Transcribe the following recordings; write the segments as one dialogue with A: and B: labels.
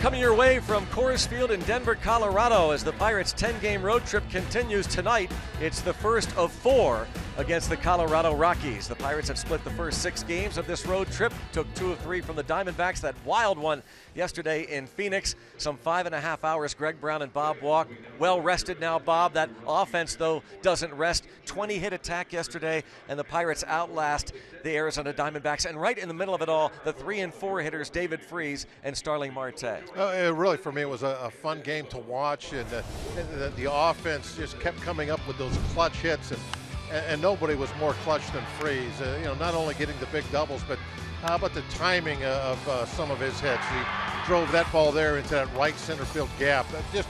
A: coming your way from Coors Field in Denver, Colorado as the Pirates' 10-game road trip continues tonight. It's the first of 4 against the Colorado Rockies. The Pirates have split the first 6 games of this road trip, took 2 of 3 from the Diamondbacks, that wild one yesterday in Phoenix. Some 5.5 hours, Greg Brown and Bob Walk. Well rested now, Bob. That offense, though, doesn't rest. 20-hit attack yesterday, and the Pirates outlast the Arizona Diamondbacks. And right in the middle of it all, the 3 and 4 hitters, David Freese and Starling Marte.
B: Really, for me, it was a fun game to watch, and the offense just kept coming up with those clutch hits, and nobody was more clutch than Freese. Not only getting the big doubles, but how about the timing of some of his hits? He drove that ball there into that right center field gap. Just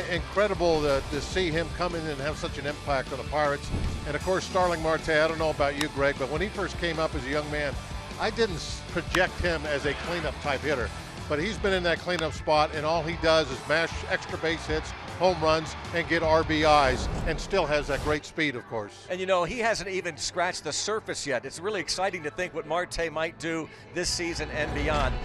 B: incredible to see him come in and have such an impact on the Pirates. And of course, Starling Marte, I don't know about you, Greg, but when he first came up as a young man, I didn't project him as a cleanup type hitter. But he's been in that cleanup spot, and all he does is mash extra base hits, home runs, and get RBIs, and still has that great speed, of course.
A: And he hasn't even scratched the surface yet. It's really exciting to think what Marte might do this season and beyond.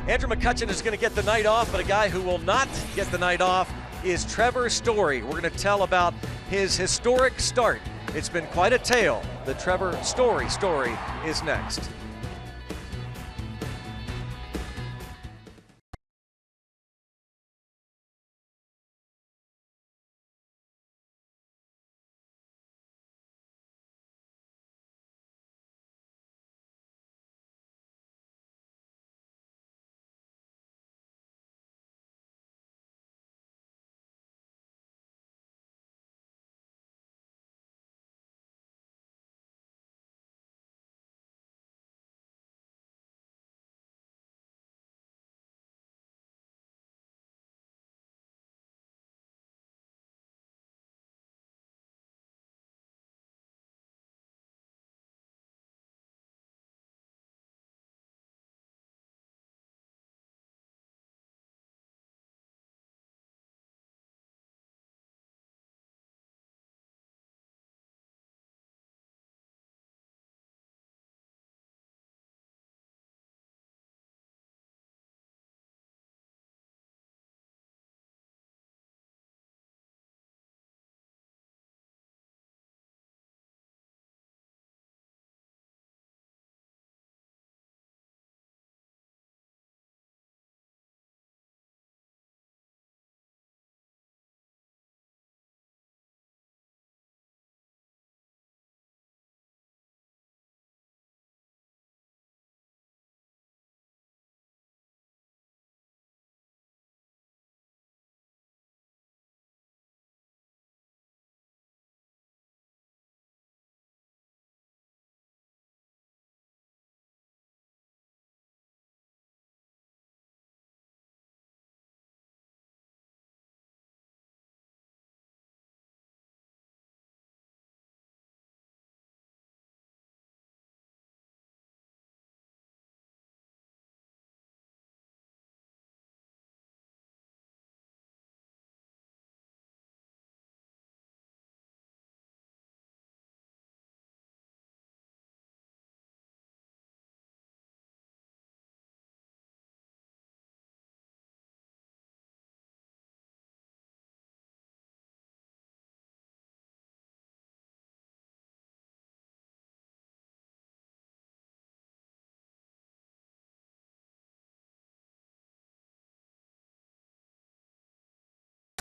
A: Andrew McCutchen is going to get the night off, but a guy who will not get the night off is Trevor Story. We're going to tell about his historic start. It's been quite a tale. The Trevor Story story is next.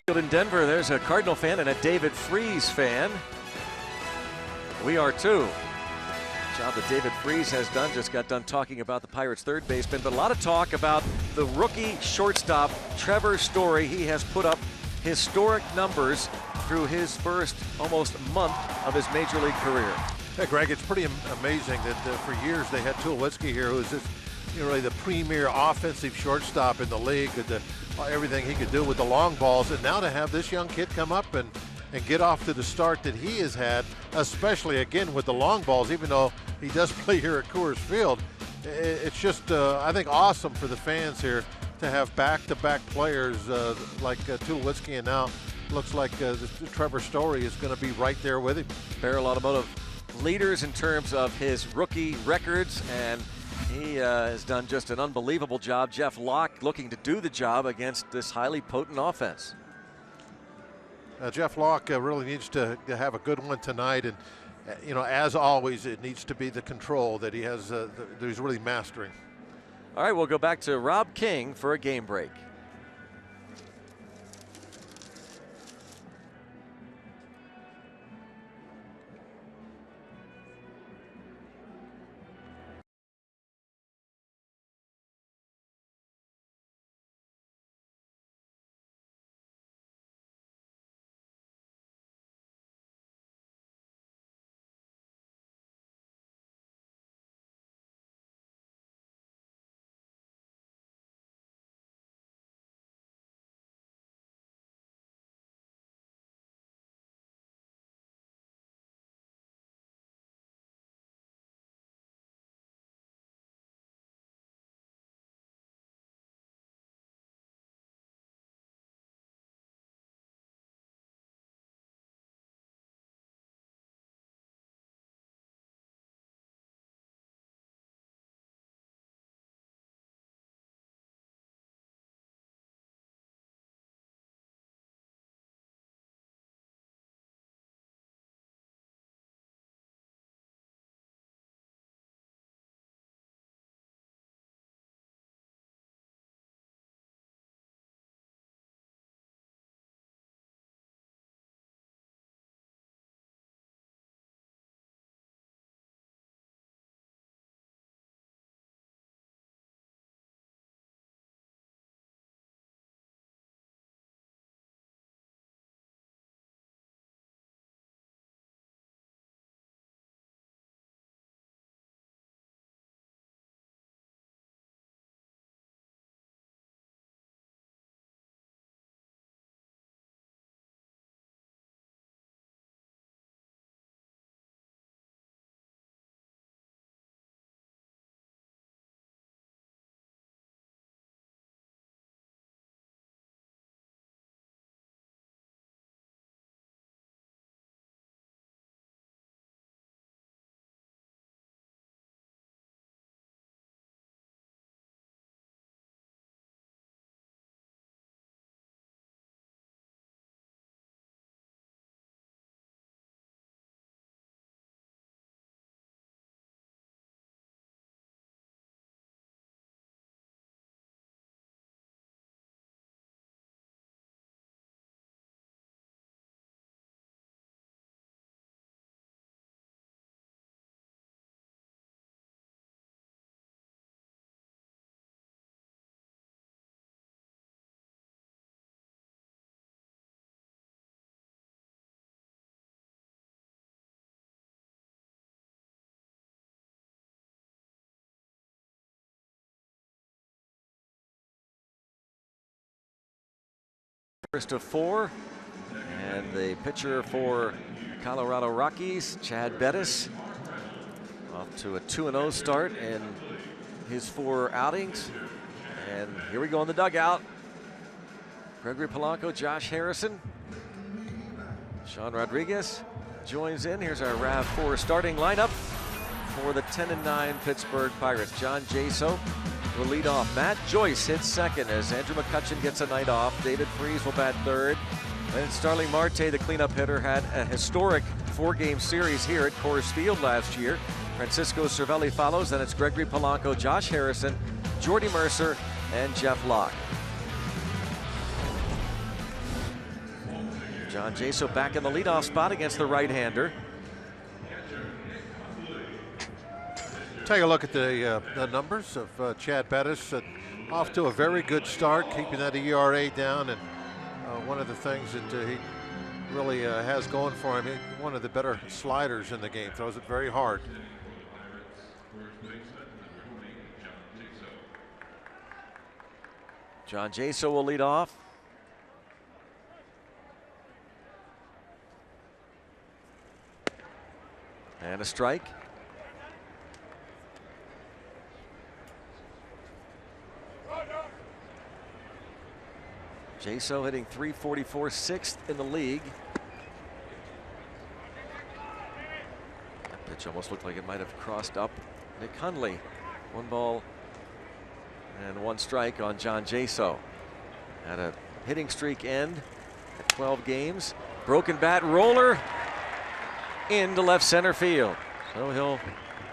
A: In Denver, there's a Cardinal fan and a David Freese fan. We are too. Job that David Freese has done. Just got done talking about the Pirates' third baseman, but a lot of talk about the rookie shortstop, Trevor Story. He has put up historic numbers through his first almost month of his major league career.
B: Hey, Greg, it's pretty amazing that for years they had Tulowitzki here, who is just really the premier offensive shortstop in the league. Everything he could do with the long balls, and now to have this young kid come up and get off to the start that he has had, especially again with the long balls, even though he does play here at Coors Field, it's just I think awesome for the fans here to have back-to-back players like Tulowitzki, and now looks like Trevor Story is going to be right there with him.
A: Barrel Automotive leaders in terms of his rookie records, and He has done just an unbelievable job. Jeff Locke looking to do the job against this highly potent offense.
B: Jeff Locke really needs to have a good one tonight, and you know, as always, it needs to be the control that he has that he's really mastering.
A: All right, we'll go back to Rob King for a game break. First of four, and the pitcher for Colorado Rockies, Chad Bettis, off to a 2-0 start in his 4 outings. And here we go in the dugout. Gregory Polanco, Josh Harrison, Sean Rodriguez joins in. Here's our RAV4 starting lineup for the 10-9 Pittsburgh Pirates. John Jaso will lead off. Matt Joyce hits second as Andrew McCutchen gets a night off. David Freese will bat third. And Starling Marte, the cleanup hitter, had a historic 4-game series here at Coors Field last year. Francisco Cervelli follows. Then it's Gregory Polanco, Josh Harrison, Jordy Mercer, and Jeff Locke. John Jaso back in the leadoff spot against the right-hander.
B: Take a look at the numbers of Chad Bettis. Off to a very good start, keeping that ERA down, and one of the things that he really has going for him, one of the better sliders in the game, throws it very hard.
A: John Jaso will lead off. And a strike. Jaso hitting .344, 6th in the league. That pitch almost looked like it might have crossed up Nick Hundley. 1 ball and 1 strike on John Jaso. Had a hitting streak end at 12 games. Broken bat roller into left center field. So he'll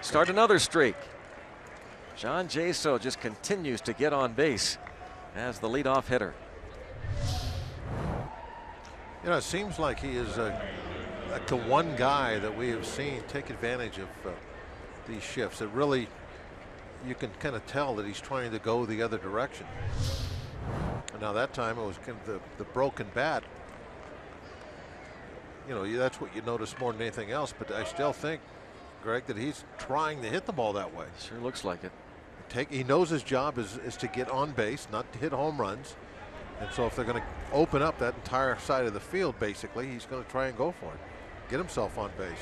A: start another streak. John Jaso just continues to get on base as the leadoff hitter.
B: You know, it seems like he is like the one guy that we have seen take advantage of these shifts. It really, you can kind of tell that he's trying to go the other direction. And now that time it was kind of the broken bat. You know, that's what you notice more than anything else. But I still think, Greg, that he's trying to hit the ball that way.
A: Sure looks like it.
B: He knows his job is to get on base, not to hit home runs. And so if they're going to open up that entire side of the field, basically, he's going to try and go for it. Get himself on base.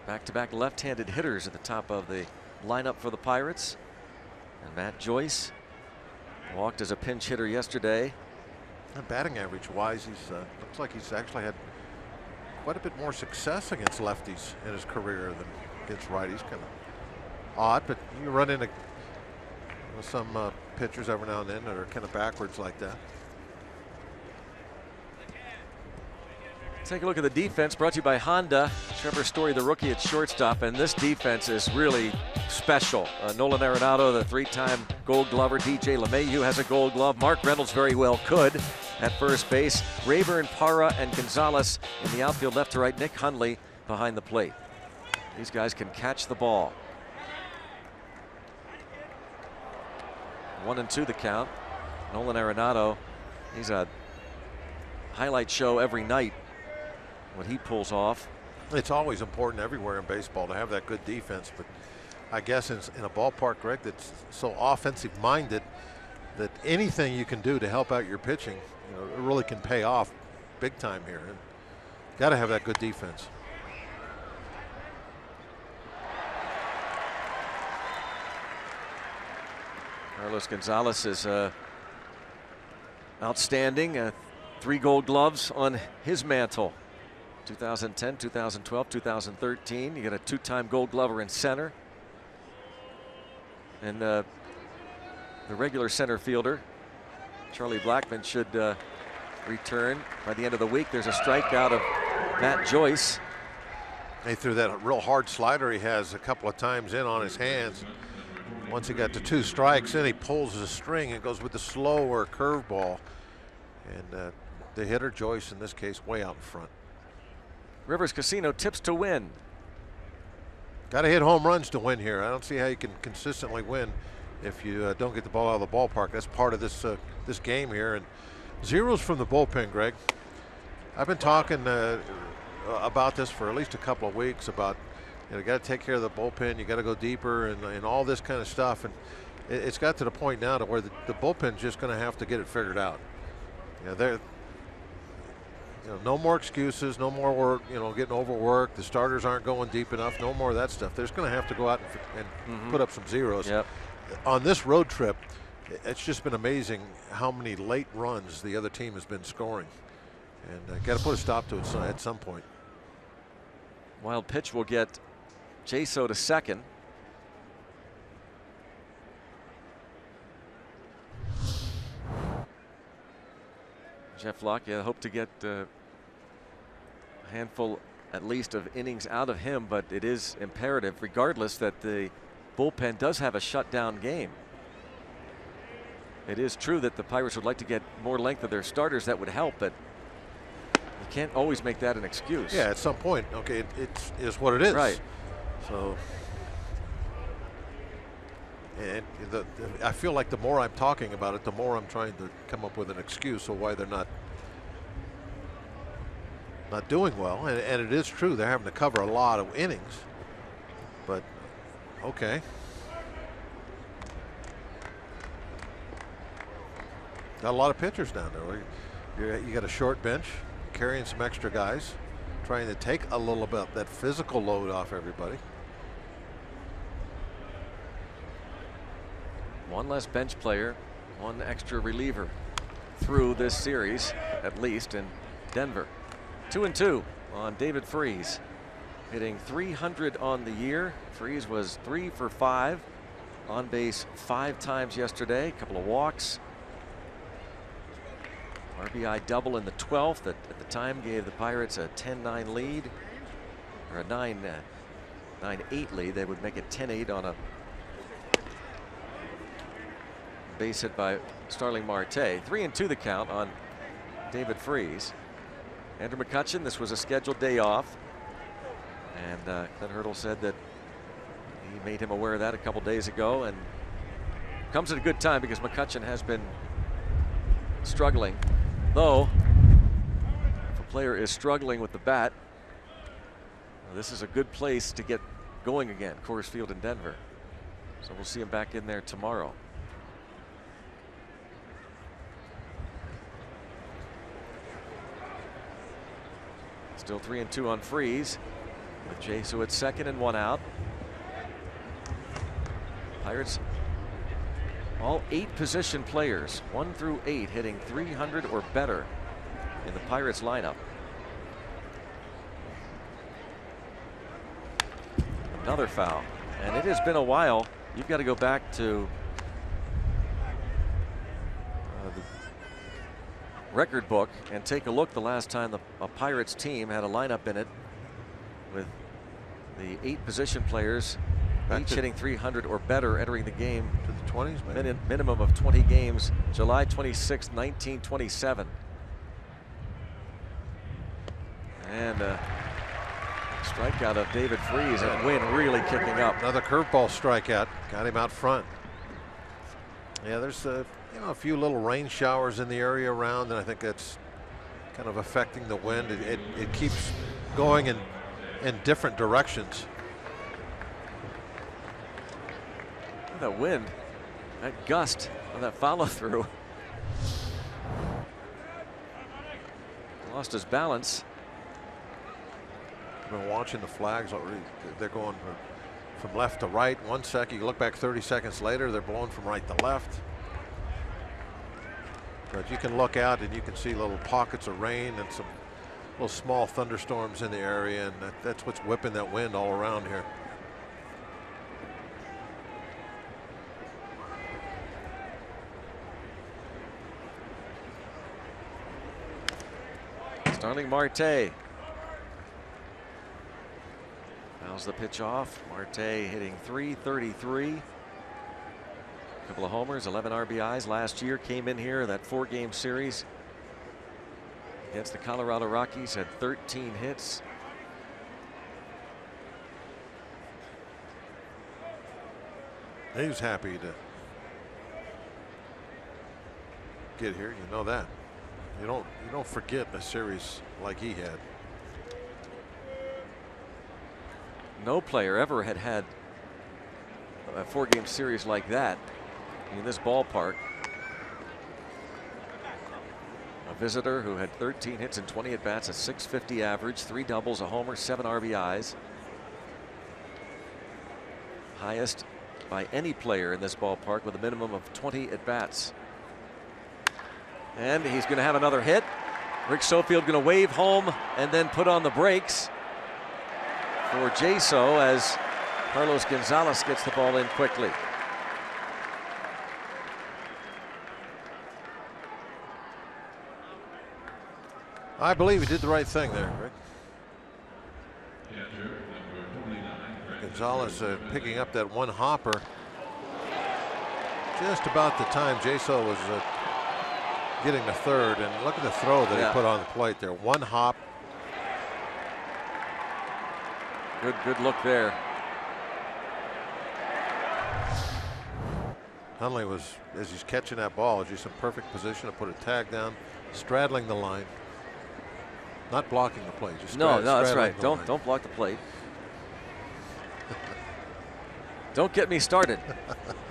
A: Back-to-back left-handed hitters at the top of the lineup for the Pirates. And Matt Joyce walked as a pinch hitter yesterday.
B: And batting average wise, he's looks like he's actually had quite a bit more success against lefties in his career than against righties. Kind of odd, but you run into some pitchers every now and then that are kind of backwards like that.
A: Take a look at the defense, brought to you by Honda. Trevor Story, the rookie at shortstop, and this defense is really special. Nolan Arenado, the 3-time Gold Glover. DJ LeMahieu has a Gold Glove. Mark Reynolds very well could at first base. Rayburn, Parra, and Gonzalez in the outfield, left to right. Nick Hundley behind the plate. These guys can catch the ball. 1-2 the count. Nolan Arenado, he's a highlight show every night. What he pulls off.
B: It's always important everywhere in baseball to have that good defense, but I guess in a ballpark, Greg, that's so offensive minded that anything you can do to help out your pitching, you know, it really can pay off big time here. And got to have that good defense.
A: Carlos Gonzalez is outstanding. 3 Gold Gloves on his mantle. 2010, 2012, 2013. You get a 2-time Gold Glover in center. And the regular center fielder, Charlie Blackmon, should return by the end of the week. There's a strikeout of Matt Joyce.
B: They threw that real hard slider he has a couple of times in on his hands. Once he got to 2 strikes, then he pulls the string and goes with the slower curveball. And the hitter, Joyce, in this case, way out in front.
A: Rivers Casino tips to win.
B: Got to hit home runs to win here. I don't see how you can consistently win if you don't get the ball out of the ballpark. That's part of this this game here. And zeros from the bullpen, Greg. I've been talking about this for at least a couple of weeks about, you know, you got to take care of the bullpen. You got to go deeper and all this kind of stuff. And it's got to the point now to where the bullpen's just going to have to get it figured out. You know, they're. You know, no more excuses, no more work, you know, getting overworked. The starters aren't going deep enough. No more of that stuff. They're just going to have to go out and put up some zeros.
A: Yep.
B: On this road trip, it's just been amazing how many late runs the other team has been scoring. And got to put a stop to it at some point.
A: Wild pitch will get Jaso to second. Jeff Locke, hope to get a handful at least of innings out of him, but it is imperative regardless that the bullpen does have a shutdown game. It is true that the Pirates would like to get more length of their starters. That would help, but you can't always make that an excuse.
B: Yeah, at some point, okay, it is what it is.
A: Right.
B: So, and I feel like the more I'm talking about it, the more I'm trying to come up with an excuse of why they're not doing well. And it is true they're having to cover a lot of innings. But okay. Got a lot of pitchers down there. You got a short bench, carrying some extra guys, trying to take a little bit of that physical load off everybody.
A: One less bench player, one extra reliever through this series, at least in Denver. 2-2. on David Freese, hitting .300 on the year. Freese was 3 for 5, on base 5 times yesterday, a couple of walks. RBI double in the 12th that at the time gave the Pirates a 10-9 lead, or a 9-8 lead. They would make it 10-8 on a base hit by Starling Marte. 3-2 the count on David Freese. Andrew McCutchen, this was a scheduled day off, and Clint Hurdle said that he made him aware of that a couple days ago, and comes at a good time because McCutchen has been struggling. Though, if a player is struggling with the bat, well, this is a good place to get going again, Coors Field in Denver. So we'll see him back in there tomorrow. Still 3-2 on Freese, with Jesu at second and 1 out. Pirates, all 8 position players, 1 through 8, hitting .300 or better in the Pirates lineup. Another foul, and it has been a while. You've got to go back to the record book and take a look the last time a Pirates team had a lineup in it with the 8 position players each hitting .300 or better entering the game.
B: To the 20s,
A: minimum of 20 games. July 26, 1927. And strikeout of David Freese, and Wynn really kicking up.
B: Another curveball strikeout, got him out front. Yeah, there's a few little rain showers in the area around, and I think that's kind of affecting the wind. It keeps going in different directions.
A: That wind, that gust on that follow through. Lost his balance.
B: I've been watching the flags already. They're going from left to right. 1 second, you look back 30 seconds later, they're blowing from right to left. But you can look out and you can see little pockets of rain and some little small thunderstorms in the area, and that's what's whipping that wind all around here.
A: Starling Marte fouls the pitch off. Marte hitting .333. A couple of homers, 11 RBIs last year. Came in here that 4-game series against the Colorado Rockies, had 13 hits.
B: He was happy to get here. You know that. You don't forget a series like he had.
A: No player ever had a 4-game series like that in this ballpark. A visitor who had 13 hits and 20 at bats, a .650 average, 3 doubles, a homer, 7 RBIs. Highest by any player in this ballpark with a minimum of 20 at bats. And he's going to have another hit. Rick Sofield going to wave home and then put on the brakes for Jaso as Carlos Gonzalez gets the ball in quickly.
B: I believe he did the right thing there, Rick. Gonzalez picking up that one hopper just about the time Jaso was getting the third, and look at the throw that he put on the plate there. One hop.
A: Good look there.
B: Hundley was, as he's catching that ball, just in perfect position to put a tag down, straddling the line, not blocking the plate. Just
A: no, that's right. Don't block the plate. Don't get me started.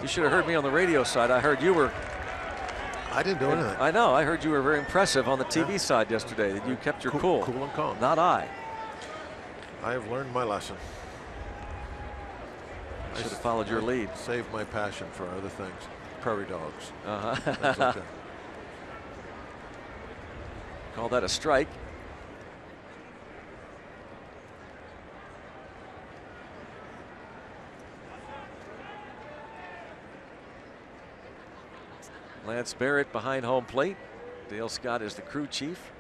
A: You should have heard me on the radio side. I heard you were.
B: I didn't do anything.
A: I know. I heard you were very impressive on the TV side yesterday. That you kept your cool.
B: Cool and calm.
A: Not I.
B: I have learned my lesson.
A: I should have followed your lead.
B: Save my passion for other things. Prairie dogs.
A: Okay. Call that a strike. Lance Barrett behind home plate. Dale Scott is the crew chief.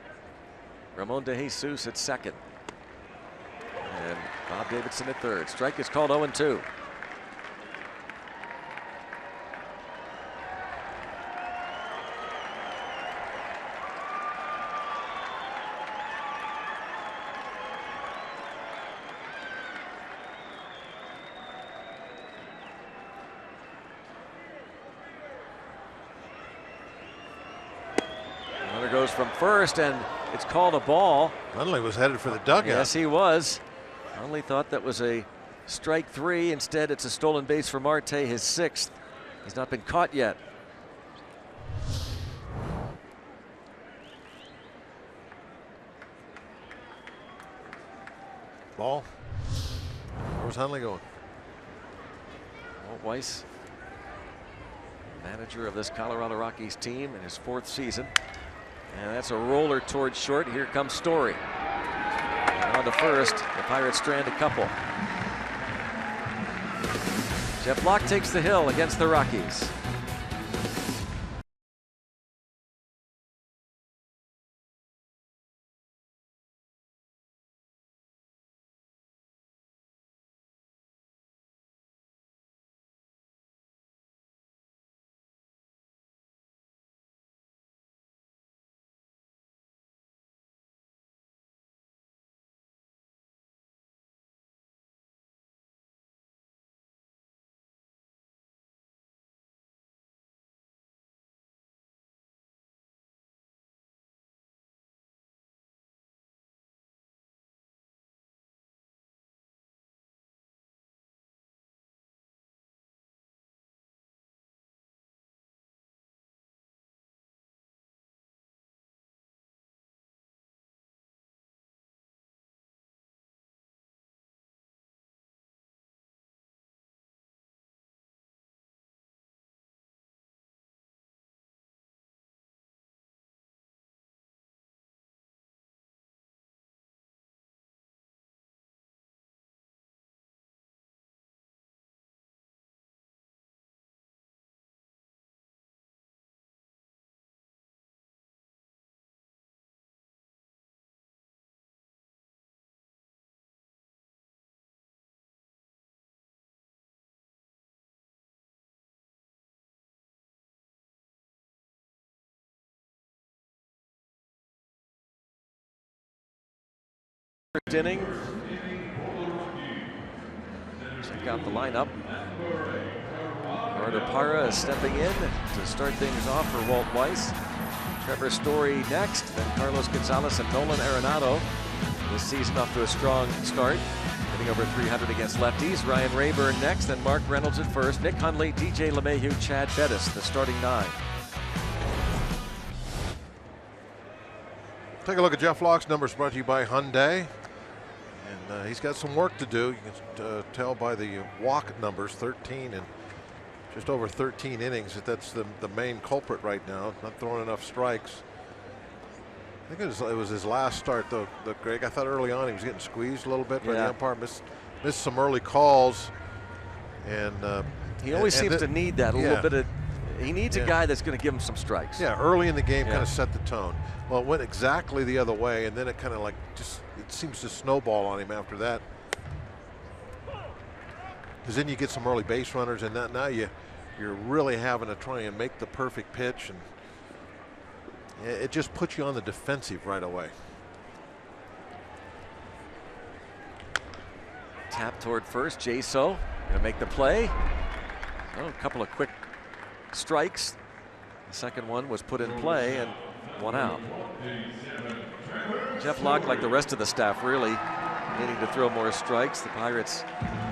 A: Ramon De Jesus at second. And Bob Davidson at third. Strike is called 0-2. Runner goes from first, and it's called a ball.
B: Hundley was headed for the dugout.
A: Yes, he was. Hundley thought that was a strike three. Instead, it's a stolen base for Marte, his sixth. He's not been caught yet.
B: Ball. Where's Hundley going?
A: Walt Weiss, manager of this Colorado Rockies team in his fourth season. And that's a roller towards short. Here comes Story. And on to first, the Pirates strand a couple. Jeff Locke takes the hill against the Rockies. Inning. Check out the lineup. Eduardo Parra is stepping in to start things off for Walt Weiss. Trevor Story next, then Carlos Gonzalez and Nolan Arenado. This season off to a strong start, hitting over 300 against lefties. Ryan Rayburn next, then Mark Reynolds at first. Nick Hundley, DJ LeMahieu, Chad Bettis, the starting nine.
B: Take a look at Jeff Locke's numbers, brought to you by Hyundai. And he's got some work to do. You can tell by the walk numbers, 13 and just over 13 innings. That's the main culprit right now. Not throwing enough strikes. I think it was his last start, though, Greg. I thought early on he was getting squeezed a little bit by the umpire. Missed some early calls. And
A: he always seems to need that a little bit of. He needs a guy that's going to give him some strikes.
B: Yeah, early in the game kind of set the tone. Well, it went exactly the other way, and then it kind of like it seems to snowball on him after that. Because then you get some early base runners, and now you're really having to try and make the perfect pitch, and it just puts you on the defensive right away.
A: Tap toward first, Jaso gonna make the play. Oh, a couple of quick strikes. The second one was put in play and one out. Jeff Locke, like the rest of the staff, really needing to throw more strikes. The Pirates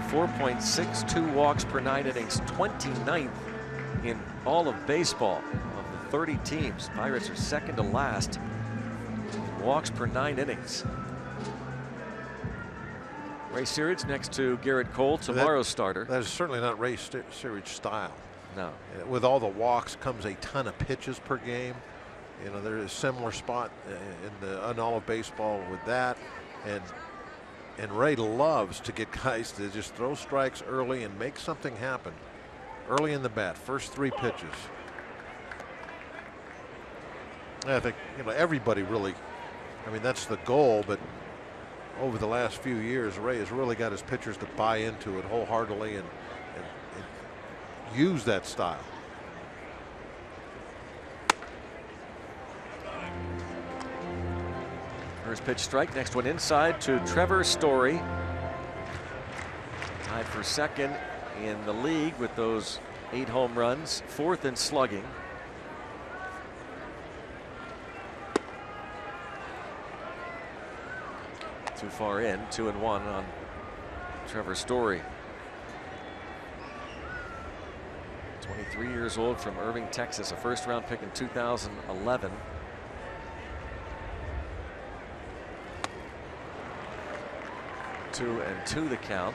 A: 4.62 walks per 9 innings, 29th in all of baseball. Of the 30 teams, Pirates are second to last in walks per 9 innings. Ray Searage next to Garrett Cole, tomorrow's starter.
B: That is certainly not Ray Searage's style.
A: No.
B: With all the walks comes a ton of pitches per game. You know, there's a similar spot in all of baseball with that. And Ray loves to get guys to just throw strikes early and make something happen early in the bat. First 3 pitches. I think everybody really. I mean, that's the goal, but over the last few years, Ray has really got his pitchers to buy into it wholeheartedly and use that style.
A: First pitch strike, next one inside to Trevor Story. Tied for second in the league with those 8 home runs, 4th in slugging. Too far in, 2-1 on Trevor Story. 23 years old from Irving, Texas, a first-round pick in 2011. Two and two the count.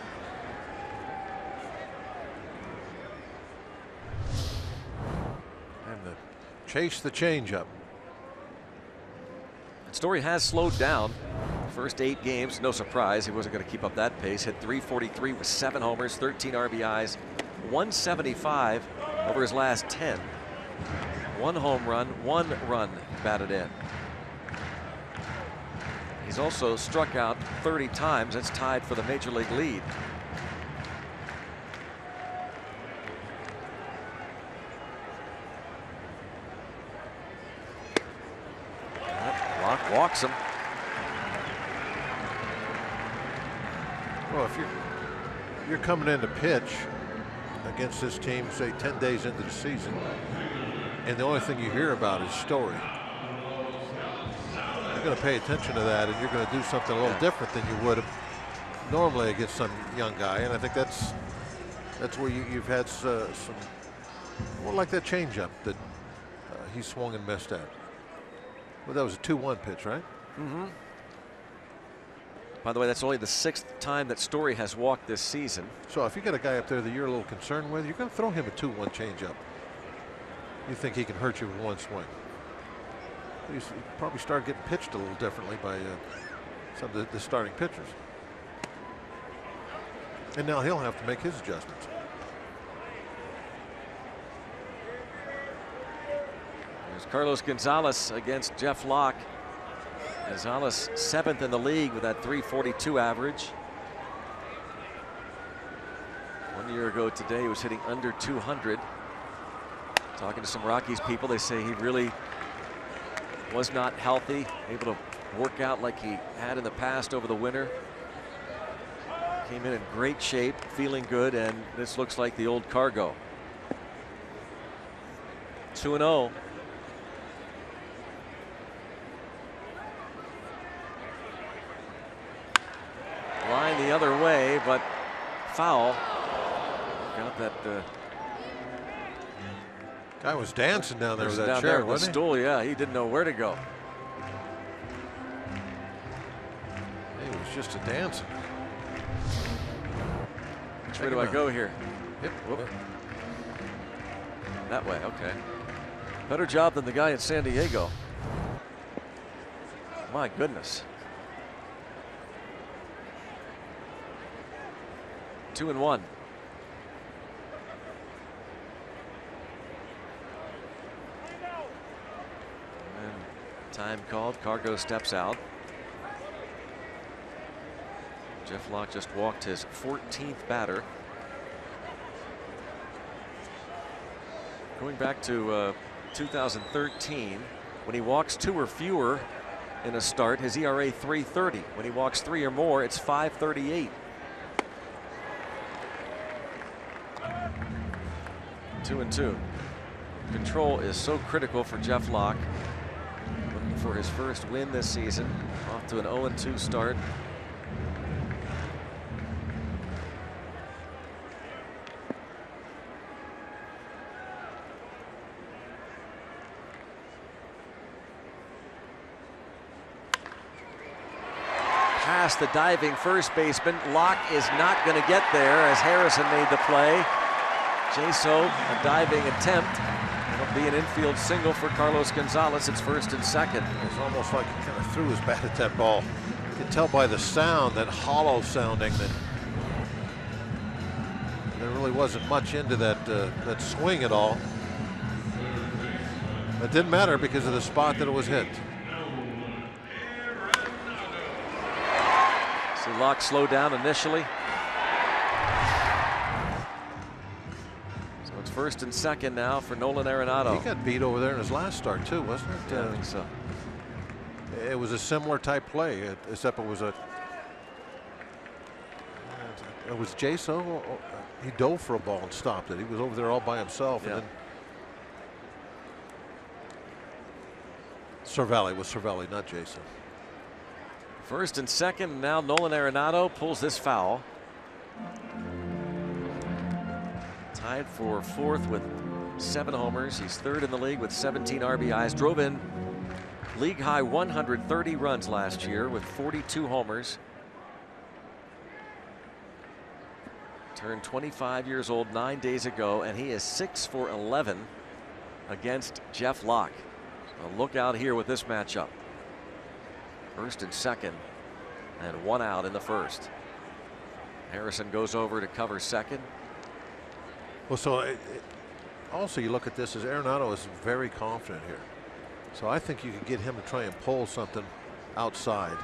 B: And chase the changeup.
A: Story has slowed down. First 8 games, no surprise, he wasn't going to keep up that pace. Hit .343 with 7 homers, 13 RBIs, 175 over his last 10. 1 home run, 1 run batted in. He's also struck out 30 times. That's tied for the major league lead. Locke walks him.
B: Well, if you're coming in to pitch against this team, say 10 days into the season, and the only thing you hear about is Story, you're going to pay attention to that, and you're going to do something a little different than you would have normally against some young guy. And I think that's where you've had some, well, like that changeup that he swung and missed at. Well, that was a 2-1 pitch, right?
A: Mm-hmm. By the way, that's only the 6th time that Story has walked this season.
B: So if you got a guy up there that you're a little concerned with, you're going to throw him a 2-1 changeup. You think he can hurt you with one swing. He probably started getting pitched a little differently by some of the starting pitchers. And now he'll have to make his adjustments.
A: There's Carlos Gonzalez against Jeff Locke. Gonzalez 7th in the league with that .342 average. 1 year ago today, he was hitting under 200. Talking to some Rockies people, they say he really was not healthy, able to work out like he had in the past over the winter. Came in great shape, feeling good, and this looks like the old cargo. 2-0. Line the other way, but foul. Got that.
B: Guy was dancing down there with that
A: down
B: chair,
A: there with
B: wasn't
A: the stool. Yeah, he didn't know where to go.
B: He was just a dancing.
A: Which way do I go here?
B: Yep.
A: That way. Okay. Better job than the guy in San Diego. My goodness. 2-1. And time called. Cargo steps out. Jeff Locke just walked his 14th batter. Going back to 2013, when he walks 2 or fewer in a start, his ERA .330. When he walks 3 or more, it's .538. 2-2. Control is so critical for Jeff Locke. Looking for his first win this season. Off to an 0-2 start. Past the diving first baseman. Locke is not going to get there as Harrison made the play. Jaso, a diving attempt. It'll be an infield single for Carlos Gonzalez. It's first and second.
B: It's almost like he kind of threw his bat at that ball. You can tell by the sound, that hollow sounding, that there really wasn't much into that swing at all. It didn't matter because of the spot that it was hit.
A: See Locke slow down initially. So it's first and second now for Nolan Arenado.
B: He got beat over there in his last start too, wasn't it?
A: Yeah, I think so.
B: It was a similar type play, except it was Jaso. He dove for a ball and stopped it. He was over there all by himself.
A: Yeah.
B: And then Cervelli was Cervelli, not Jason.
A: First and second, now Nolan Arenado pulls this foul. Tied for fourth with 7 homers. He's third in the league with 17 RBIs. Drove in league high 130 runs last year with 42 homers. Turned 25 years old 9 days ago, and he is 6 for 11 against Jeff Locke. So look out here with this matchup. First and second, and 1 out in the first. Harrison goes over to cover second.
B: Well, so also you look at this as Arenado is very confident here. So I think you could get him to try and pull something outside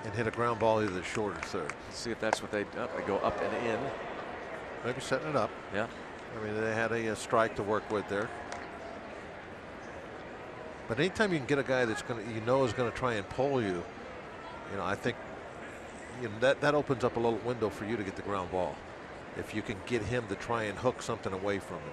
B: and hit a ground ball either short or third.
A: Let's see if that's what they go up and in.
B: Maybe setting it up.
A: Yeah.
B: I mean, they had a strike to work with there. But anytime you can get a guy that's going to, is going to try and pull you, I think that opens up a little window for you to get the ground ball. If you can get him to try and hook something away from him.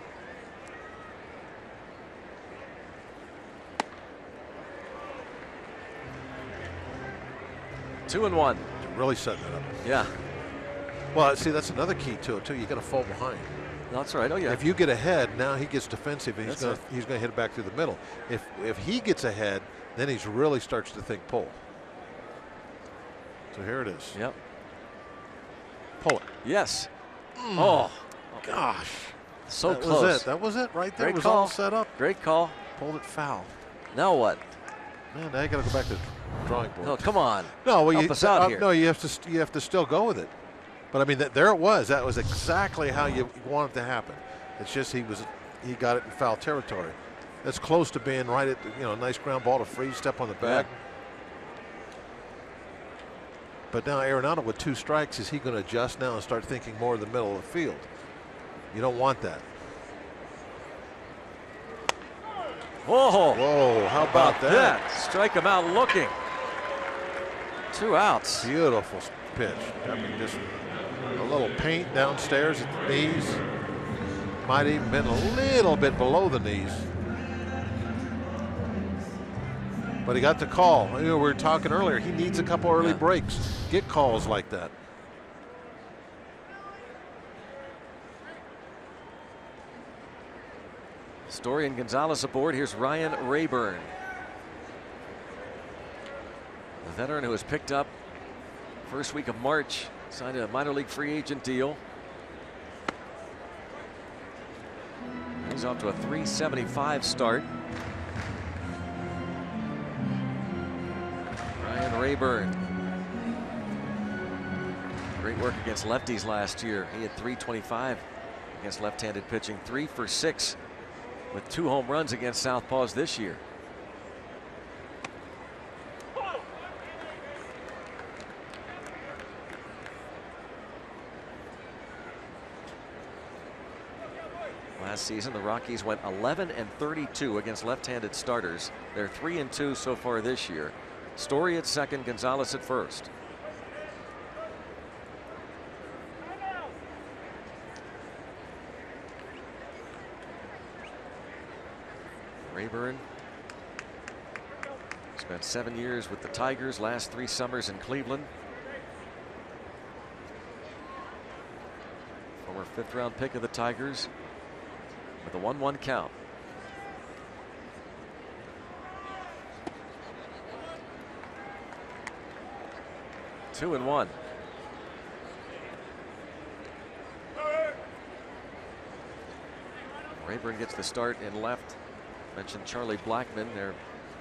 A: Two and one.
B: Really setting it up.
A: Yeah.
B: Well, see, that's another key to it too. You got to fall behind.
A: That's right. Oh yeah.
B: If you get ahead, now he gets defensive and he's going to hit it back through the middle. If he gets ahead, then he's really starts to think pull. So here it is.
A: Yep.
B: Pull it.
A: Yes. Oh
B: gosh.
A: So
B: that
A: close.
B: Was it. That was it right there.
A: Great
B: It was
A: call.
B: all set up.
A: Great call.
B: Pulled it foul.
A: Now what?
B: Man, now you got to go back to the drawing board.
A: Oh, come on.
B: No, well,
A: help us out here.
B: No, you have to still go with it. But I mean, there it was. That was exactly how you want it to happen. It's just he got it in foul territory. That's close to being right at a nice ground ball to free step on the bag.
A: Yeah.
B: But now Arenado with 2 strikes, is he going to adjust now and start thinking more of the middle of the field? You don't want that.
A: Whoa!
B: Whoa! How about that?
A: Strike him out looking. 2 outs.
B: Beautiful pitch. I mean, just a little paint downstairs at the knees. Might even been a little bit below the knees. But he got the call. We were talking earlier. He needs a couple early breaks. Get calls like that.
A: Story and Gonzalez aboard. Here's Ryan Rayburn, the veteran who was picked up first week of March, signed a minor league free agent deal. He's off to a .375 start. Ryan Rayburn. Great work against lefties last year. He had .325 against left-handed pitching. 3 for 6 with 2 home runs against southpaws this year. Last season, the Rockies went 11-32 against left-handed starters. They're 3-2 so far this year. Story at second, Gonzalez at first. Rayburn spent 7 years with the Tigers, last 3 summers in Cleveland. Former 5th-round pick of the Tigers with a 1-1 count. Two and one. Rayburn gets the start in left. Mentioned Charlie Blackmon, their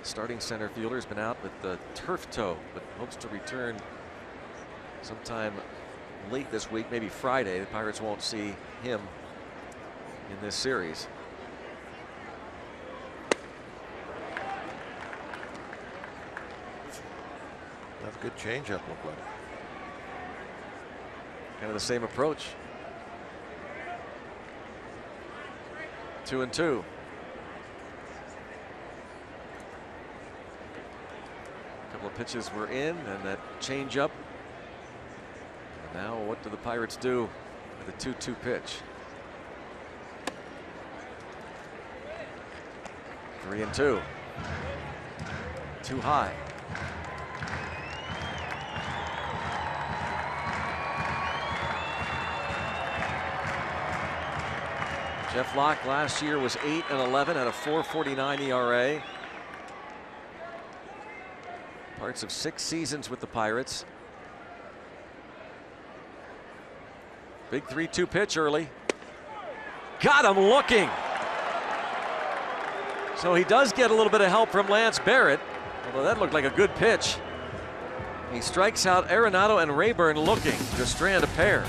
A: starting center fielder, has been out with the turf toe, but hopes to return sometime late this week, maybe Friday. The Pirates won't see him in this series.
B: That's a good changeup, look like.
A: Kind of the same approach. 2-2. A couple of pitches were in, and that changeup. And now, what do the Pirates do with a 2-2 pitch? 3-2. Too high. Jeff Locke last year was 8-11 at a 4.49 ERA. Parts of 6 seasons with the Pirates. Big 3-2 pitch early. Got him looking. So he does get a little bit of help from Lance Barrett, although that looked like a good pitch. He strikes out Arenado and Rayburn looking to strand a pair.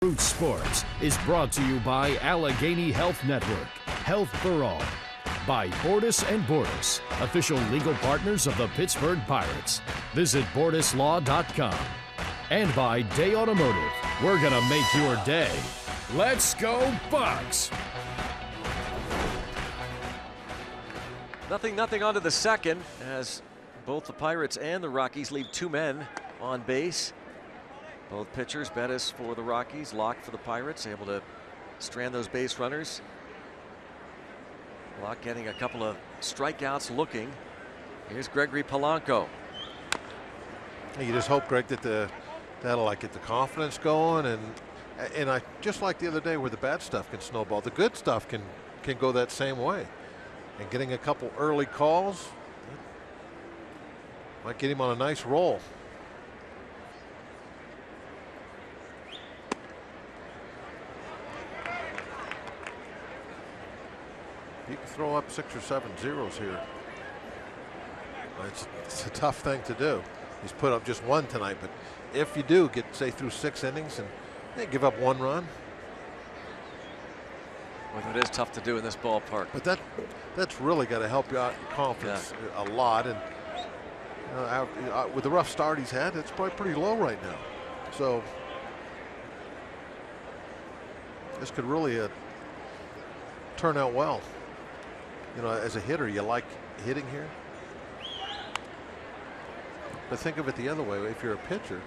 C: Root Sports is brought to you by Allegheny Health Network, Health for All. By Bordas & Bordas, official legal partners of the Pittsburgh Pirates. Visit bordaslaw.com. And by Day Automotive, we're gonna make your day. Let's go Bucks!
A: 0-0 onto the second, as both the Pirates and the Rockies leave 2 men on base. Both pitchers, Bettis for the Rockies, Locke for the Pirates, able to strand those base runners. Locke getting a couple of strikeouts looking. Here's Gregory Polanco.
B: You just hope, Greg, that that'll get the confidence going, and I just like the other day where the bad stuff can snowball, the good stuff can go that same way. And getting a couple early calls might get him on a nice roll. You can throw up 6 or 7 zeros here. It's a tough thing to do. He's put up just 1 tonight, but if you do get, say, through 6 innings and they give up 1 run.
A: Well, it is tough to do in this ballpark.
B: But that's really got to help you out in confidence a lot. And with the rough start he's had, it's probably pretty low right now. So this could really turn out well. You know, as a hitter, you like hitting here. But think of it the other way. If you're a pitcher,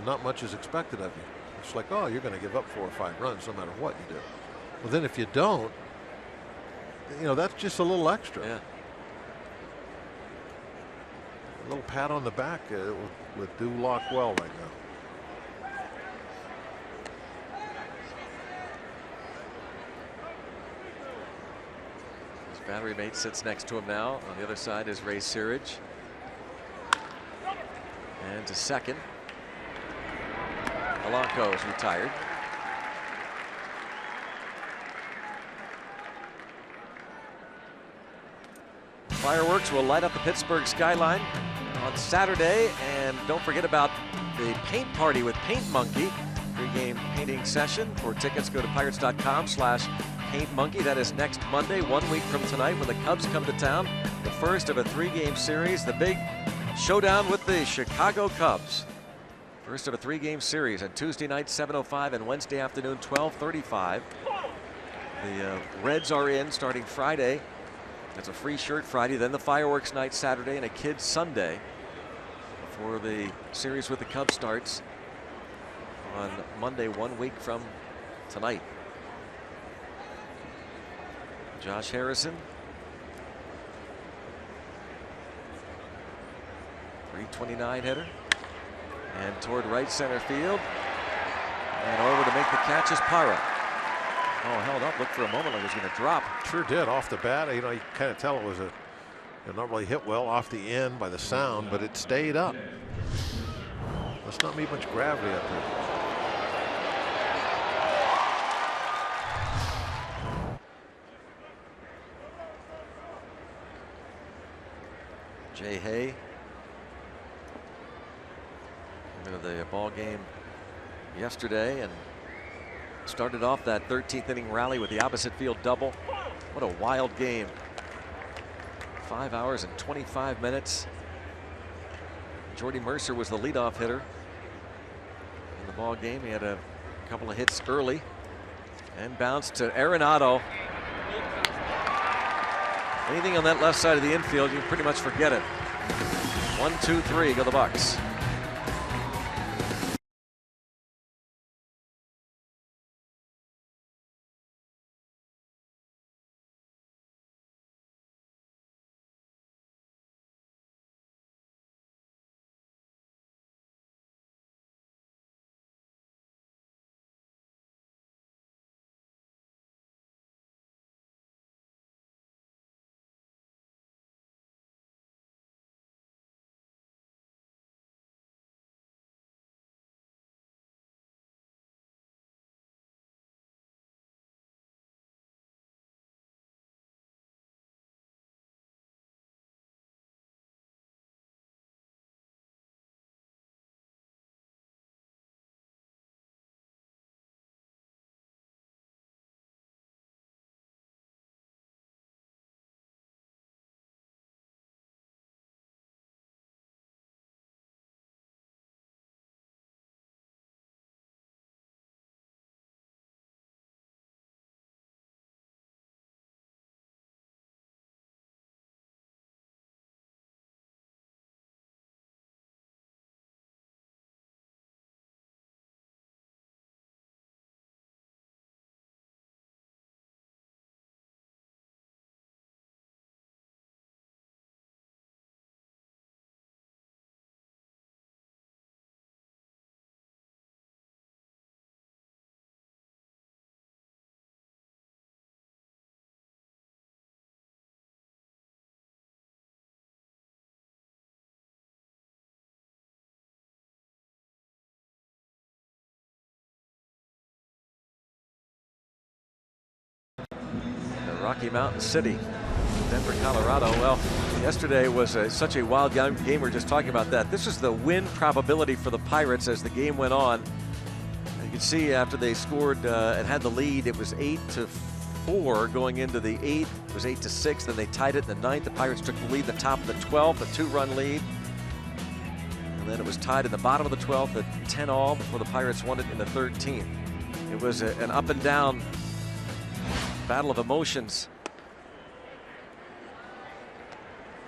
B: not much is expected of you. It's like, oh, you're going to give up 4 or 5 runs no matter what you do. Well, then if you don't, that's just a little extra.
A: Yeah.
B: A little pat on the back would do Locke well right now.
A: His battery mate sits next to him now. On the other side is Ray Searage. And to second. Polanco is retired. Fireworks will light up the Pittsburgh skyline on Saturday. And don't forget about the paint party with Paint Monkey. Pre-game painting session. For tickets, go to pirates.com/paintmonkey. That is next Monday, 1 week from tonight, when the Cubs come to town. The first of a 3-game series. The big showdown with the Chicago Cubs. First of a 3-game series on Tuesday night, 7:05, and Wednesday afternoon, 12:35. The Reds are in starting Friday. It's a free shirt Friday, then the fireworks night Saturday, and a kids Sunday before the series with the Cubs starts on Monday, 1 week from tonight. Josh Harrison. 329 hitter. And toward right center field. And over to make the catch is Parra. Oh, held up. Looked for a moment like it was going to drop.
B: Sure did off the bat. You know, you kind of tell it was not really hit well off the end by the sound, but it stayed up. Must not be much gravity up there.
A: Jay Hay. Into the ball game yesterday and started off that 13th inning rally with the opposite field double. What a wild game. 5 hours and 25 minutes. Jordy Mercer was the leadoff hitter in the ball game. He had a couple of hits early and bounced to Arenado. Anything on that left side of the infield, you can pretty much forget it. 1, 2, 3, go the Bucks. Rocky Mountain City, Denver, Colorado. Well, yesterday was such a wild game. We were just talking about that. This is the win probability for the Pirates as the game went on. You can see after they scored and had the lead, it was 8-4 going into the 8th. It was 8-6. Then they tied it in the 9th. The Pirates took the lead in the top of the 12th, a 2-run lead. And then it was tied in the bottom of the 12th at 10-all before the Pirates won it in the 13th. It was an up and down battle of emotions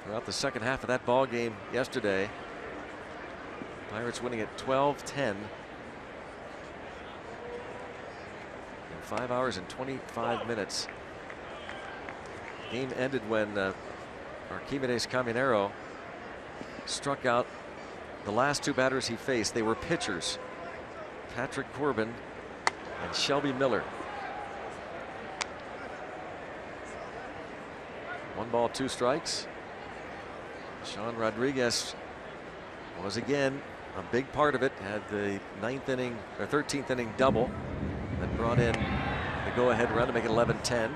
A: throughout the second half of that ball game yesterday. Pirates winning at 12-10 in 5 hours and 25 minutes. Game ended when Archimedes Caminero struck out the last 2 batters he faced. They were pitchers, Patrick Corbin and Shelby Miller. 1 ball, 2 strikes. Sean Rodriguez was again a big part of it. Had the 9th inning or 13th inning double that brought in the go-ahead run to make it 11-10. And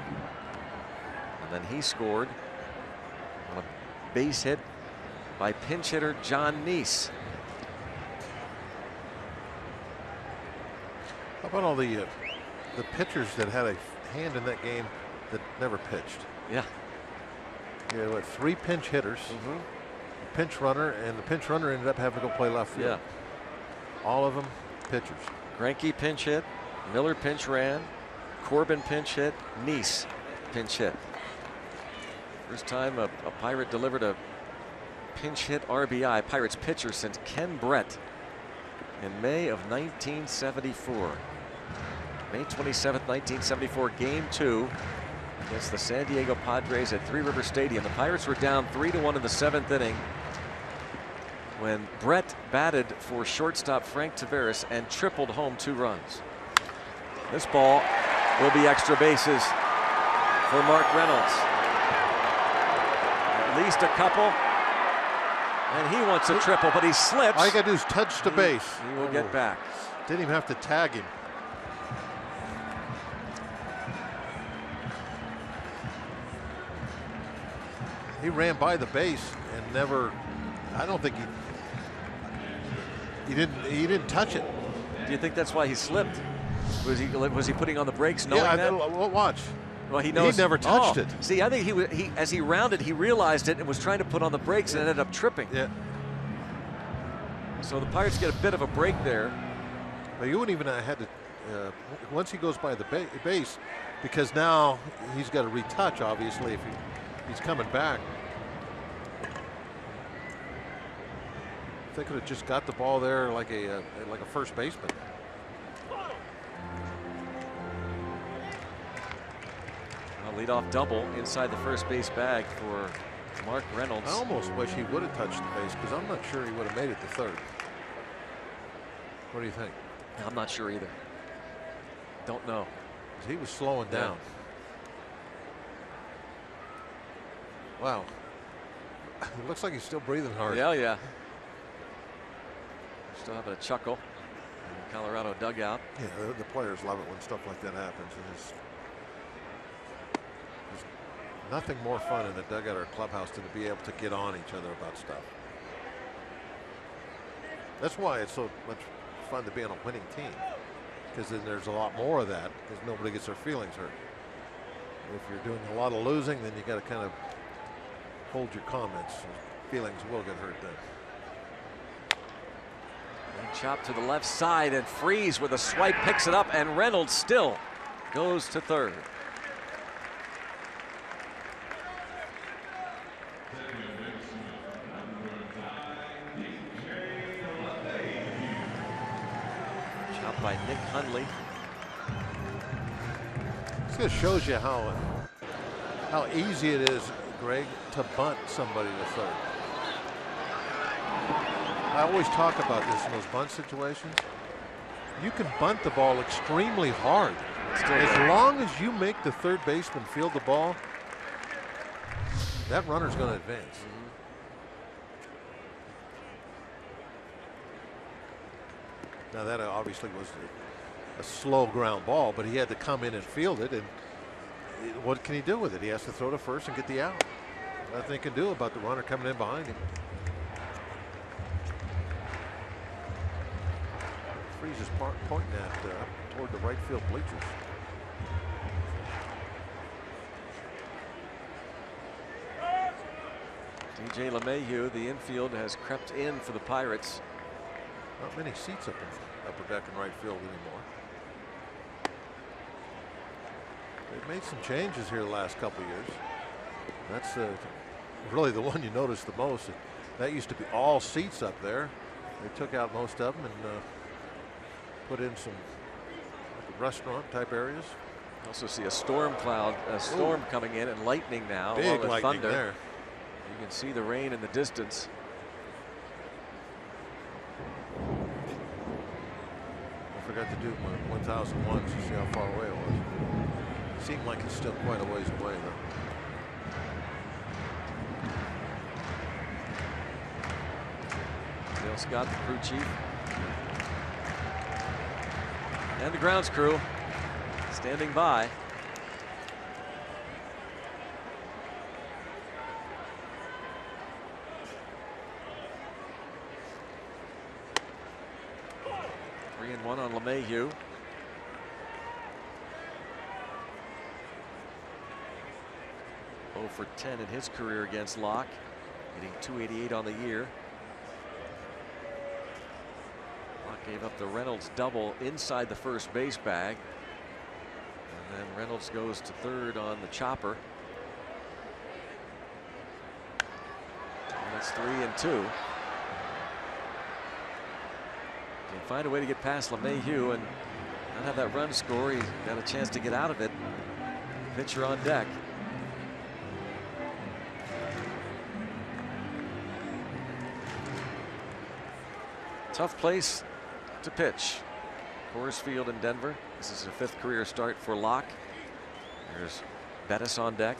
A: then he scored on a base hit by pinch hitter John Neese.
B: How about all the pitchers that had a hand in that game that never pitched?
A: Yeah.
B: Yeah, what, 3 pinch hitters, a pinch runner, and the pinch runner ended up having to go play left field.
A: Yeah.
B: All of them pitchers.
A: Greinke pinch hit, Miller pinch ran, Corbin pinch hit, Neese pinch hit. First time a Pirate delivered a pinch hit RBI, Pirates pitcher, since Ken Brett in May of 1974. May 27th, 1974, Game 2 against the San Diego Padres at Three River Stadium. The Pirates were down 3-1 in the 7th inning when Brett batted for shortstop Frank Taveras and tripled home 2 runs. This ball will be extra bases for Mark Reynolds. At least a couple. And he wants a triple, but he slips.
B: All you got to do is touch the base.
A: He will get back.
B: Didn't even have to tag him. He ran by the base and never. I don't think he didn't touch it.
A: Do you think that's why he slipped? Was he putting on the brakes knowing that?
B: Watch.
A: Well, he knows.
B: He never touched it.
A: See, I think he as he rounded, he realized it and was trying to put on the brakes and ended up tripping.
B: Yeah.
A: So the Pirates get a bit of a break there.
B: But you wouldn't even have had to. Once he goes by the base, because now he's got to retouch. Obviously, if he's coming back. They could have just got the ball there like a first baseman.
A: A leadoff double inside the first base bag for Mark Reynolds.
B: I almost wish he would have touched the base because I'm not sure he would have made it to third. What do you think?
A: I'm not sure either. Don't know.
B: He was slowing down. Wow. It looks like he's still breathing hard.
A: Yeah. Still having a chuckle in the Colorado dugout.
B: Yeah, the players love it when stuff like that happens. There's nothing more fun in the dugout or clubhouse than to be able to get on each other about stuff. That's why it's so much fun to be on a winning team, because then there's a lot more of that because nobody gets their feelings hurt. If you're doing a lot of losing, then you got to kind of hold your comments. Feelings will get hurt then.
A: And chop to the left side, and Freeze with a swipe picks it up, and Reynolds still goes to third. Chopped by Nick Hundley.
B: This just shows you how easy it is, Greg, to bunt somebody to third. I always talk about this in those bunt situations. You can bunt the ball extremely hard. As long as you make the third baseman field the ball, that runner's going to advance. Now that obviously was a slow ground ball, but he had to come in and field it. And what can he do with it? He has to throw to first and get the out. Nothing he can do about the runner coming in behind him. Freeze is pointing at toward the right field bleachers.
A: DJ LeMahieu, the infield, has crept in for the Pirates.
B: Not many seats up in upper deck and right field anymore. They've made some changes here the last couple of years. That's really the one you notice the most. That used to be all seats up there. They took out most of them and put in some restaurant type areas.
A: You also see a storm cloud, coming in, and lightning now.
B: Big
A: along with
B: lightning
A: thunder.
B: there.
A: You can see the rain in the distance.
B: I forgot to do my 1001 to see how far away it was. It seemed like it's still quite a ways away though.
A: Still Bill Scott, the crew chief, and the grounds crew standing by. Three and one on LeMahieu. For 10 in his career against Locke, hitting .288 on the year. Locke gave up the Reynolds double inside the first base bag, and then Reynolds goes to third on the chopper. And that's 3 and 2. Can find a way to get past LeMahieu and not have that run score. He's got a chance to get out of it. Pitcher on deck. Tough place to pitch. Coors Field in Denver. This is a 5th career start for Locke. There's Bettis on deck.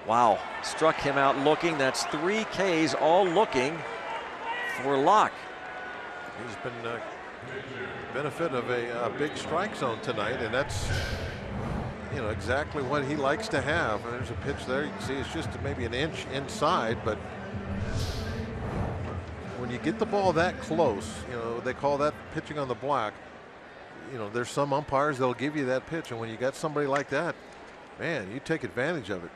A: Wow, struck him out looking. That's 3 Ks all looking for Locke.
B: He's been benefit of a big strike zone tonight, and that's, you know, exactly what he likes to have. And there's a pitch there. You can see it's just maybe an inch inside, but when you get the ball that close, you know, they call that pitching on the block. You know, there's some umpires that'll give you that pitch, and when you got somebody like that, man, you take advantage of it.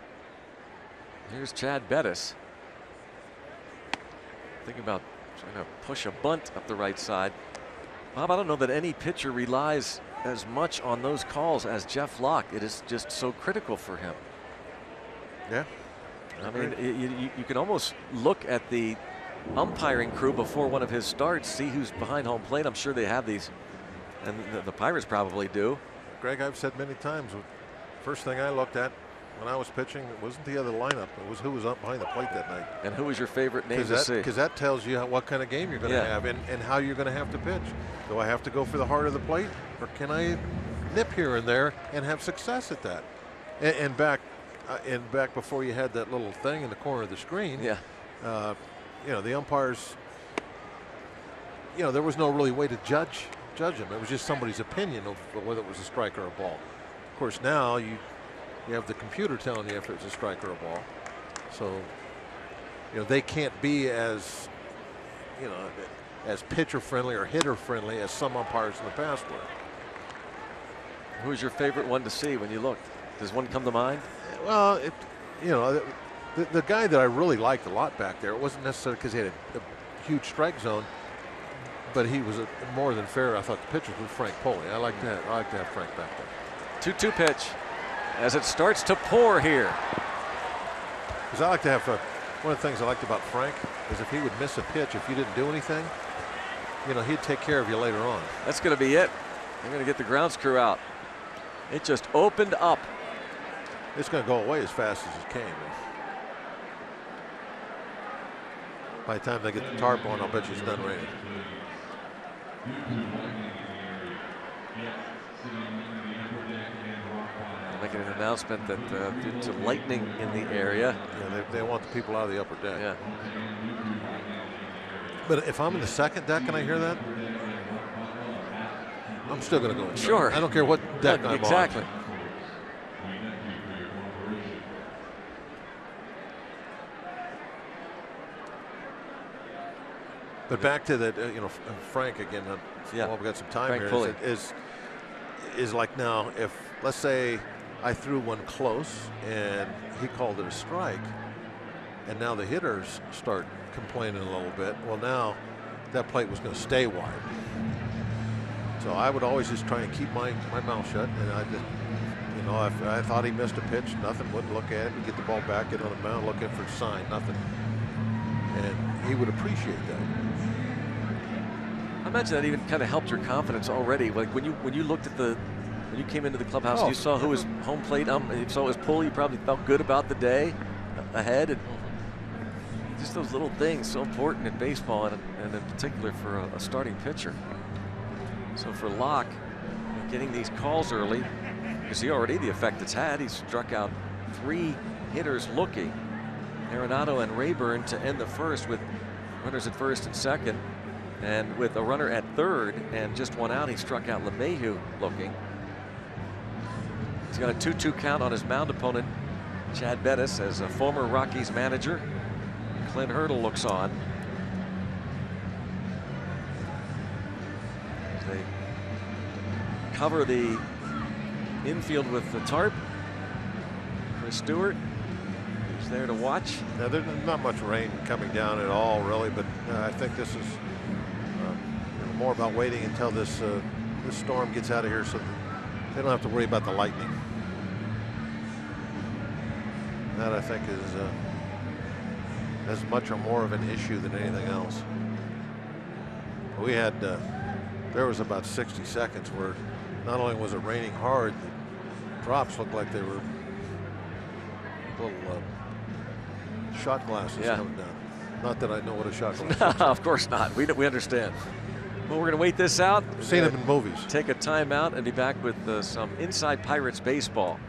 A: Here's Chad Bettis. Thinking about trying to push a bunt up the right side. Bob, I don't know that any pitcher relies as much on those calls as Jeff Locke. It is just so critical for him.
B: Yeah.
A: I mean, you can almost look at the umpiring crew before one of his starts, see who's behind home plate. I'm sure they have these, and the Pirates probably do. Greg,
B: I've said many times, first thing I looked at when I was pitching, it wasn't the other lineup, it was who was up behind the plate that night.
A: And who was your favorite name to see?
B: Because that tells you what kind of game you're going to have and how you're going to have to pitch. Do I have to go for the heart of the plate, or can I nip here and there and have success at that? And back before you had that little thing in the corner of the screen, you know, the umpires, you know, there was no really way to judge them. It was just somebody's opinion of whether it was a strike or a ball. Of course, now you have the computer telling you if it's a strike or a ball. So, you know, they can't be as, you know, as pitcher friendly or hitter friendly as some umpires in the past were.
A: Who's your favorite one to see when you looked? Does one come to mind?
B: Well, you know, the guy that I really liked a lot back there, it wasn't necessarily because he had a huge strike zone, but he was more than fair. I thought the pitcher was Frank Poley. I like to have Frank back there.
A: 2-2 pitch as it starts to pour here.
B: Because I like to have one of the things I liked about Frank is if he would miss a pitch, if you didn't do anything, you know, he'd take care of you later on.
A: That's going to be it. They're going to get the grounds crew out. It just opened up.
B: It's going to go away as fast as it came. By the time they get the tarp on, I'll bet you it's done raining.
A: Making an announcement that due to lightning in the area.
B: Yeah, they want the people out of the upper deck.
A: Yeah.
B: But if I'm in the second deck and I hear that, I'm still going to go inside.
A: Sure.
B: I don't care what deck I'm on.
A: Exactly.
B: But back to that, you know, Frank again. Well, we got some time
A: Frank
B: here.
A: Pulley.
B: Is like now, if let's say I threw one close and he called it a strike, and now the hitters start complaining a little bit. Well, now that plate was going to stay wide. So I would always just try and keep my mouth shut, and I just, you know, if I thought he missed a pitch, nothing, wouldn't look at it, we'd get the ball back, get on the mound, looking for a sign, nothing. And he would appreciate that.
A: I imagine that even kind of helped your confidence already. Like when you looked at when you came into the clubhouse, you saw who was home plate. You saw it was Pulley. You probably felt good about the day ahead, and just those little things so important in baseball, and in particular for a starting pitcher. So for Locke, getting these calls early, can see already the effect it's had. He's struck out 3 hitters looking. Arenado and Rayburn to end the first with runners at first and second. And with a runner at third and just 1 out, he struck out LeMahieu looking. He's got a 2-2 count on his mound opponent, Chad Bettis, as a former Rockies manager. Clint Hurdle looks on. As they cover the infield with the tarp. Chris Stewart is there to watch.
B: Now, there's not much rain coming down at all, really, but I think this is more about waiting until this storm gets out of here so that they don't have to worry about the lightning. That, I think, is as much or more of an issue than anything else. We had there was about 60 seconds where not only was it raining hard, the drops looked like they were little shot glasses coming down. Not that I know what a shot glass is.
A: Of course not. We understand. Well, we're going to wait this out.
B: I've seen them in movies.
A: Take a timeout and be back with some Inside Pirates baseball.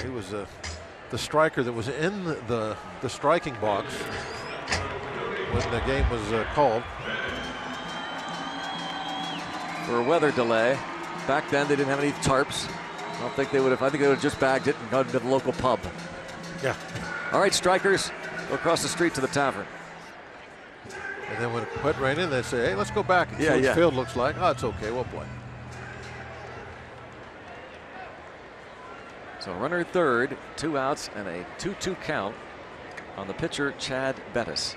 B: He was the striker that was in the striking box when the game was called.
A: For a weather delay. Back then they didn't have any tarps. I don't think they would have. I think they would have just bagged it and gone to the local pub.
B: Yeah.
A: All right, strikers, go across the street to the tavern.
B: And then when it quit raining, they say, hey, let's go back and see what the field looks like. Oh, it's okay, we'll play.
A: So runner at third, 2 outs and a 2-2 count on the pitcher, Chad Bettis.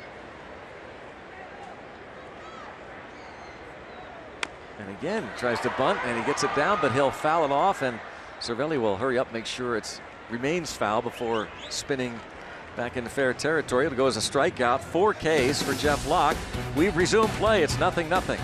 A: And again, tries to bunt and he gets it down, but he'll foul it off, and Cervelli will hurry up, make sure it remains foul before spinning back into fair territory. It'll go as a strikeout. 4 Ks for Jeff Locke. We've resumed play. It's 0-0.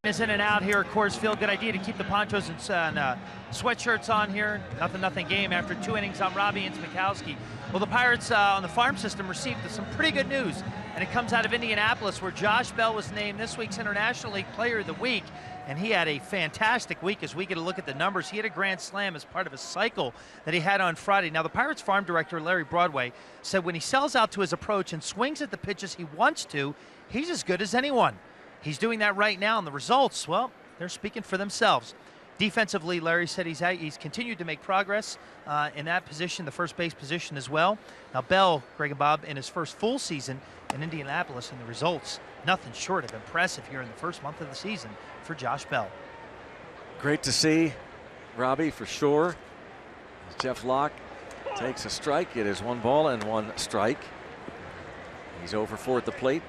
D: Is in and out here at Coors Field. Good idea to keep the ponchos and sweatshirts on here. 0-0 game after 2 innings on Robbie and Smikowski. Well, the Pirates on the farm system received some pretty good news, and it comes out of Indianapolis, where Josh Bell was named this week's International League Player of the Week, and he had a fantastic week. As we get a look at the numbers, he had a grand slam as part of a cycle that he had on Friday. Now, the Pirates farm director, Larry Broadway, said when he sells out to his approach and swings at the pitches he wants to, he's as good as anyone. He's doing that right now, and the results, well, they're speaking for themselves. Defensively, Larry said he's continued to make progress in that position, the first base position as well. Now, Bell, Greg and Bob, in his first full season in Indianapolis, and the results, nothing short of impressive here in the first month of the season for Josh Bell.
A: Great to see, Robbie, for sure. As Jeff Locke takes a strike. It is 1 ball and 1 strike. He's 0 for 4 at the plate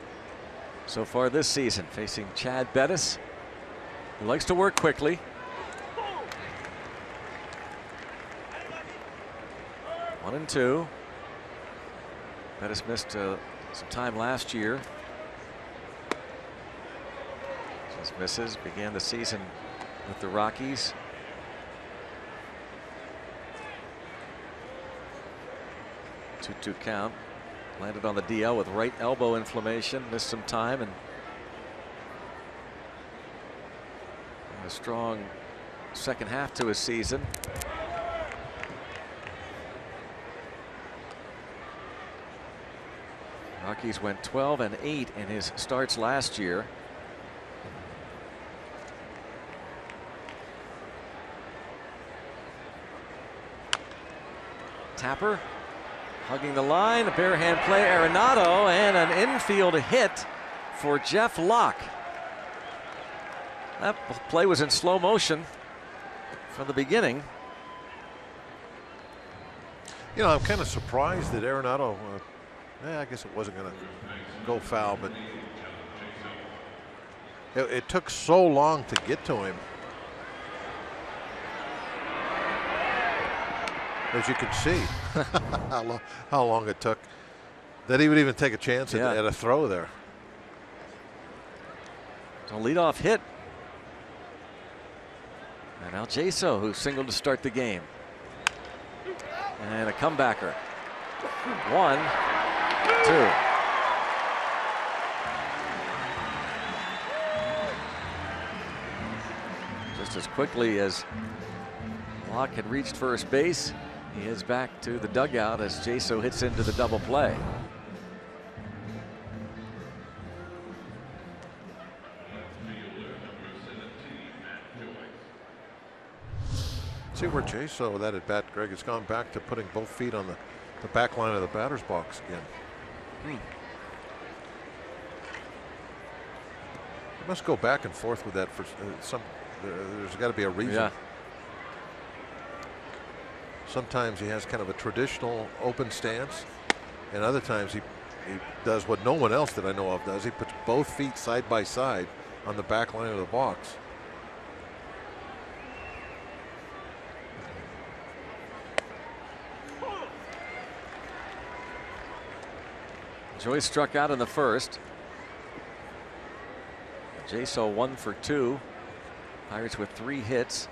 A: so far this season, facing Chad Bettis, who likes to work quickly. 1-2. Bettis missed some time last year. Just misses. Began the season with the Rockies. Two count. Landed on the DL with right elbow inflammation. Missed some time and a strong second half to his season. Rockies went 12-8 in his starts last year. Tapper hugging the line, a bare hand play, Arenado, and an infield hit for Jeff Locke. That play was in slow motion from the beginning.
B: You know, I'm kind of surprised that Arenado, I guess it wasn't going to go foul, but it took so long to get to him. as you can see, how long it took that he would even take a chance at a throw there.
A: A leadoff hit. And now Jaso, who singled to start the game. And a comebacker. 1, 2. Just as quickly as Locke had reached first base, he is back to the dugout as Jaso hits into the double play.
B: See where Jaso with that at bat, Greg, has gone back to putting both feet on the back line of the batter's box again. He must go back and forth with that for some. There's got to be a reason.
A: Yeah.
B: Sometimes he has kind of a traditional open stance, and other times he does what no one else that I know of does. He puts both feet side by side on the back line of the box.
A: Joyce struck out in the first. Jaso 1 for 2. Pirates with 3 hits.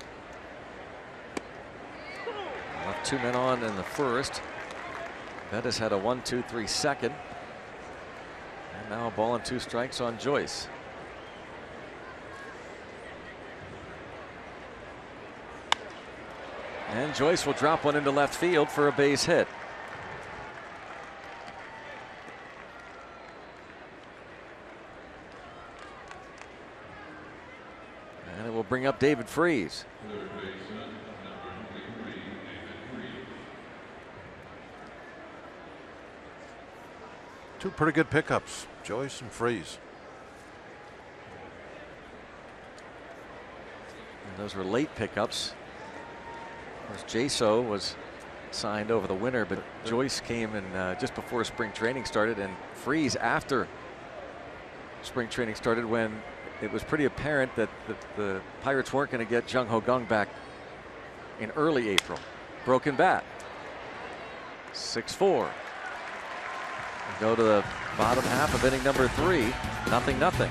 A: Left 2 men on in the first. Bettis had a 1-2-3 second. And now a ball and 2 strikes on Joyce. And Joyce will drop one into left field for a base hit. And it will bring up David Freese.
B: Two pretty good pickups, Joyce and Freese.
A: And those were late pickups. Of course, Jaso was signed over the winter, but Joyce came in just before spring training started, and Freese after spring training started, when it was pretty apparent that the Pirates weren't going to get Jung Ho Kang back in early April. Broken bat. 6-4. Go to the bottom half of inning number 3. 0-0.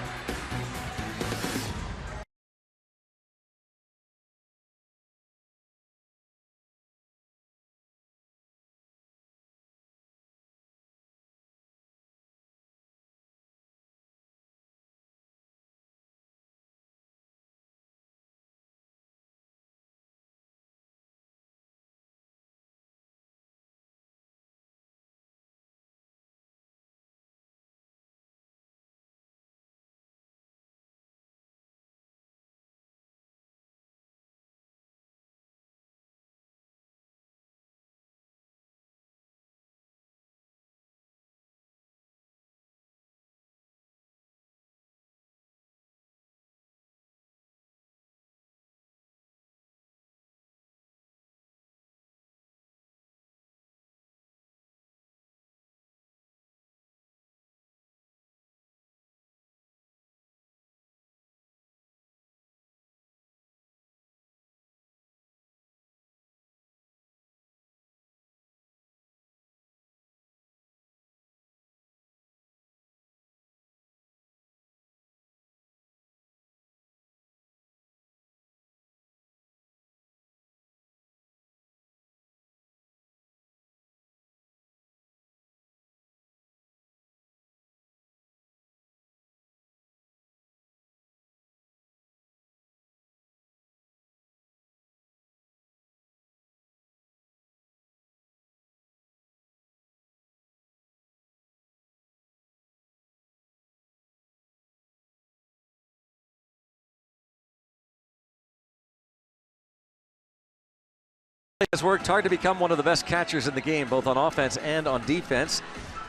A: Has worked hard to become one of the best catchers in the game, both on offense and on defense.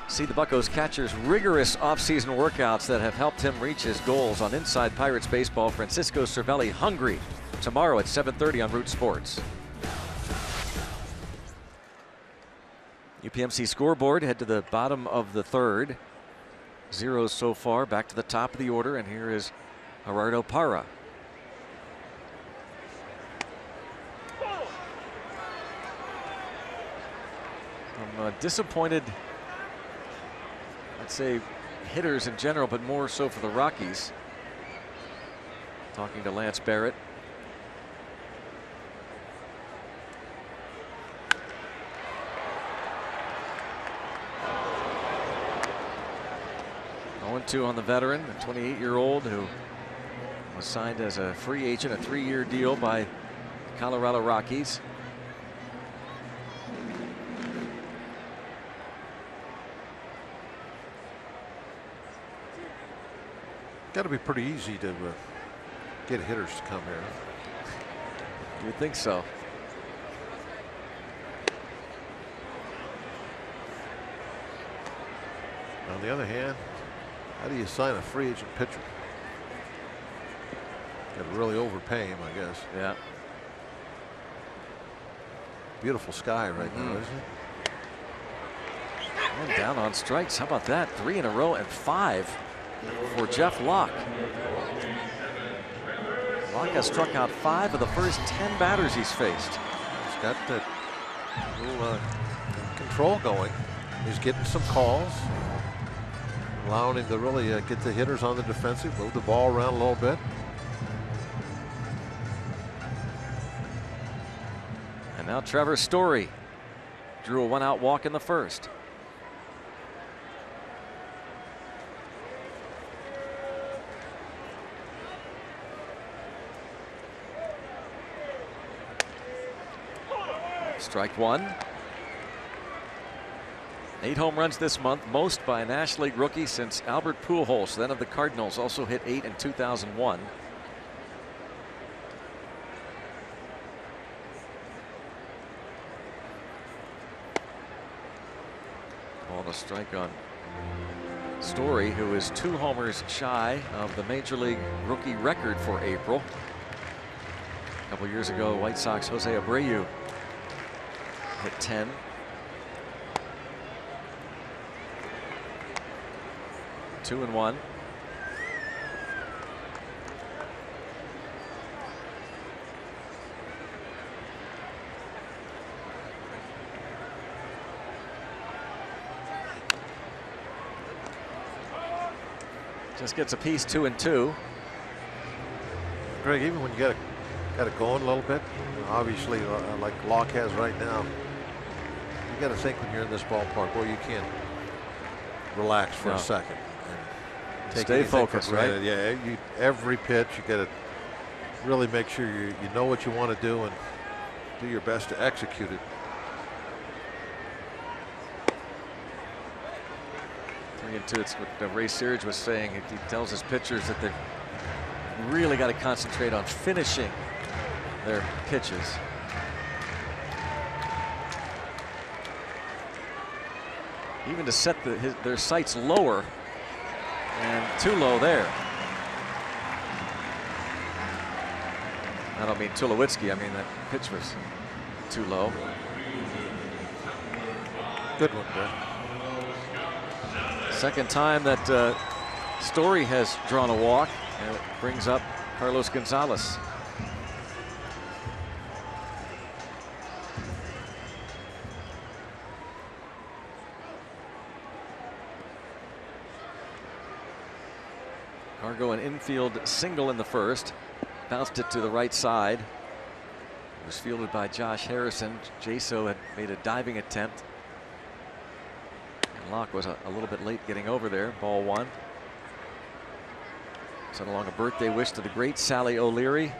A: See the Buccos catcher's rigorous offseason workouts that have helped him reach his goals on Inside Pirates Baseball. Francisco Cervelli hungry tomorrow at 7:30 on Root Sports. UPMC scoreboard, head to the bottom of the third. 0 so far, back to the top of the order, and here is Gerardo Parra. I'm disappointed, I'd say, hitters in general, but more so for the Rockies. Talking to Lance Barrett. Two on the veteran, a 28-year-old who was signed as a free agent, a 3-year deal by the Colorado Rockies.
B: Got to be pretty easy to get hitters to come here.
A: You would think so.
B: On the other hand, how do you sign a free agent pitcher? Got to really overpay him, I guess.
A: Yeah.
B: Beautiful sky right now, isn't it?
A: And down on strikes. How about that? 3 in a row and 5 for Jeff Locke. Locke has struck out 5 of the first 10 batters he's faced.
B: He's got that little control going. He's getting some calls, allowing him to really get the hitters on the defensive, move the ball around a little bit.
A: And now Trevor Story drew a 1-out walk in the first. Strike 1. 8 home runs this month, most by a National League rookie since Albert Pujols, then of the Cardinals, also hit 8 in 2001. Ball to strike on Story, who is 2 homers shy of the Major League rookie record for April. A couple years ago, White Sox Jose Abreu hit 10. Two and 1. Just gets a piece, 2 and 2.
B: Greg, even when you got it going a little bit, obviously like Locke has right now, you got to think when you're in this ballpark where you can relax for a second.
A: Stay focused, right?
B: Yeah, every pitch you got to really make sure you know what you want to do and do your best to execute it.
A: 3 and 2. It's what Ray Searage was saying. He tells his pitchers that they've really got to concentrate on finishing their pitches. Even to set their sights lower. And too low there. I don't mean Tulowitzki. I mean that pitch was too low.
B: Good one, Brett.
A: Second time that Story has drawn a walk, and it brings up Carlos Gonzalez. Cargo an infield single in the first, bounced it to the right side. It was fielded by Josh Harrison. Jaso had made a diving attempt. And Locke was a little bit late getting over there. Ball 1. Sent along a birthday wish to the great Sally O'Leary,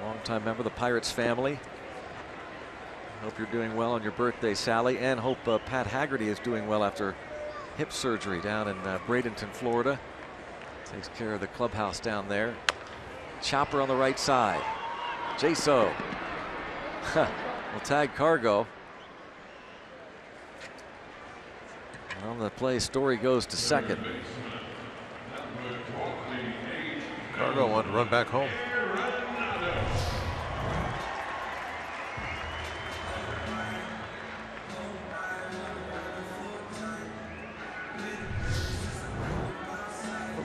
A: longtime member of the Pirates family. Hope you're doing well on your birthday, Sally, and hope Pat Haggerty is doing well after hip surgery down in Bradenton, Florida. Takes care of the clubhouse down there. Chopper on the right side. Jaso will tag Cargo. On the play, Story goes to second.
B: Cargo wanted to run back home.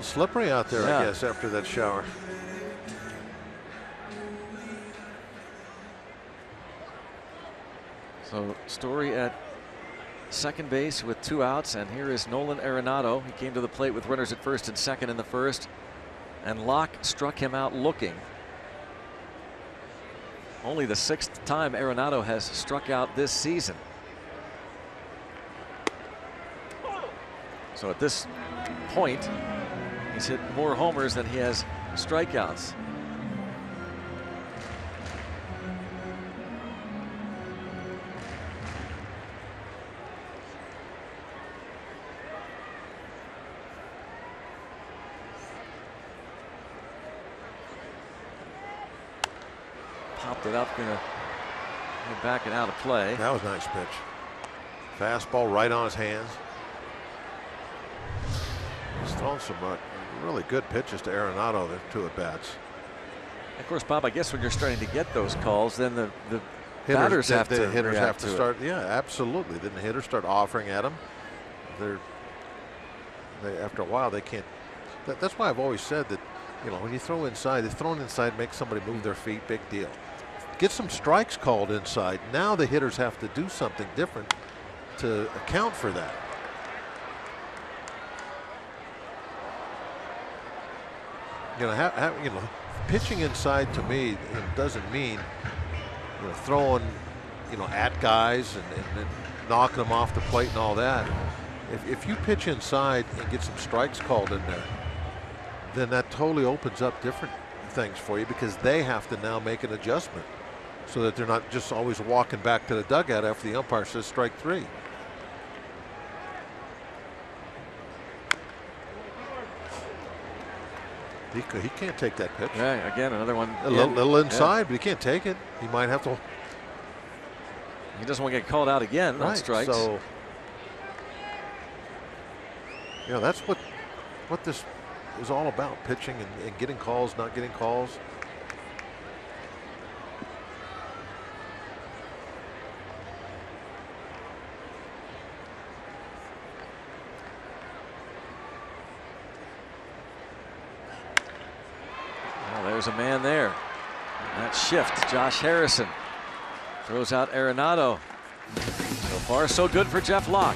B: Slippery out there, I guess, after that shower.
A: So Story at second base with 2 outs, and here is Nolan Arenado. He came to the plate with runners at first and second in the first, and Locke struck him out looking. Only the 6th time Arenado has struck out this season. So at this point, he's hit more homers than he has strikeouts. Popped it up, gonna back it out of play.
B: That was a nice pitch. Fastball right on his hands. He's thrown some really good pitches to Arenado. There, 2 at bats.
A: Of course, Bob, I guess when you're starting to get those calls, then the hitters have to
B: start. Yeah, absolutely. Then the hitters start offering at them. After a while, they can't. That's why I've always said that, you know, when you throw inside, if thrown inside makes somebody move their feet, big deal. Get some strikes called inside. Now the hitters have to do something different to account for that. You know, pitching inside to me, it doesn't mean, you know, throwing, you know, at guys and knocking them off the plate and all that. If you pitch inside and get some strikes called in there, then that totally opens up different things for you, because they have to now make an adjustment so that they're not just always walking back to the dugout after the umpire says strike 3. He can't take that pitch.
A: Yeah, again, another one.
B: A little inside, but he can't take it. He might have to.
A: He doesn't want to get called out again on strikes.
B: So, you know, that's what this is all about, pitching and getting calls, not getting calls.
A: There's a man there. That shift, Josh Harrison throws out Arenado. So far, so good for Jeff Locke.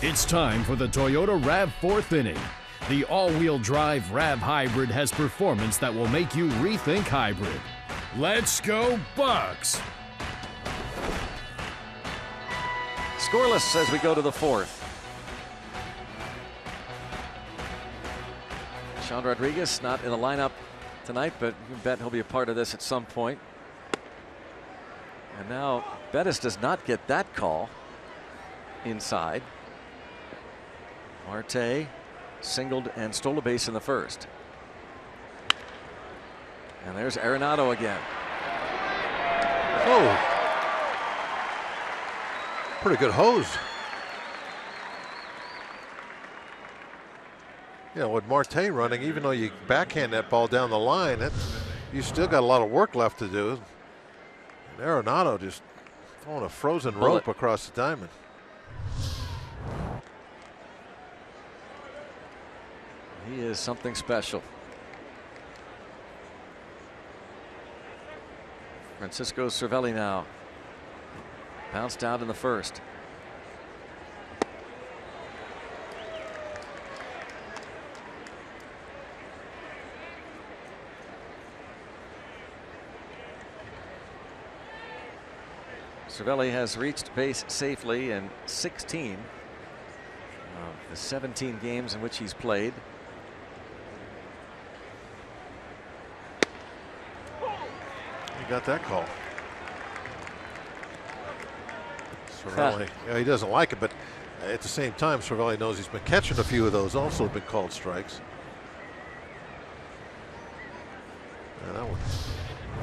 C: It's time for the Toyota RAV4th inning. The all-wheel drive RAV Hybrid has performance that will make you rethink hybrid. Let's go Bucks!
A: Scoreless as we go to the 4th. Sean Rodriguez not in the lineup tonight, but you bet he'll be a part of this at some point. And now Bettis does not get that call inside. Marte singled and stole a base in the first. And there's Arenado again.
B: Oh, pretty good hose. You know, with Marte running, even though you backhand that ball down the line, you still got a lot of work left to do. And Arenado just throwing a frozen rope across the diamond.
A: He is something special. Francisco Cervelli now. Bounced out in the first. Cervelli has reached base safely in 16 of the 17 games in which he's played.
B: He got that call. Cervelli, yeah, he doesn't like it, but at the same time, Cervelli knows he's been catching a few of those, also been called strikes. And that one,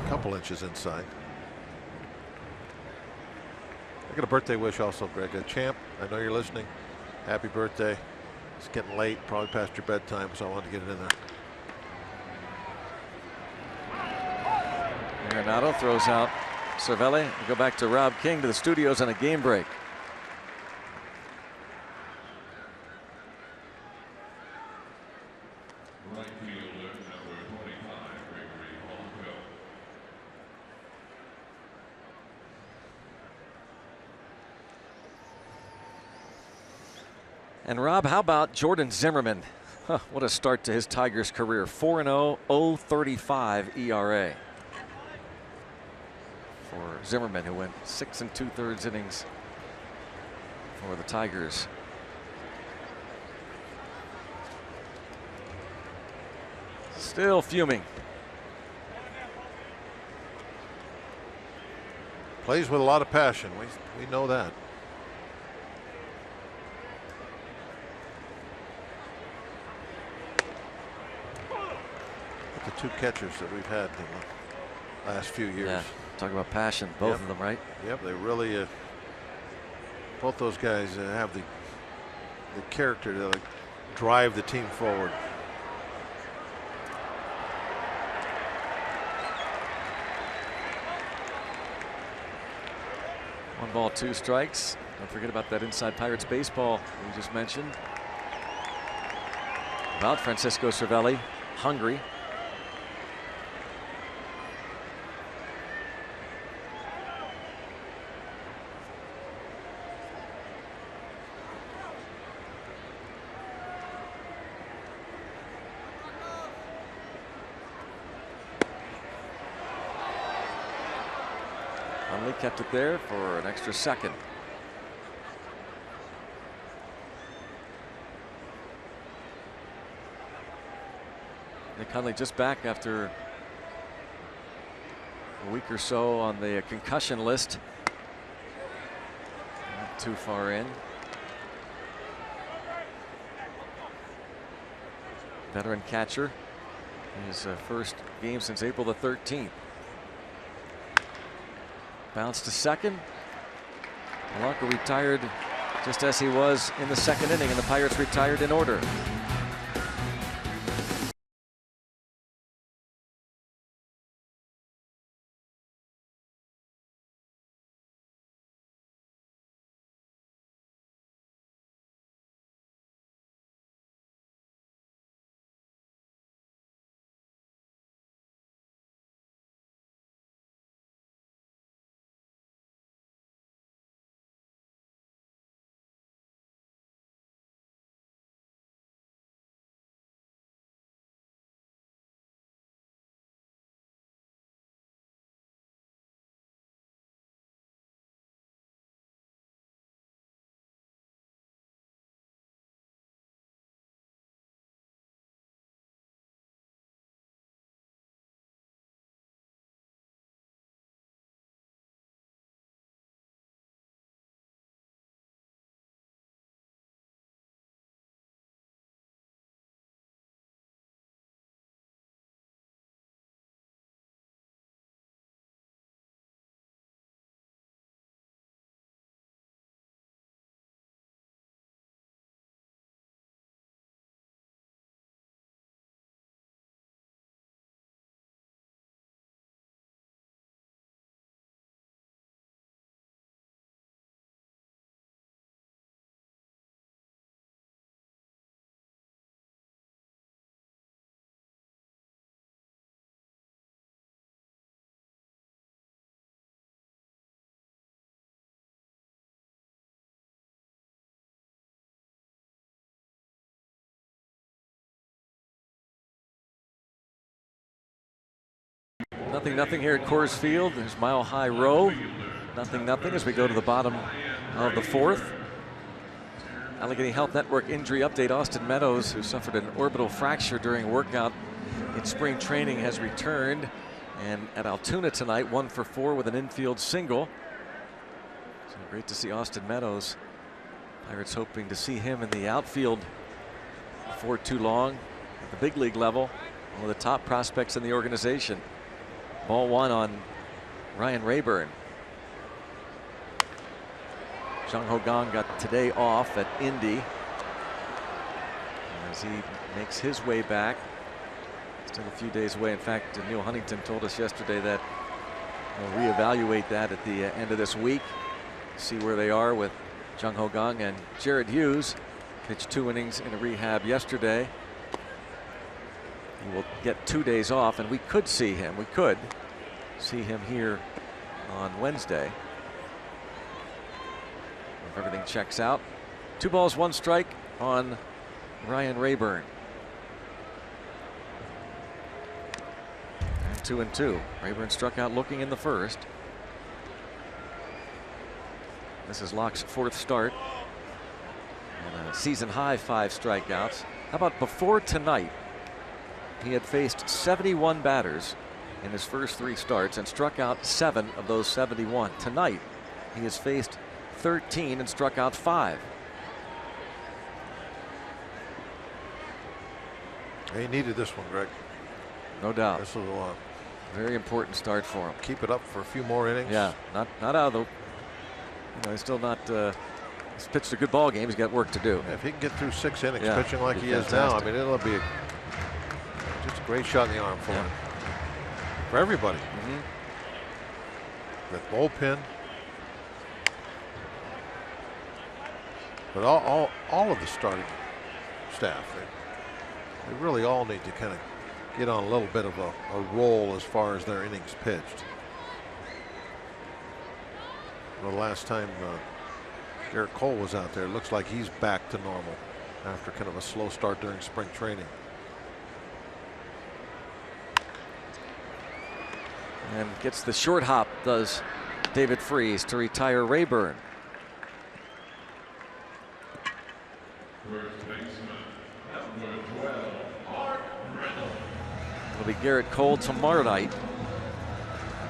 B: a couple inches inside. I got a birthday wish also, Greg. Champ, I know you're listening. Happy birthday. It's getting late, probably past your bedtime, so I wanted to get it in there.
A: Arenado throws out Cervelli. We go back to Rob King to the studios on a game break. And Rob, how about Jordan Zimmermann? Huh, what a start to his Tigers career. 4-0, 0.35 ERA. For Zimmermann, who went 6 2/3 innings for the Tigers. Still fuming.
B: Plays with a lot of passion. We know that. The two catchers that we've had in the last few years.
A: Yeah, talk about passion, both of them, right?
B: Yep, they really, both those guys have the character to drive the team forward.
A: One ball, 2 strikes. Don't forget about that inside Pirates baseball we just mentioned. About Francisco Cervelli, hungry. Hunley kept it there for an extra second. Nick Hunley just back after a week or so on the concussion list. Not too far in. Veteran catcher. His first game since April the 13th. Bounce to second. Malacca retired just as he was in the second inning, and the Pirates retired in order. 0-0 here at Coors Field. There's Mile High Row. 0-0 as we go to the bottom of the fourth. Allegheny Health Network injury update. Austin Meadows, who suffered an orbital fracture during a workout in spring training, has returned. And at Altoona tonight, 1 for 4 with an infield single. So great to see Austin Meadows. Pirates hoping to see him in the outfield before too long at the big league level. One of the top prospects in the organization. Ball 1 on Ryan Rayburn. Jung Ho Kang got today off at Indy as he makes his way back. Still a few days away. In fact, Neil Huntington told us yesterday that we'll reevaluate that at the end of this week, see where they are with Jung Ho Kang. And Jared Hughes pitched 2 innings in a rehab yesterday. He will get 2 days off, and we could see him here on Wednesday if everything checks out. 2 balls, 1 strike on Ryan Rayburn. And 2-2. Rayburn struck out looking in the first. This is Locke's 4th start and a season high 5 strikeouts. How about before tonight? He had faced 71 batters in his first 3 starts and struck out 7 of those 71. Tonight, he has faced 13 and struck out 5.
B: He needed this one, Greg.
A: No doubt.
B: This was a
A: very important start for him.
B: Keep it up for a few more innings.
A: Yeah, not out of the. He's still not. He's pitched a good ball game. He's got work to do.
B: Yeah, if he can get through 6 innings pitching like he
A: fantastic.
B: is now, I mean, it'll be just a great shot in the arm for him. For everybody. That bullpen. But all of the starting staff, they really all need to kind of get on a little bit of a roll as far as their innings pitched. The last time Garrett Cole was out there, it looks like he's back to normal after kind of a slow start during spring training.
A: And gets the short hop, does David Freese, to retire Rayburn. It'll be Garrett Cole tomorrow night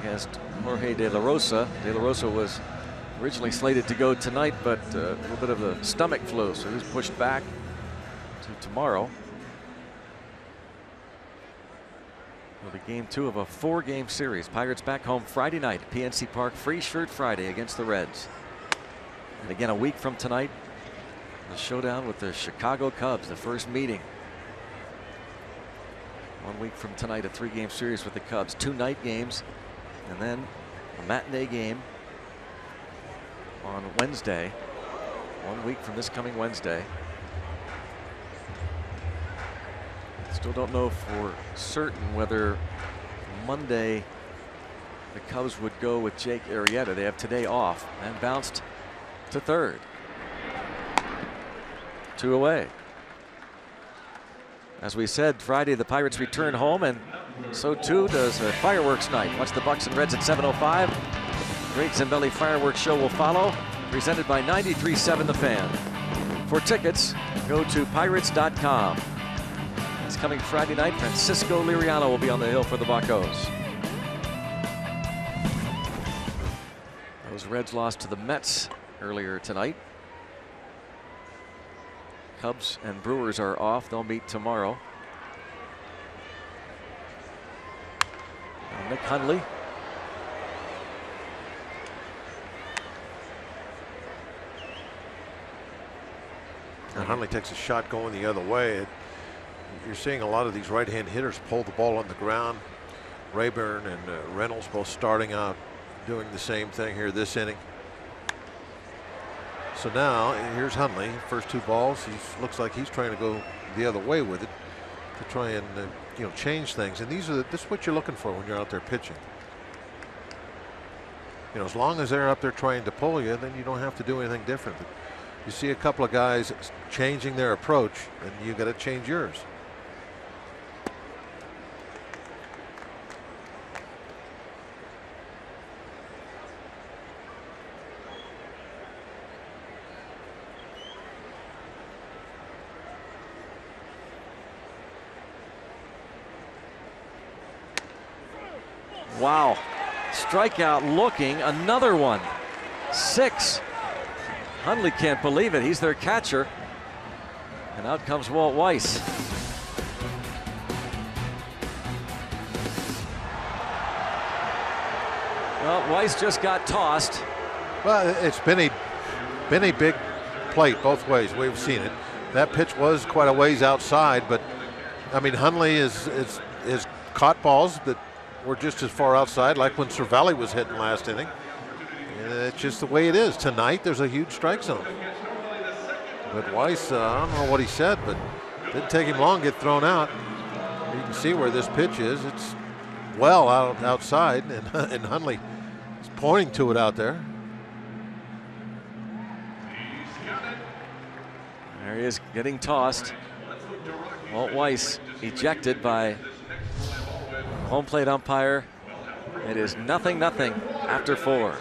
A: against Jorge De La Rosa. De La Rosa was originally slated to go tonight, but a little bit of a stomach flu, so he's pushed back to tomorrow. It'll be game 2 of a 4-game series. Pirates back home Friday night at PNC Park. Free Shirt Friday against the Reds. And again, a week from tonight, the showdown with the Chicago Cubs, the first meeting. 1 week from tonight, a 3-game series with the Cubs. 2 night games, and then a matinee game on Wednesday. 1 week from this coming Wednesday. Still don't know for certain whether Monday the Cubs would go with Jake Arrieta. They have today off and bounced to 3rd. 2 away. As we said, Friday the Pirates return home, and so too does a fireworks night. Watch the Bucks and Reds at 7:05. Great Zambelli fireworks show will follow, presented by 93.7 The Fan. For tickets, go to pirates.com. This coming Friday night, Francisco Liriano will be on the hill for the Buccos. Those Reds lost to the Mets earlier tonight. Cubs and Brewers are off. They'll meet tomorrow. Nick Hundley.
B: And Hundley takes a shot going the other way. You're seeing a lot of these right-hand hitters pull the ball on the ground. Rayburn and Reynolds both starting out doing the same thing here this inning. So now here's Hundley. First 2 balls, he looks like he's trying to go the other way with it to try and change things. And this is what you're looking for when you're out there pitching. As long as they're up there trying to pull you, then you don't have to do anything different. But you see a couple of guys changing their approach, and you got to change yours.
A: Wow. Strikeout looking, another one. 6. Hundley can't believe it. He's their catcher. And out comes Walt Weiss. Well, Weiss just got tossed.
B: Well, it's been a big plate both ways. We've seen it. That pitch was quite a ways outside, but I mean, Hundley is caught balls that were just as far outside, like when Cervelli was hitting last inning. And it's just the way it is. Tonight, there's a huge strike zone. But Weiss, I don't know what he said, but it didn't take him long to get thrown out. You can see where this pitch is. It's well outside, and Hundley is pointing to it out there.
A: There he is getting tossed. Walt Weiss ejected by home plate umpire. It is 0-0 after 4.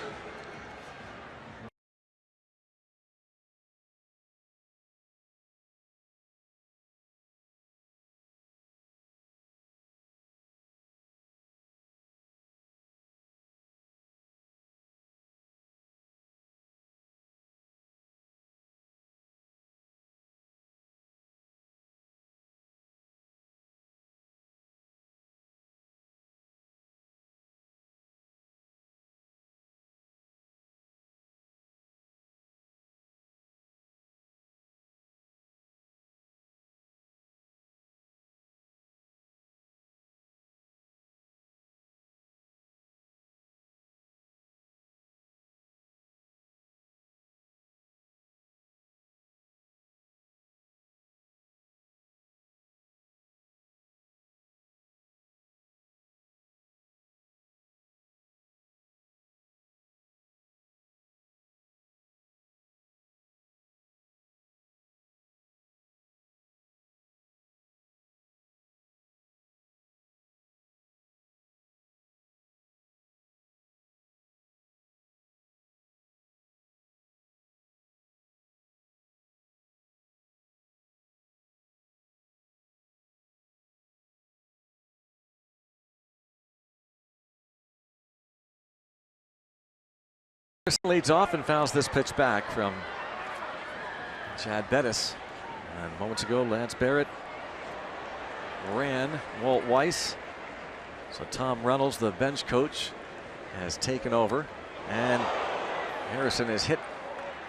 A: Leads off and fouls this pitch back from Chad Bettis. And moments ago, Lance Barrett ran Walt Weiss. So Tom Reynolds, the bench coach, has taken over. And Harrison is hit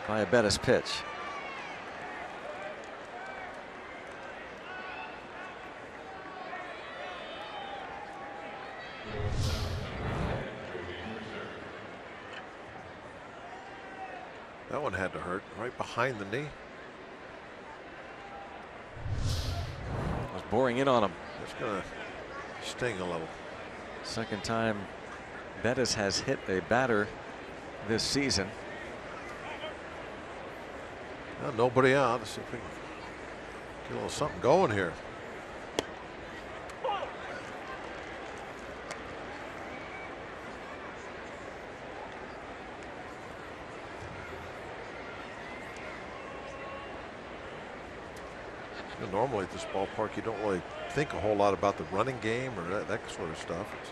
A: by a Bettis pitch.
B: That one had to hurt, right behind the knee.
A: Was boring in on him.
B: It's gonna sting a little.
A: Second time Bettis has hit a batter this season.
B: Well, nobody out. Let's see if we can get a little something going here. Normally at this ballpark, you don't really think a whole lot about the running game or that sort of stuff. It's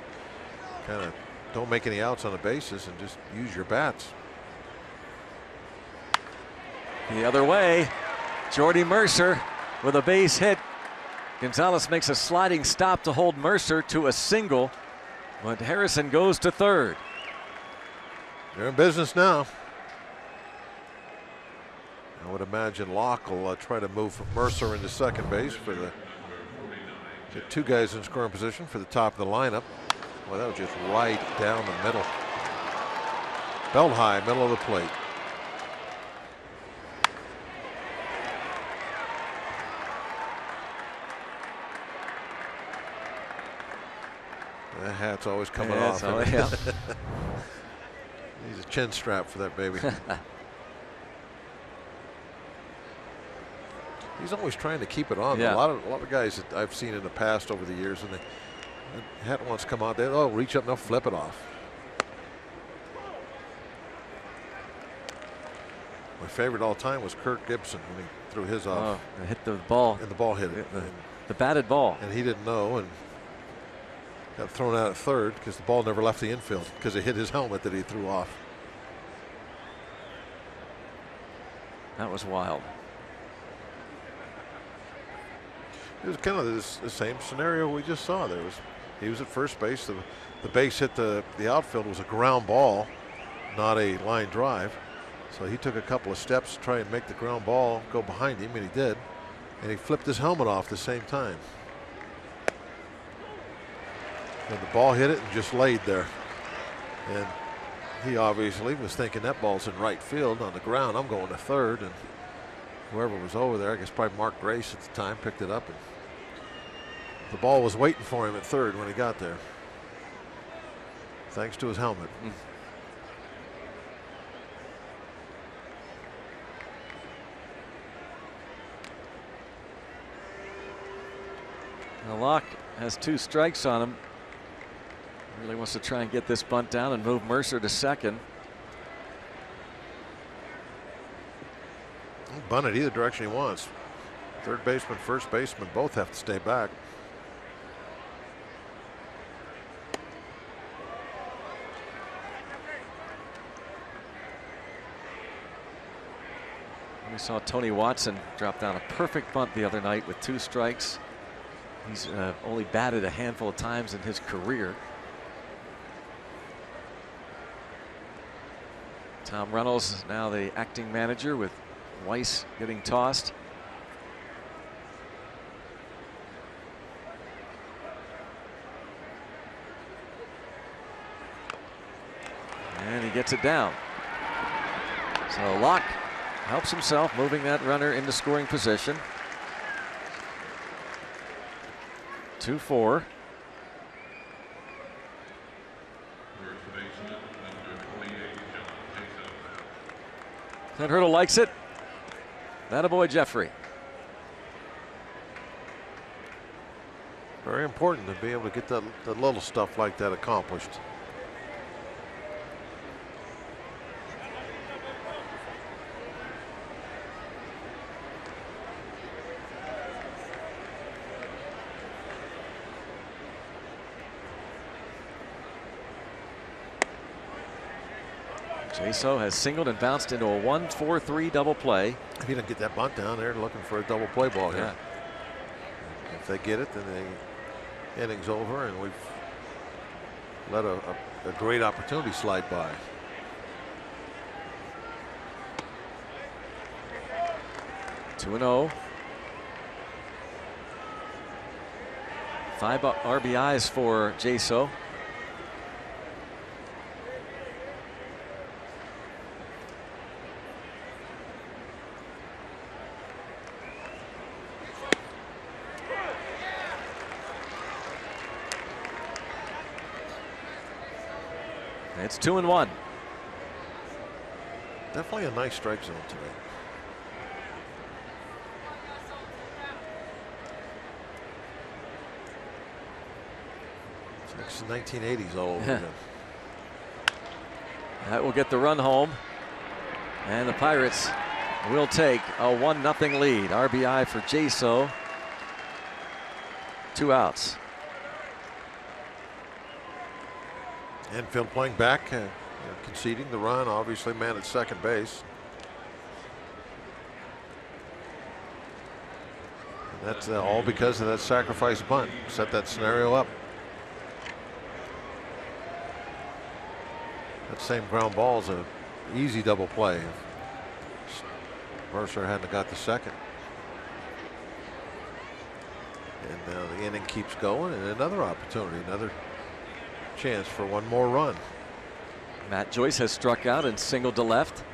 B: kind of don't make any outs on the bases and just use your bats.
A: The other way, Jordy Mercer with a base hit. Gonzalez makes a sliding stop to hold Mercer to a single, but Harrison goes to third.
B: They're in business now. I would imagine Locke will try to move Mercer into second base for the get two guys in scoring position for the top of the lineup. Well, that was just right down the middle. Belt high, middle of the plate. That hat's always coming off.
A: Oh, yeah.
B: Needs a chin strap for that baby. He's always trying to keep it on.
A: Yeah.
B: A lot of guys that I've seen in the past over the years, and the hat wants to come out, they'll reach up and they'll flip it off. My favorite all time was Kirk Gibson when he threw his off.
A: Hit the ball.
B: And the ball hit it.
A: The batted ball.
B: And he didn't know and Got thrown out at third because the ball never left the infield because it hit his helmet that he threw off.
A: That was wild.
B: It was kind of the same scenario we just saw. He was at first base. The base hit the outfield. Was a ground ball, not a line drive. So he took a couple of steps to try and make the ground ball go behind him, and he did. And he flipped his helmet off at the same time. And the ball hit it and just laid there. And he obviously was thinking that ball's in right field on the ground. I'm going to third. And whoever was over there, I guess probably Mark Grace at the time, picked it up. And the ball was waiting for him at third when he got there, thanks to his helmet.
A: Now Locke has 2 strikes on him. Really wants to try and get this bunt down and move Mercer to second.
B: He'll bunt it either direction he wants. Third baseman, first baseman, both have to stay back.
A: We saw Tony Watson drop down a perfect bunt the other night with 2 strikes. He's only batted a handful of times in his career. Tom Reynolds is now the acting manager with Weiss getting tossed. And he gets it down. So Locke helps himself, moving that runner into scoring position. 2-4. Clint Hurdle likes it. Attaboy Jeffrey.
B: Very important to be able to get the little stuff like that accomplished.
A: Jaso has singled and bounced into a 1-4-3 double play.
B: If he didn't get that bunt down, they're looking for a double play ball here. If they get it, then the inning's over, and we've let a great opportunity slide by.
A: Two 2-0. 5 RBIs for Jaso. It's 2-1.
B: Definitely a nice strike zone today. It's like the 1980s all over again.
A: That will get the run home. And the Pirates will take a 1-0 lead. RBI for Jaso. 2 outs.
B: Infield playing back, conceding the run. Obviously, man at second base. And that's all because of that sacrifice bunt. Set that scenario up. That same ground ball is an easy double play. If Mercer hadn't got the second. And now the inning keeps going, and another opportunity, another chance for one more run.
A: Matt Joyce has struck out and singled to left.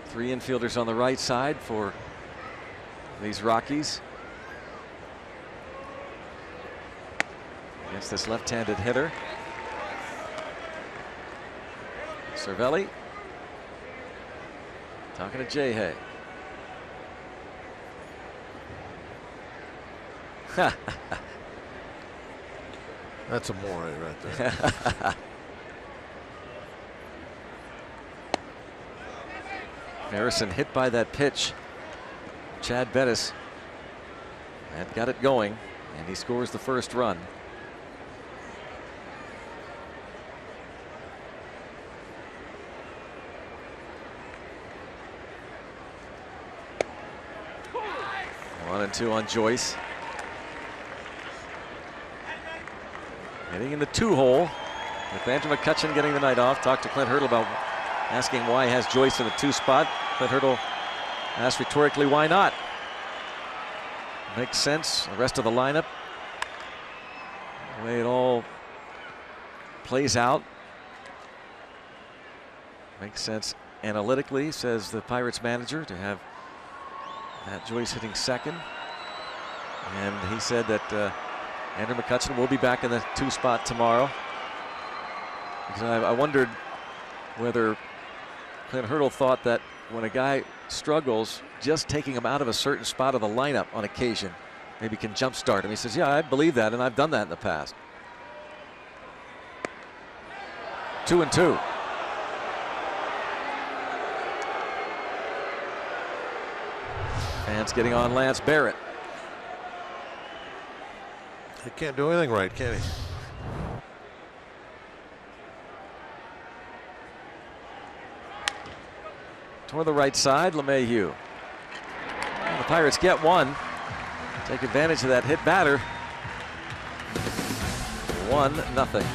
A: 3 infielders on the right side for these Rockies. Against this left-handed hitter. Cervelli talking to Jay Hay.
B: That's a more right there.
A: Harrison hit by that pitch. Chad Bettis had got it going, and he scores the first run. 1-2 on Joyce. Hitting in the 2-hole. With Andrew McCutchen getting the night off. Talked to Clint Hurdle about asking why he has Joyce in the 2 spot. Clint Hurdle asked rhetorically, why not? Makes sense. The rest of the lineup, the way it all plays out, makes sense analytically, says the Pirates manager, to have Matt Joyce hitting second. And he said that Andrew McCutchen will be back in the 2 spot tomorrow. Because I wondered whether Clint Hurdle thought that when a guy struggles, just taking him out of a certain spot of the lineup on occasion maybe can jumpstart him. He says, yeah, I believe that, and I've done that in the past. 2-2. Fans getting on Lance Barrett.
B: He can't do anything right, can he?
A: Toward the right side, LeMahieu. And the Pirates get one. Take advantage of that hit batter. 1-0.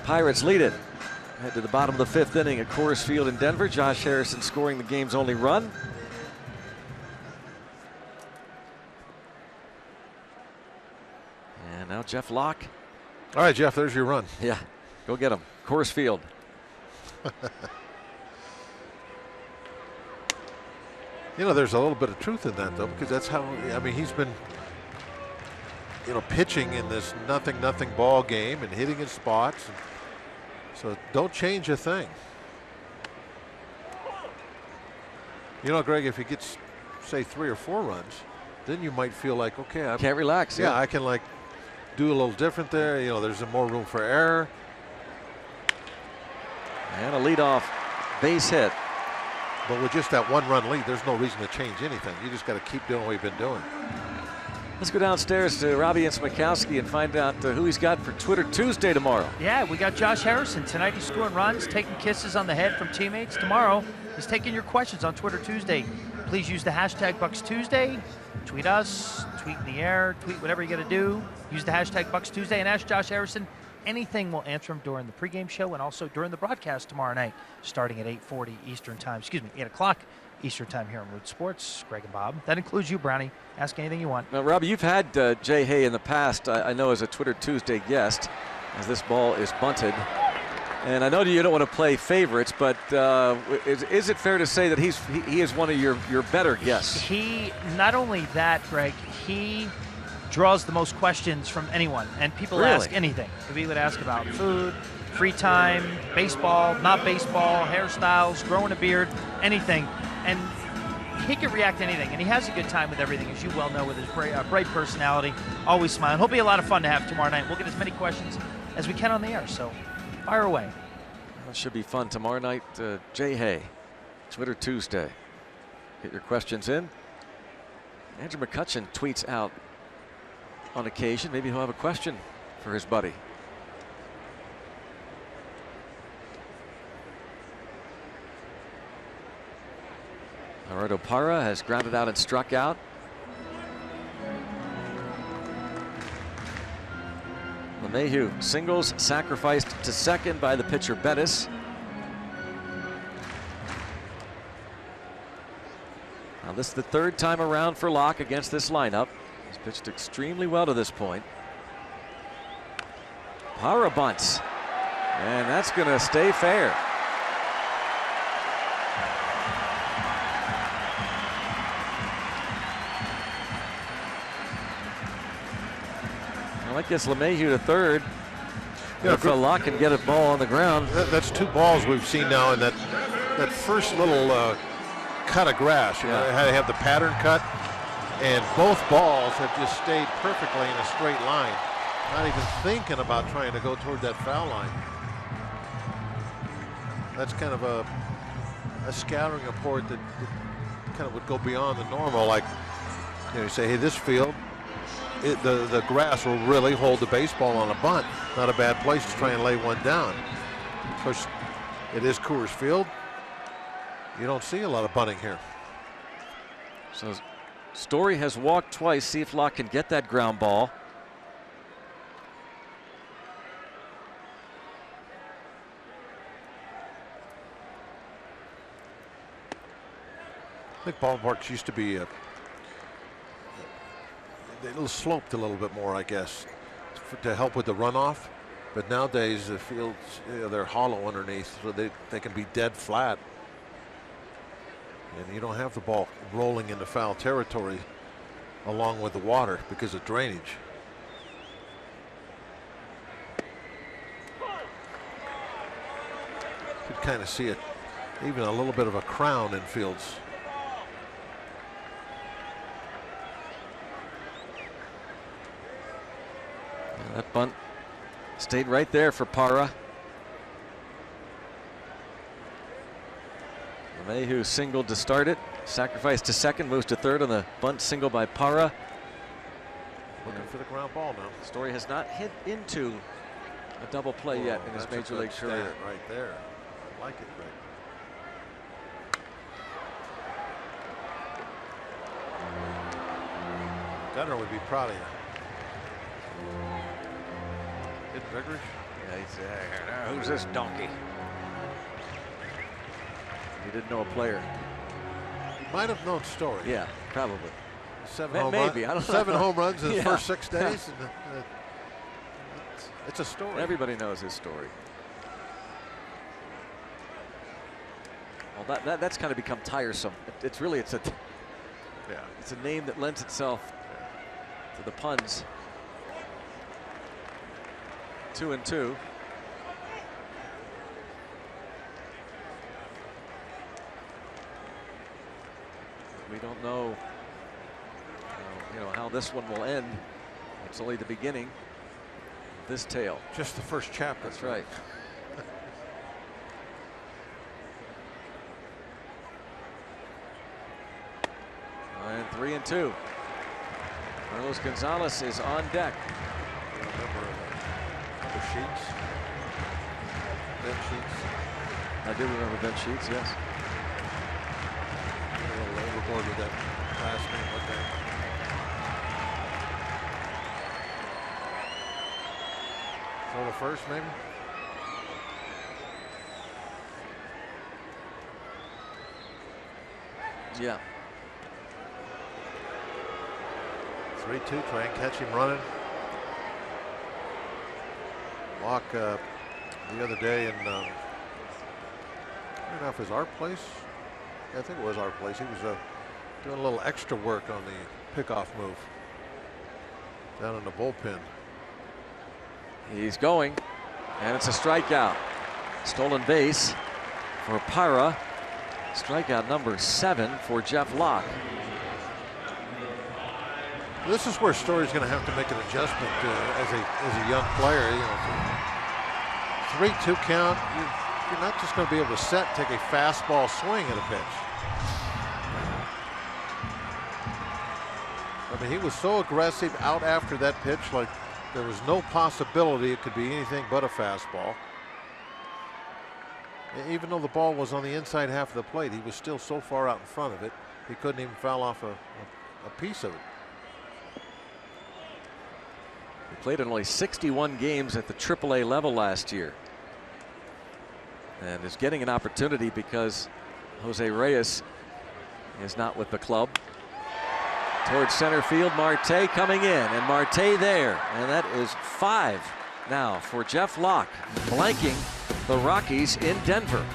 A: Pirates lead it. Head to the bottom of the 5th inning at Coors Field in Denver. Josh Harrison scoring the game's only run. And now Jeff Locke.
B: All right, Jeff, there's your run.
A: Yeah, go get him. Coors Field.
B: You know, there's a little bit of truth in that, though, because that's how, I mean, he's been, you know, pitching in this nothing ball game and hitting in spots. And so don't change a thing. You know, Greg, if he gets, say, 3 or 4 runs, then you might feel like, okay, I
A: can't relax.
B: Yeah, I can like do a little different there. You know, there's more room for error.
A: And a leadoff base hit.
B: But with just that 1-run lead, there's no reason to change anything. You just got to keep doing what you've been doing.
A: Let's go downstairs to Robbie and Smikowski and find out who he's got for Twitter Tuesday tomorrow.
D: Yeah, we got Josh Harrison. Tonight he's scoring runs, taking kisses on the head from teammates. Tomorrow he's taking your questions on Twitter Tuesday. Please use the hashtag BucksTuesday. Tweet us, tweet in the air, tweet whatever you got to do. Use the hashtag BucksTuesday and ask Josh Harrison anything. We'll answer him during the pregame show and also during the broadcast tomorrow night, starting at 8:40 Eastern Time. 8 o'clock Eastern Time here on Root Sports. Greg and Bob. That includes you, Brownie. Ask anything you want.
A: Now, Robbie, you've had Jay Hay in the past, I know, as a Twitter Tuesday guest, as this ball is bunted. And I know you don't want to play favorites, but is it fair to say that he is one of your better guests?
D: He, not only that, Greg, he draws the most questions from anyone, and people
A: really?
D: Ask anything. If he would ask about food, free time, baseball, not baseball, hairstyles, growing a beard, anything. And he can react to anything, and he has a good time with everything, as you well know, with his bright personality, always smiling. He'll be a lot of fun to have tomorrow night. We'll get as many questions as we can on the air, so fire away.
A: That should be fun tomorrow night. Jay Hay, Twitter Tuesday. Get your questions in. Andrew McCutchen tweets out on occasion. Maybe he'll have a question for his buddy. Gerardo Parra has grounded out and struck out. LeMahieu singles, sacrificed to second by the pitcher Bettis. Now this is the third time around for Locke against this lineup. He's pitched extremely well to this point. Parra bunts, and that's going to stay fair. I guess LeMahieu to third. Yeah, if Locke can get a ball on the ground.
B: That's two balls we've seen now in that first little cut of grass. You know, how they have the pattern cut, and both balls have just stayed perfectly in a straight line. Not even thinking about trying to go toward that foul line. That's kind of a scattering report that kind of would go beyond the normal. Like, you know, you say, hey, this field, the grass will really hold the baseball on a bunt. Not a bad place to try and lay one down. Of course, it is Coors Field. You don't see a lot of bunting here.
A: So Story has walked twice. See if Locke can get that ground ball.
B: I think ballparks used to be a little sloped a little bit more, I guess, to help with the runoff. But nowadays the fields, they're hollow underneath, so they can be dead flat. And you don't have the ball rolling into foul territory along with the water because of drainage. You could kind of see it, even a little bit of a crown in fields.
A: That bunt stayed right there for Parra. LeMahieu singled to start it, sacrificed to second, moves to third on the bunt single by Parra.
B: Looking for the ground ball now.
A: Story has not hit into a double play yet in his major league career.
B: Right there. I like it, Greg. Gunner would be proud of you. Vigorous?
A: Yeah, he's who's this donkey? He didn't know a player.
B: He might have known Story.
A: Yeah, probably.
B: Maybe. I don't know. 7 home runs in the first 6 days. And, it's a story.
A: Everybody knows his story. Well, that's kind of become tiresome. It's a name that lends itself to the puns. 2-2. We don't know, how this one will end. It's only the beginning of this tale.
B: Just the first chapter.
A: That's right. And 3-2. Carlos Gonzalez is on deck.
B: The sheets. Bench sheets.
A: I do remember bench sheets, yes.
B: A little overboard with that last name, what that. Throw to first, maybe?
A: Yeah.
B: 3-2, try and catch him running. Locke the other day in, I don't know if it was our place. Yeah, I think it was our place. He was doing a little extra work on the pickoff move down in the bullpen.
A: He's going. And it's a strikeout. Stolen base for Pyra. Strikeout number 7 for Jeff Locke.
B: This is where Story's going to have to make an adjustment as a young player. You know, 3-2 count. You're not just going to be able to take a fastball swing at a pitch. I mean, he was so aggressive out after that pitch, like there was no possibility it could be anything but a fastball. Even though the ball was on the inside half of the plate, he was still so far out in front of it, he couldn't even foul off a piece of it.
A: He played in only 61 games at the AAA level last year, and is getting an opportunity because Jose Reyes is not with the club. Towards center field, Marte coming in, and Marte there, and that is 5 now for Jeff Locke, blanking the Rockies in Denver.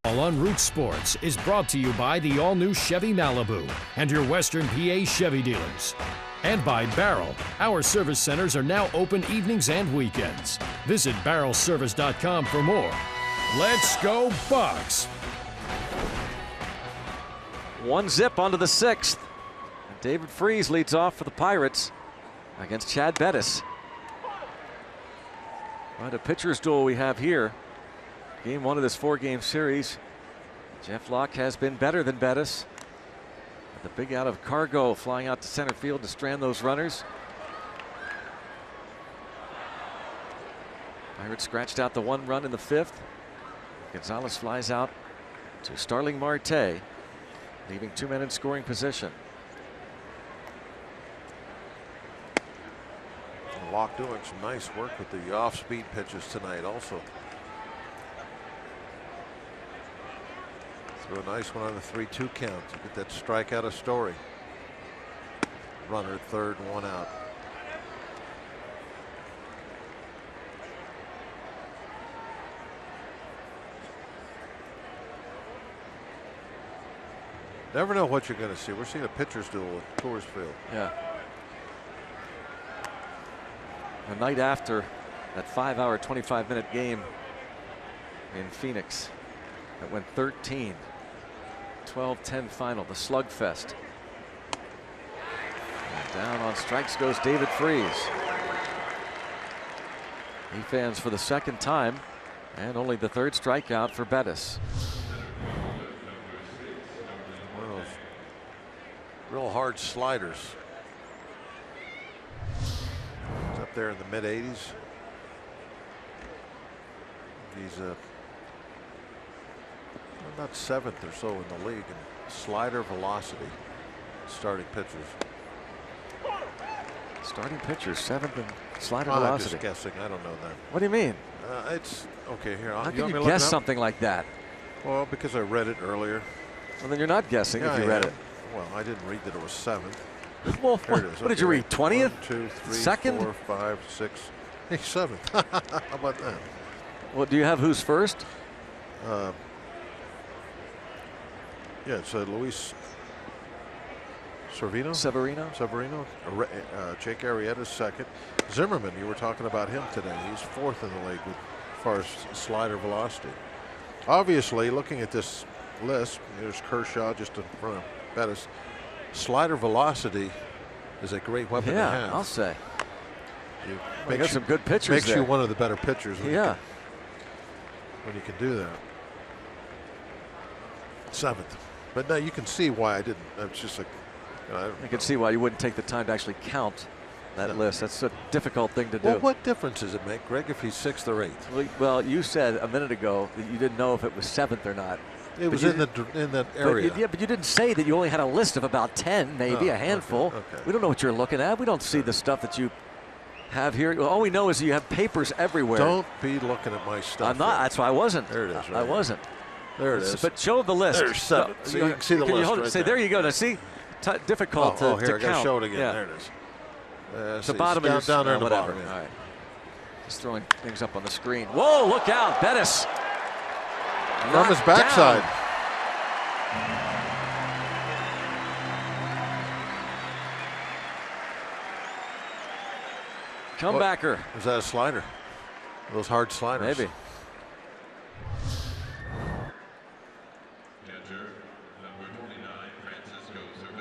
C: On Root Sports is brought to you by the all-new Chevy Malibu and your Western PA Chevy dealers. And by Barrel. Our service centers are now open evenings and weekends. Visit barrelservice.com for more. Let's go Bucks!
A: 1-0 onto the 6th. And David Freese leads off for the Pirates against Chad Bettis. What a pitcher's duel we have here. Game 1 of this 4-game series. Jeff Locke has been better than Bettis. The big out of Cargo flying out to center field to strand those runners. Pirates scratched out the 1 run in the 5th. Gonzalez flies out to Starling Marte, leaving 2 men in scoring position.
B: Locke doing some nice work with the off-speed pitches tonight also. Threw a nice one on the 3-2 count to get that strikeout of Story. Runner at third, 1 out. Never know what you're going to see. We're seeing a pitcher's duel at Coors Field.
A: Yeah. The night after that 5-hour, 25-minute game in Phoenix that went 13. 12-10 final, the slugfest. And down on strikes goes David Freese. He fans for the 2nd time, and only the 3rd strikeout for Bettis.
B: One of those real hard sliders. He's up there in the mid-80s. He's about 7th or so in the league in slider velocity. Starting pitchers.
A: Starting pitchers, 7th in slider
B: I'm
A: velocity.
B: just guessing. I don't know that.
A: What do you mean?
B: It's okay here.
A: How can you guess something like that?
B: Well, because I read it earlier.
A: Well, then you're not guessing if you read it.
B: Well, I didn't read that it was 7th.
A: Well,
B: There it is.
A: what did you read? 20th?
B: 1, 2, 3,
A: Second?
B: 4, 5, 6. Hey, 7th. How about that?
A: Well, do you have who's first?
B: Yeah, it's Luis Severino.
A: Severino.
B: Jake Arrieta's second. Zimmerman, you were talking about him today. He's 4th in the league as far as slider velocity. Obviously, looking at this list, there's Kershaw just in front of Bettis. Slider velocity is a great weapon to have.
A: Yeah, I'll say.
B: You
A: got some good pitchers
B: Makes
A: there.
B: you one of the better pitchers. When
A: Yeah.
B: when you can do that. 7th. But now you can see why I didn't. It's just like.
A: You can see why you wouldn't take the time to actually count that list. That's a difficult thing to do.
B: Well, what difference does it make, Greg, if he's 6th or 8th?
A: Well, you said a minute ago that you didn't know if it was 7th or not.
B: It was in that area.
A: But you didn't say that you only had a list of about 10, maybe a handful.
B: Okay.
A: We don't know what you're looking at. We don't see the stuff that you have here. All we know is you have papers everywhere.
B: Don't be looking at my stuff.
A: I'm not. That's why I wasn't.
B: There it is. Right
A: I wasn't.
B: There it is.
A: But show the list.
B: There's 7. So you can see the list.
A: Right say there you go. Now see, difficult to
B: here, I gotta
A: count.
B: show it again.
A: Yeah.
B: There it is.
A: The bottom
B: down,
A: is
B: down there in the
A: whatever.
B: bottom. Yeah.
A: All right. Just throwing things up on the screen. Whoa! Look out, Bettis.
B: From his backside.
A: Comebacker.
B: Is that a slider? Those hard sliders.
A: Maybe.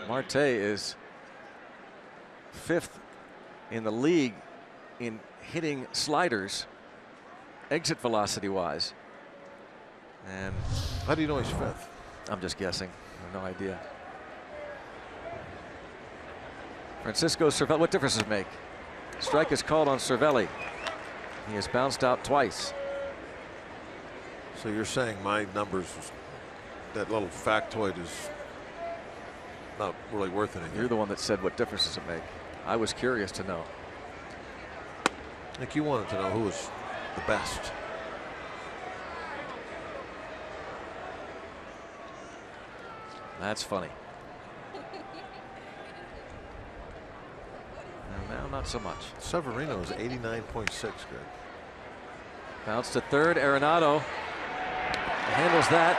A: Marte is 5th in the league in hitting sliders, exit velocity wise. And
B: how do you know he's 5th?
A: I'm just guessing. I have no idea. Francisco Cervelli. What difference does it make? Strike is called on Cervelli. He has bounced out twice.
B: So you're saying my numbers, that little factoid is not really worth anything.
A: You're the one that said what difference does it make. I was curious to know.
B: I think you wanted to know who was the best.
A: That's funny. Now not so much.
B: Severino is 89.6. Good.
A: Bounce to third. Arenado handles that.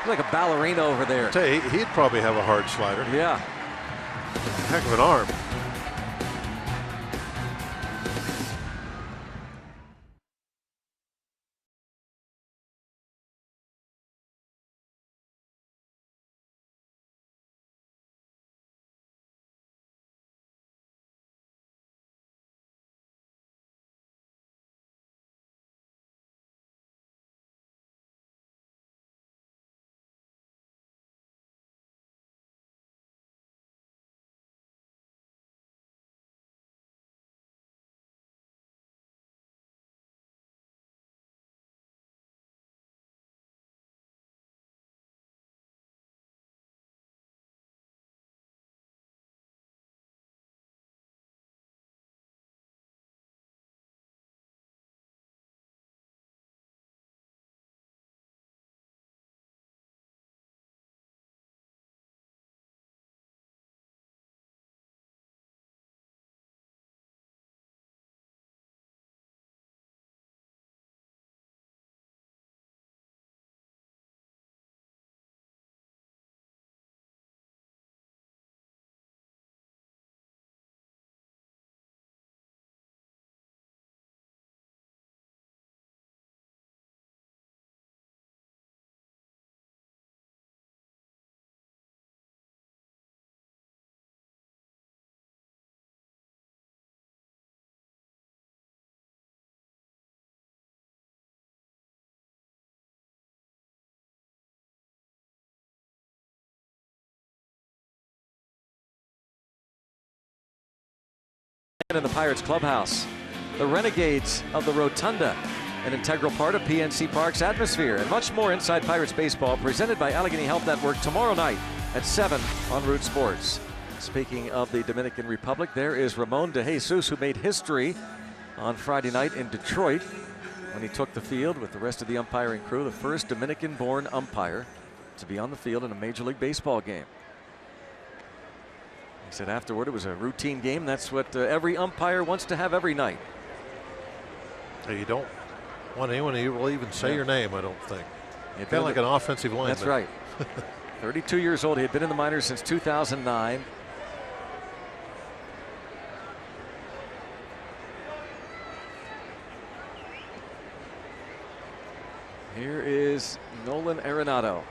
A: Like a ballerina over there.
B: I'll tell you, he'd probably have a hard slider.
A: Yeah.
B: Heck of an arm.
A: In the Pirates clubhouse, the Renegades of the Rotunda, an integral part of PNC Park's atmosphere, and much more inside Pirates baseball, presented by Allegheny Health Network tomorrow night at 7 on Root Sports. Speaking of the Dominican Republic, there is Ramon De Jesus, who made history on Friday night in Detroit when he took the field with the rest of the umpiring crew, the first Dominican-born umpire to be on the field in a Major League Baseball game. He said afterward it was a routine game. That's what every umpire wants to have every night.
B: You don't want anyone to will even say your name, I don't think. Kind of like an offensive lineman.
A: That's right. 32 years old. He had been in the minors since 2009. Here is Nolan Arenado.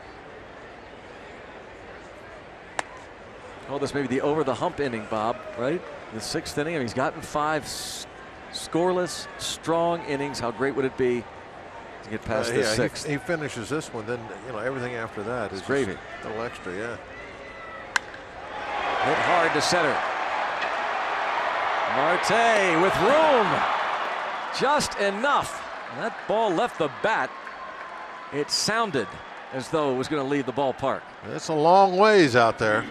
A: Oh, this may be the over the hump inning, Bob, right? The 6th inning. I mean, he's gotten 5 scoreless, strong innings. How great would it be to get past the 6th?
B: He finishes this one, then everything after that is
A: gravy.
B: A little extra, yeah.
A: Hit hard to center. Marte with room, just enough. That ball left the bat. It sounded as though it was going to leave the ballpark.
B: It's a long ways out there.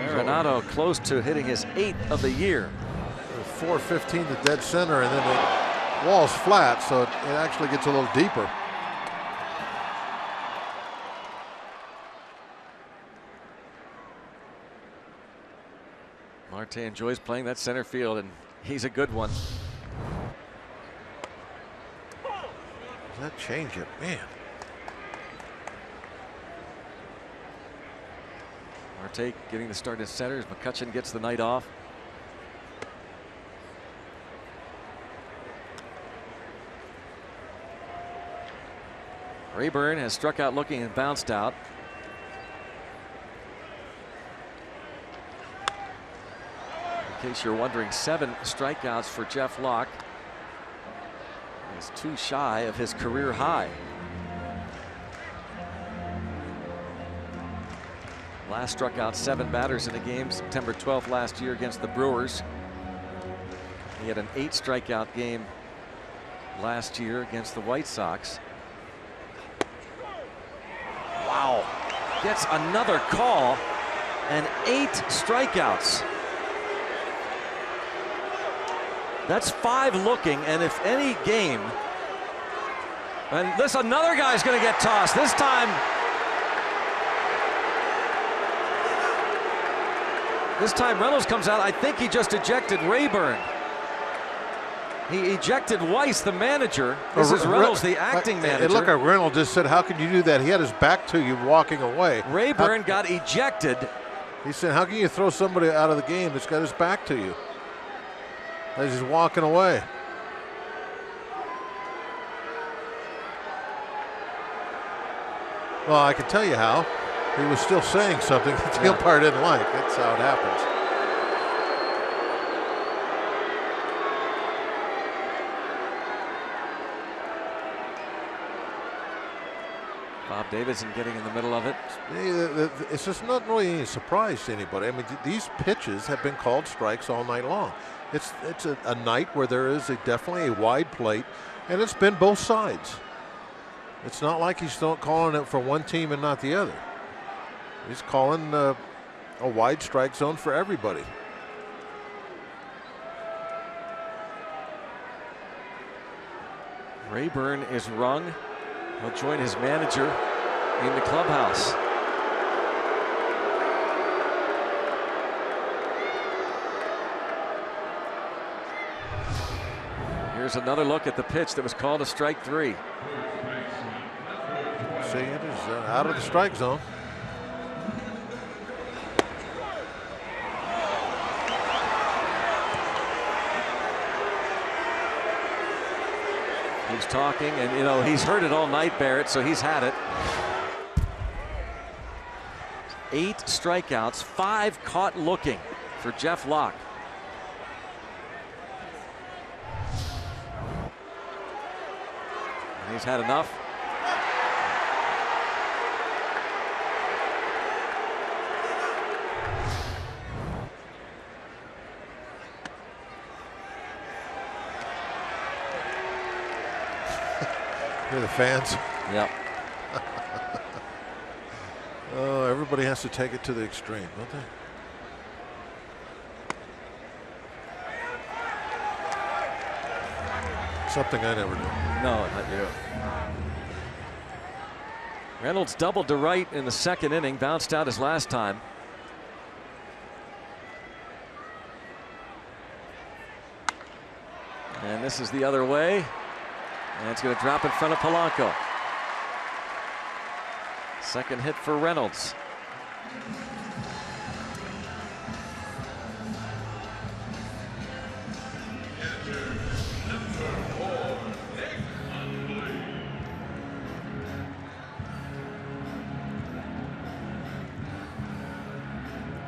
A: Arenado close to hitting his 8th of the year.
B: 415 to dead center, and then the wall's flat, so it actually gets a little deeper.
A: Marte enjoys playing that center field, and he's a good one.
B: Does that change it? Man.
A: Marte getting the start at center as McCutchen gets the night off. Rayburn has struck out looking and bounced out. In case you're wondering, 7 strikeouts for Jeff Locke. He's 2 shy of his career high. Last struck out 7 batters in a game September 12th last year against the Brewers. He had an 8 strikeout game last year against the White Sox. Wow. Gets another call and 8 strikeouts. That's 5 looking, and if any game, and this another guy's going to get tossed. This time Reynolds comes out. I think he just ejected Rayburn. He ejected Weiss, the manager. This is Reynolds, the acting manager.
B: It looked like Reynolds just said, how can you do that? He had his back to you walking away.
A: Rayburn got ejected.
B: He said, how can you throw somebody out of the game that's got his back to you? As he's walking away. Well, I can tell you how. He was still saying something that the umpire didn't like. That's how it happens.
A: Bob Davidson getting in the middle of it.
B: It's just not really any surprise to anybody. I mean, these pitches have been called strikes all night long. It's a night where there is definitely a wide plate, and it's been both sides. It's not like he's calling it for one team and not the other. He's calling a wide strike zone for everybody.
A: Rayburn is rung. He'll join his manager in the clubhouse. Here's another look at the pitch that was called a strike 3.
B: See, it is out of the strike zone.
A: He's talking, and he's heard it all night, Barrett, so he's had it. 8 strikeouts, 5 caught looking for Jeff Locke. And he's had enough.
B: Hear the fans?
A: Yep.
B: Oh, everybody has to take it to the extreme, don't they? Something I never do.
A: No, not you. Reynolds doubled to right in the second inning, bounced out his last time. And this is the other way. And it's going to drop in front of Polanco. Second hit for Reynolds.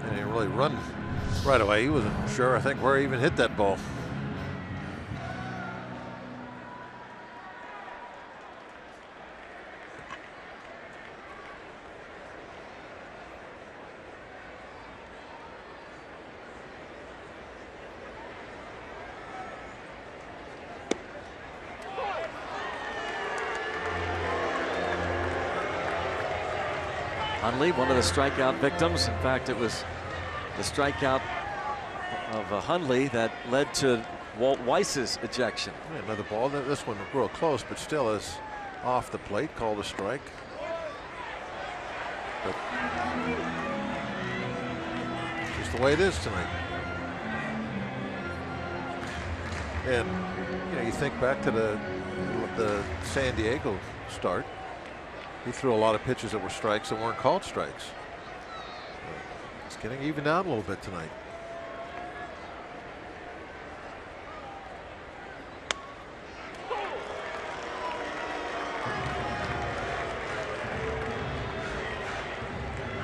B: And he really run right away. He wasn't sure, I think, where he even hit that ball.
A: Hundley, one of the strikeout victims. In fact, it was the strikeout of Hundley that led to Walt Weiss's ejection.
B: Yeah, another ball. This one real close, but still is off the plate, called a strike. But just the way it is tonight. And you know, you think back to the San Diego start. He threw a lot of pitches that were strikes that weren't called strikes. It's getting evened out a little bit tonight.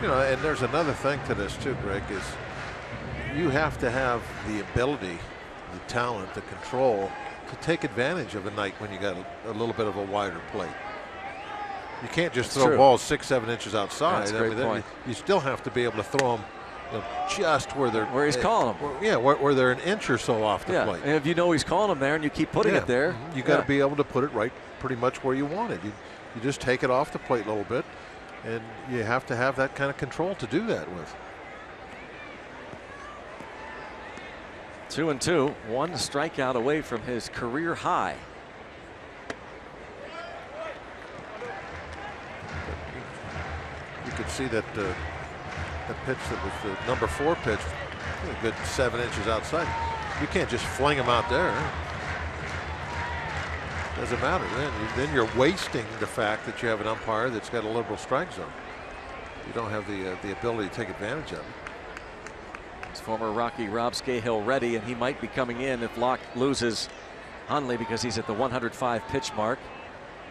B: You know, and there's another thing to this too, Greg, is you have to have the ability, the talent, the control to take advantage of a night when you got a little bit of a wider plate. You can't just throw balls 6-7 inches outside.
A: That's a great point.
B: You still have to be able to throw them, you know, just where
A: he's calling them.
B: Where they're an inch or so off the plate.
A: And if you know he's calling them there and you keep putting it there,
B: you got to be able to put it right pretty much where you want it. You just take it off the plate a little bit, and you have to have that kind of control to do that with.
A: 2-2, one strikeout away from his career high.
B: You could see that the pitch that was the number 4 pitch, a good 7 inches outside. You can't just fling them out there. Doesn't matter. Then you're wasting the fact that you have an umpire that's got a liberal strike zone. You don't have the ability to take advantage of it.
A: His former Rocky Rob Scahill ready, and he might be coming in if Locke loses Hundley because he's at the 105 pitch mark.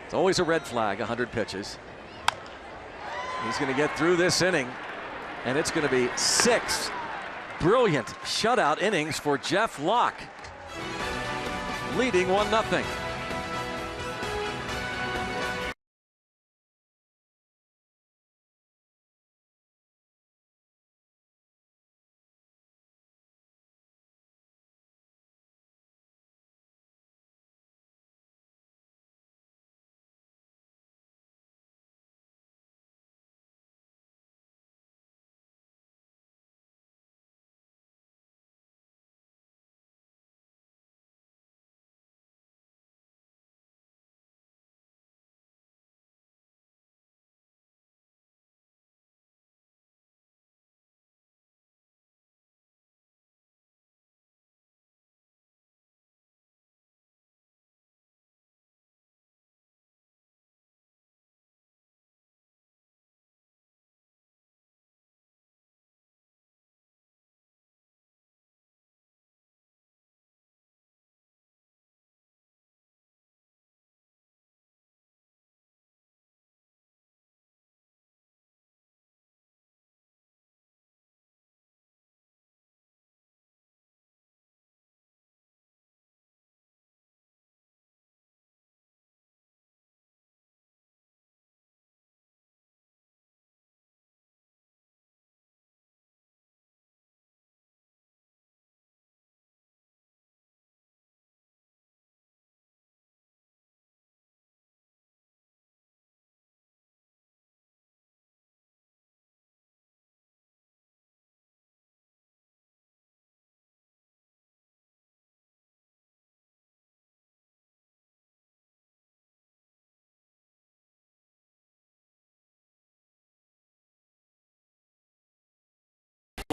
A: It's always a red flag, 100 pitches. He's going to get through this inning, and it's going to be 6 brilliant shutout innings for Jeff Locke, leading 1-0.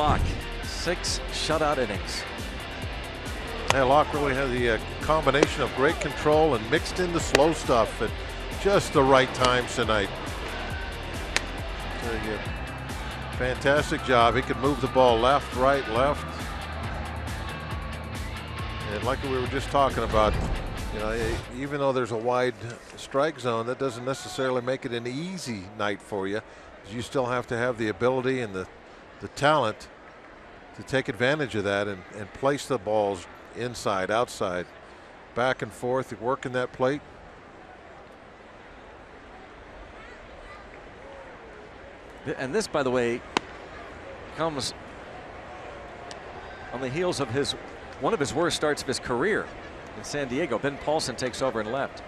A: Locke, 6 shutout innings.
B: And Locke really had the combination of great control and mixed in the slow stuff at just the right times tonight. So, yeah, fantastic job. He could move the ball left, right, left. And like we were just talking about, you know, even though there's a wide strike zone, that doesn't necessarily make it an easy night for you. You still have to have the ability and the talent to take advantage of that and place the balls inside, outside, back and forth, working that plate.
A: And this, by the way, comes on the heels of one of his worst starts of his career in San Diego. Ben Paulson takes over and left.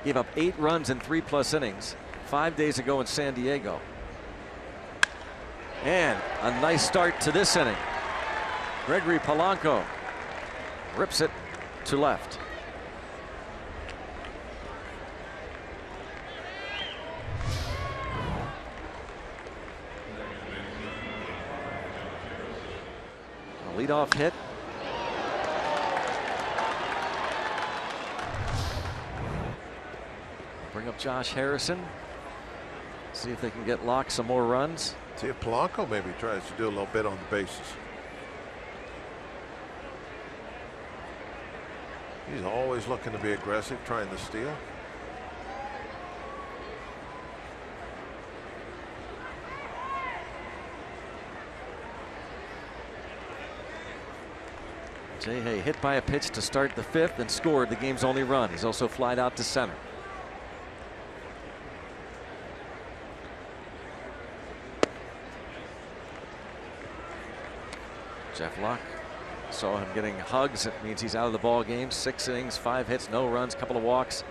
A: Gave up 8 runs in 3+ innings 5 days ago in San Diego. And a nice start to this inning. Gregory Polanco rips it to left. A leadoff hit. Bring up Josh Harrison. See if they can get Locke some more runs.
B: See if Polanco maybe tries to do a little bit on the bases. He's always looking to be aggressive, trying to steal.
A: Jay Hay hit by a pitch to start the 5th and scored the game's only run. He's also flied out to center. Jeff Locke saw him getting hugs. It means he's out of the ball game. 6 innings, 5 hits, no runs, couple of walks,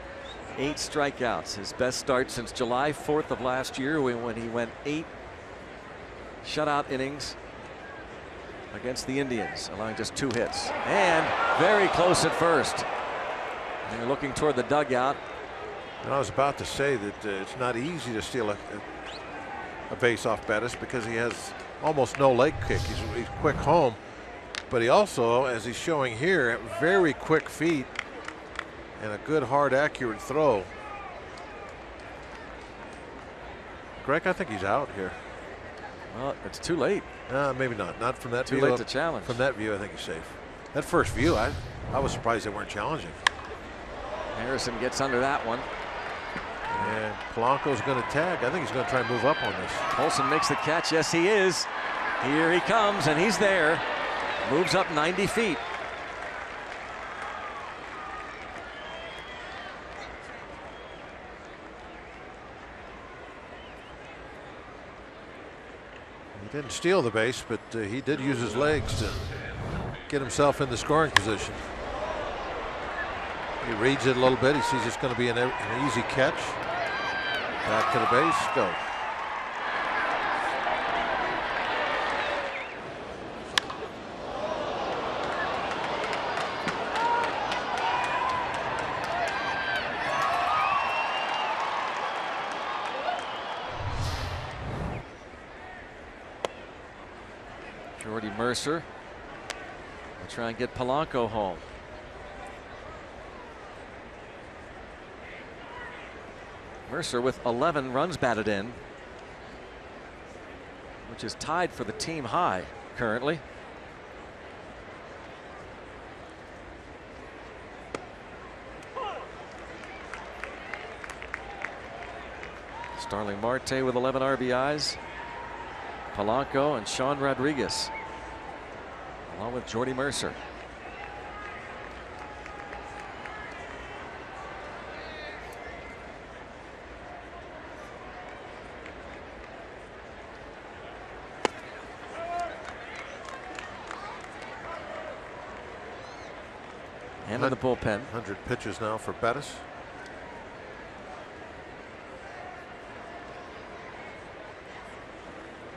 A: 8 strikeouts. His best start since July 4th of last year when he went 8 shutout innings against the Indians, allowing just 2 hits. And very close at first. And you're looking toward the dugout.
B: And I was about to say that it's not easy to steal a base off Bettis because he has almost no leg kick. He's quick home, but he also, as he's showing here, very quick feet and a good, hard, accurate throw. Greg, I think he's out here.
A: Well, it's too late.
B: Maybe not. Not from that
A: too
B: view.
A: Late to challenge.
B: From that view, I think he's safe. That first view, I was surprised they weren't challenging.
A: Harrison gets under that one.
B: And Polanco's going to tag. I think he's going to try and move up on this.
A: Olsen makes the catch. Yes, he is. Here he comes, and he's there. Moves up 90 feet.
B: He didn't steal the base, but he did use his legs to get himself in the scoring position. He reads it a little bit. He sees it's going to be an easy catch. Back to the base, go.
A: Jordy Mercer will try and get Polanco home. Mercer with 11 runs batted in, which is tied for the team high currently. Starling Marte with 11 RBIs. Polanco and Sean Rodriguez, along with Jordy Mercer. And in the bullpen.
B: 100 pitches now for Bettis.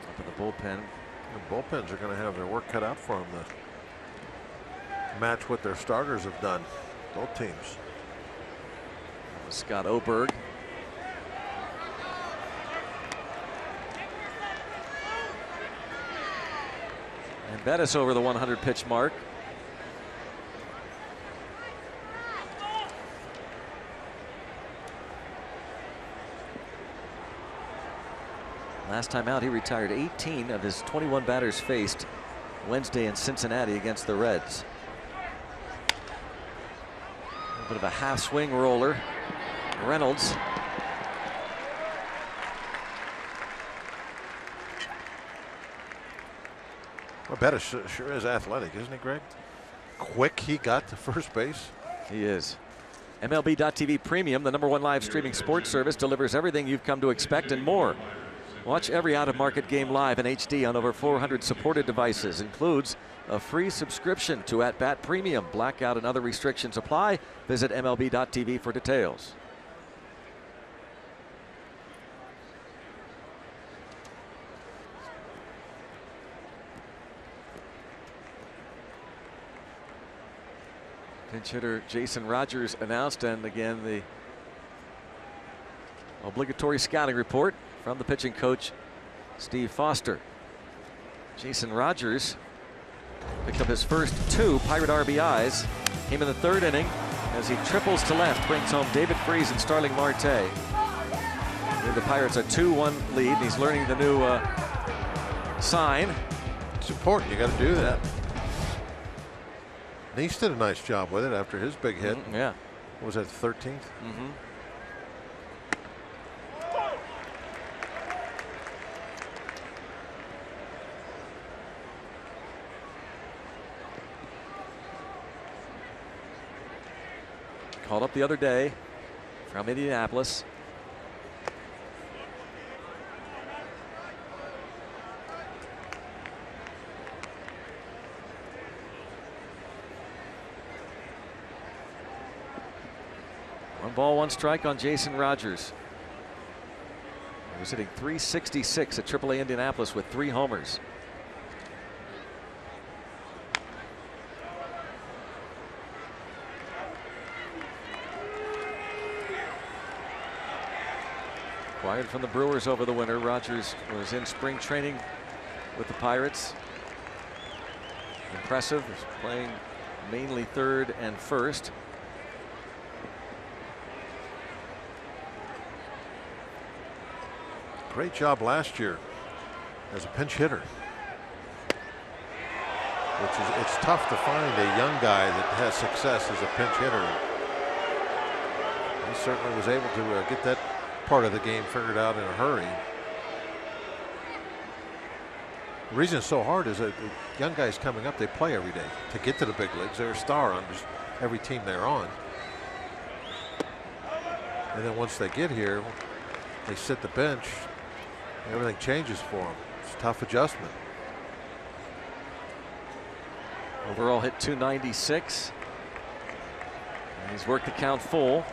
A: Up in the bullpen.
B: The bullpens are going to have their work cut out for them to match what their starters have done. Both teams.
A: Scott Oberg. Bettis over the 100 pitch mark. Last time out, he retired 18 of his 21 batters faced Wednesday in Cincinnati against the Reds. A little bit of a half swing roller. Reynolds.
B: Well, Bettis sure is athletic, isn't he, Greg? Quick he got to first base.
A: He is. MLB.TV Premium, the #1 live streaming sports service, delivers everything you've come to expect and more. Watch every out-of-market game live in HD on over 400 supported devices. Includes a free subscription to At-Bat Premium. Blackout and other restrictions apply. Visit MLB.TV for details. Pinch hitter Jason Rogers announced, and again the obligatory scouting report from the pitching coach Steve Foster. Jason Rogers picked up his first 2 Pirate RBIs. Came in the 3rd inning as he triples to left, brings home David Freese and Starling Marte. Give the Pirates a 2-1 lead, and he's learning the new sign.
B: It's important. You got to do that. Nice did a nice job with it after his big hit.
A: Yeah.
B: What was that, 13th?
A: Called up the other day from Indianapolis. One ball, one strike on Jason Rogers. He was hitting .366 at AAA Indianapolis with 3 homers. Acquired from the Brewers over the winter. Rogers was in spring training with the Pirates. Impressive. Was playing mainly 3rd and 1st.
B: Great job last year as a pinch hitter. It's tough to find a young guy that has success as a pinch hitter. He certainly was able to get that part of the game figured out in a hurry. The reason it's so hard is that the young guys coming up, they play every day to get to the big leagues. They're a star on just every team they're on. And then once they get here, they sit the bench. Everything changes for them. It's a tough adjustment.
A: Overall hit .296. And he's worked the count full.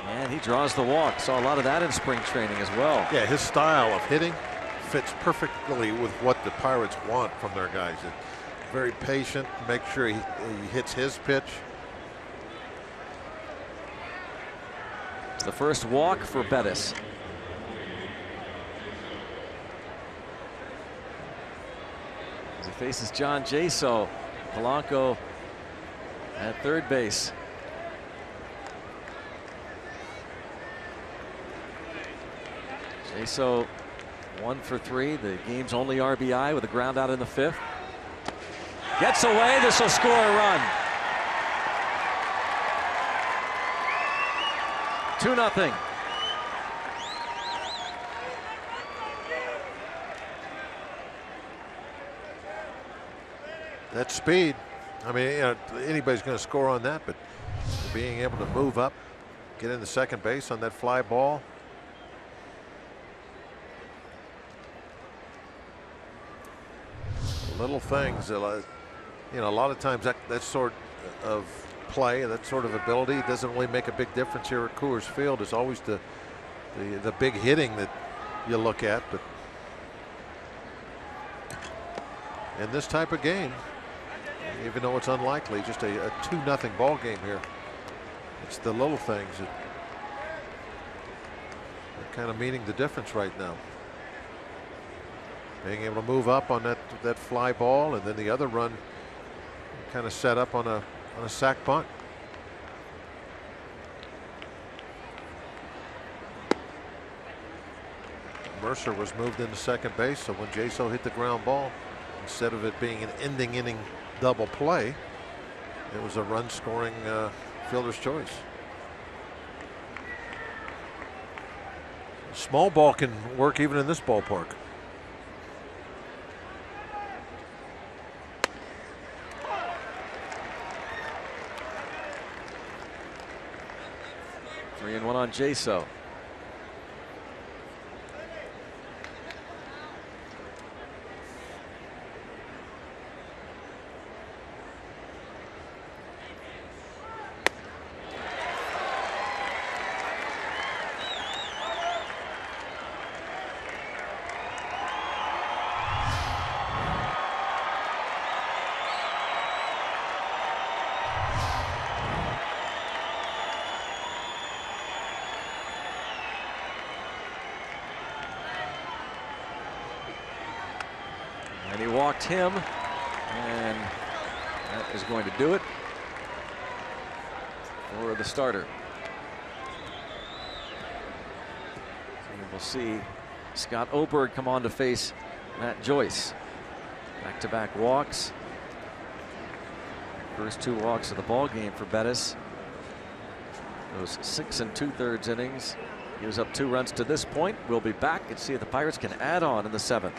A: And he draws the walk. Saw a lot of that in spring training as well.
B: Yeah, his style of hitting fits perfectly with what the Pirates want from their guys. Very patient, make sure he hits his pitch.
A: It's the first walk for Bettis. As he faces John Jaso. Polanco at 3rd base. Jaso 1 for 3. The game's only RBI with a ground out in the 5th. Gets away. This will score a run. 2-0.
B: That speed. I mean, anybody's going to score on that, but being able to move up, get into second base on that fly ball. Little things, a lot of times that sort of play, that sort of ability doesn't really make a big difference here at Coors Field. It's always the big hitting that you look at, but in this type of game, even though it's unlikely, just a 2-0 ball game here. It's the little things that kind of meaning the difference right now. Being able to move up on that fly ball, and then the other run kind of set up on a sac bunt. Mercer was moved into second base, so when Jaso hit the ground ball, instead of it being an ending inning double play, it was a run-scoring fielder's choice. Small ball can work even in this ballpark.
A: Three and one on Jaso. And he walked him, and that is going to do it for the starter. So we'll see Scott Oberg come on to face Matt Joyce. Back-to-back walks. First 2 walks of the ball game for Bettis. Those 6 2/3 innings. He was up 2 runs to this point. We'll be back and see if the Pirates can add on in the 7th.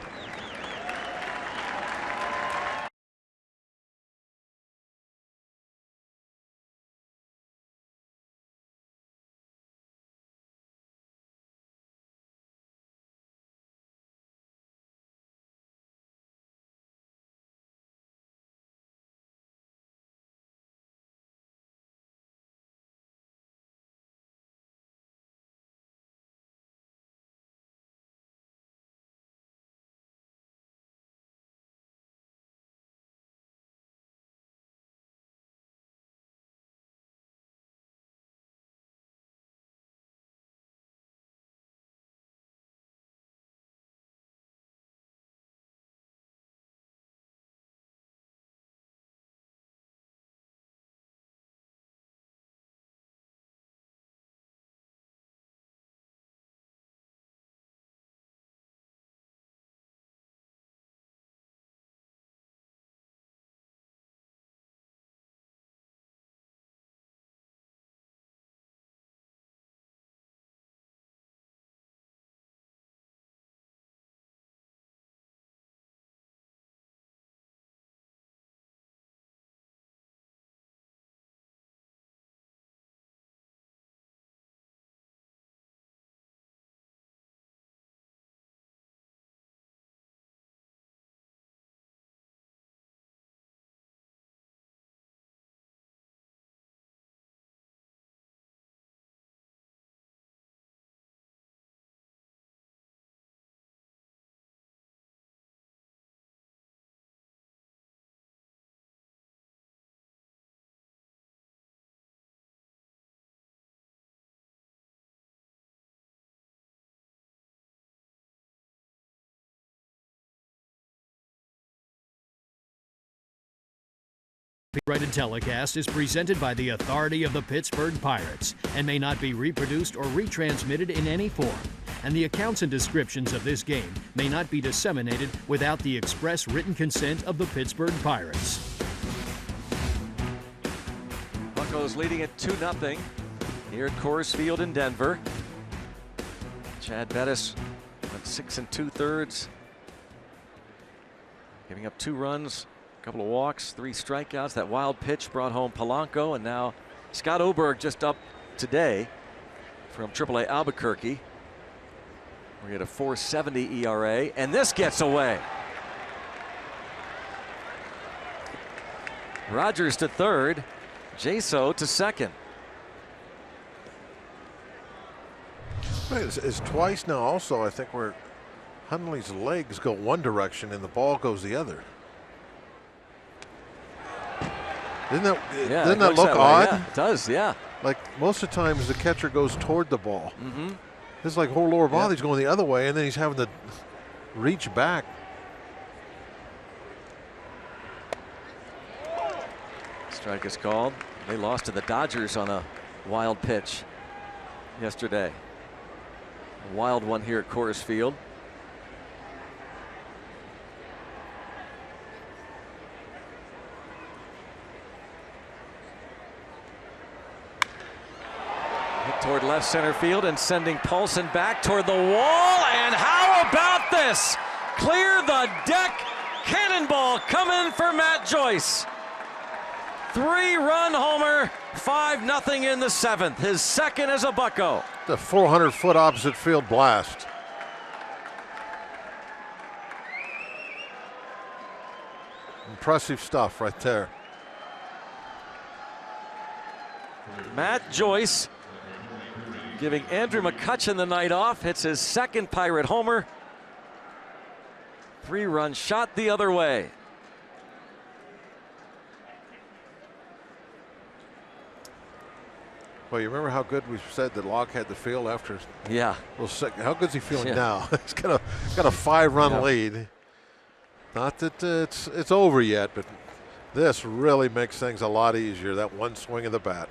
C: Copyrighted telecast is presented by the authority of the Pittsburgh Pirates and may not be reproduced or retransmitted in any form. And the accounts and descriptions of this game may not be disseminated without the express written consent of the Pittsburgh Pirates.
A: Buccos leading it 2-0 here at Coors Field in Denver. Chad Bettis went 6 2/3, giving up 2 runs. Couple of walks, 3 strikeouts. That wild pitch brought home Polanco, and now Scott Oberg just up today from AAA Albuquerque. We had a 4.70 ERA, and this gets away. Rogers to third, Jaso to second.
B: It's twice now also, I think, where Hundley's legs go one direction and the ball goes the other. Doesn't that look odd?
A: Yeah, it does, yeah.
B: Like most of the times the catcher goes toward the ball.
A: Mm-hmm.
B: His like whole lower body's going the other way, and then he's having to reach back.
A: Strike is called. They lost to the Dodgers on a wild pitch yesterday. A wild one here at Coors Field. Hit toward left center field and sending Paulson back toward the wall. And how about this? Clear the deck. Cannonball coming for Matt Joyce. 3-run homer, 5-0 in the 7th. His second as a Bucco.
B: The 400-foot opposite field blast. Impressive stuff right there.
A: Matt Joyce giving Andrew McCutchen the night off. Hits his second Pirate homer. 3-run shot the other way.
B: Well, you remember how good we said that Locke had the field after?
A: Yeah.
B: How good's he feeling now? He's got a 5-run lead. Not that it's over yet, but this really makes things a lot easier. That one swing of the bat.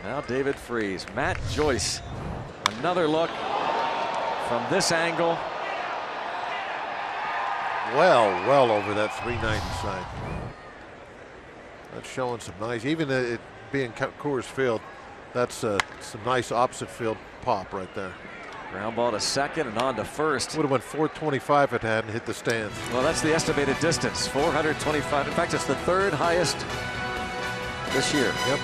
A: Now David Freese. Matt Joyce. Another look from this angle.
B: Well over that 390 side. That's showing some nice, even it being Coors Field, that's some nice opposite field pop right there.
A: Ground ball to second and on to first.
B: Would have went 425 if it hadn't hit the stands.
A: Well, that's the estimated distance, 425. In fact, it's the 3rd highest this year.
B: Yep.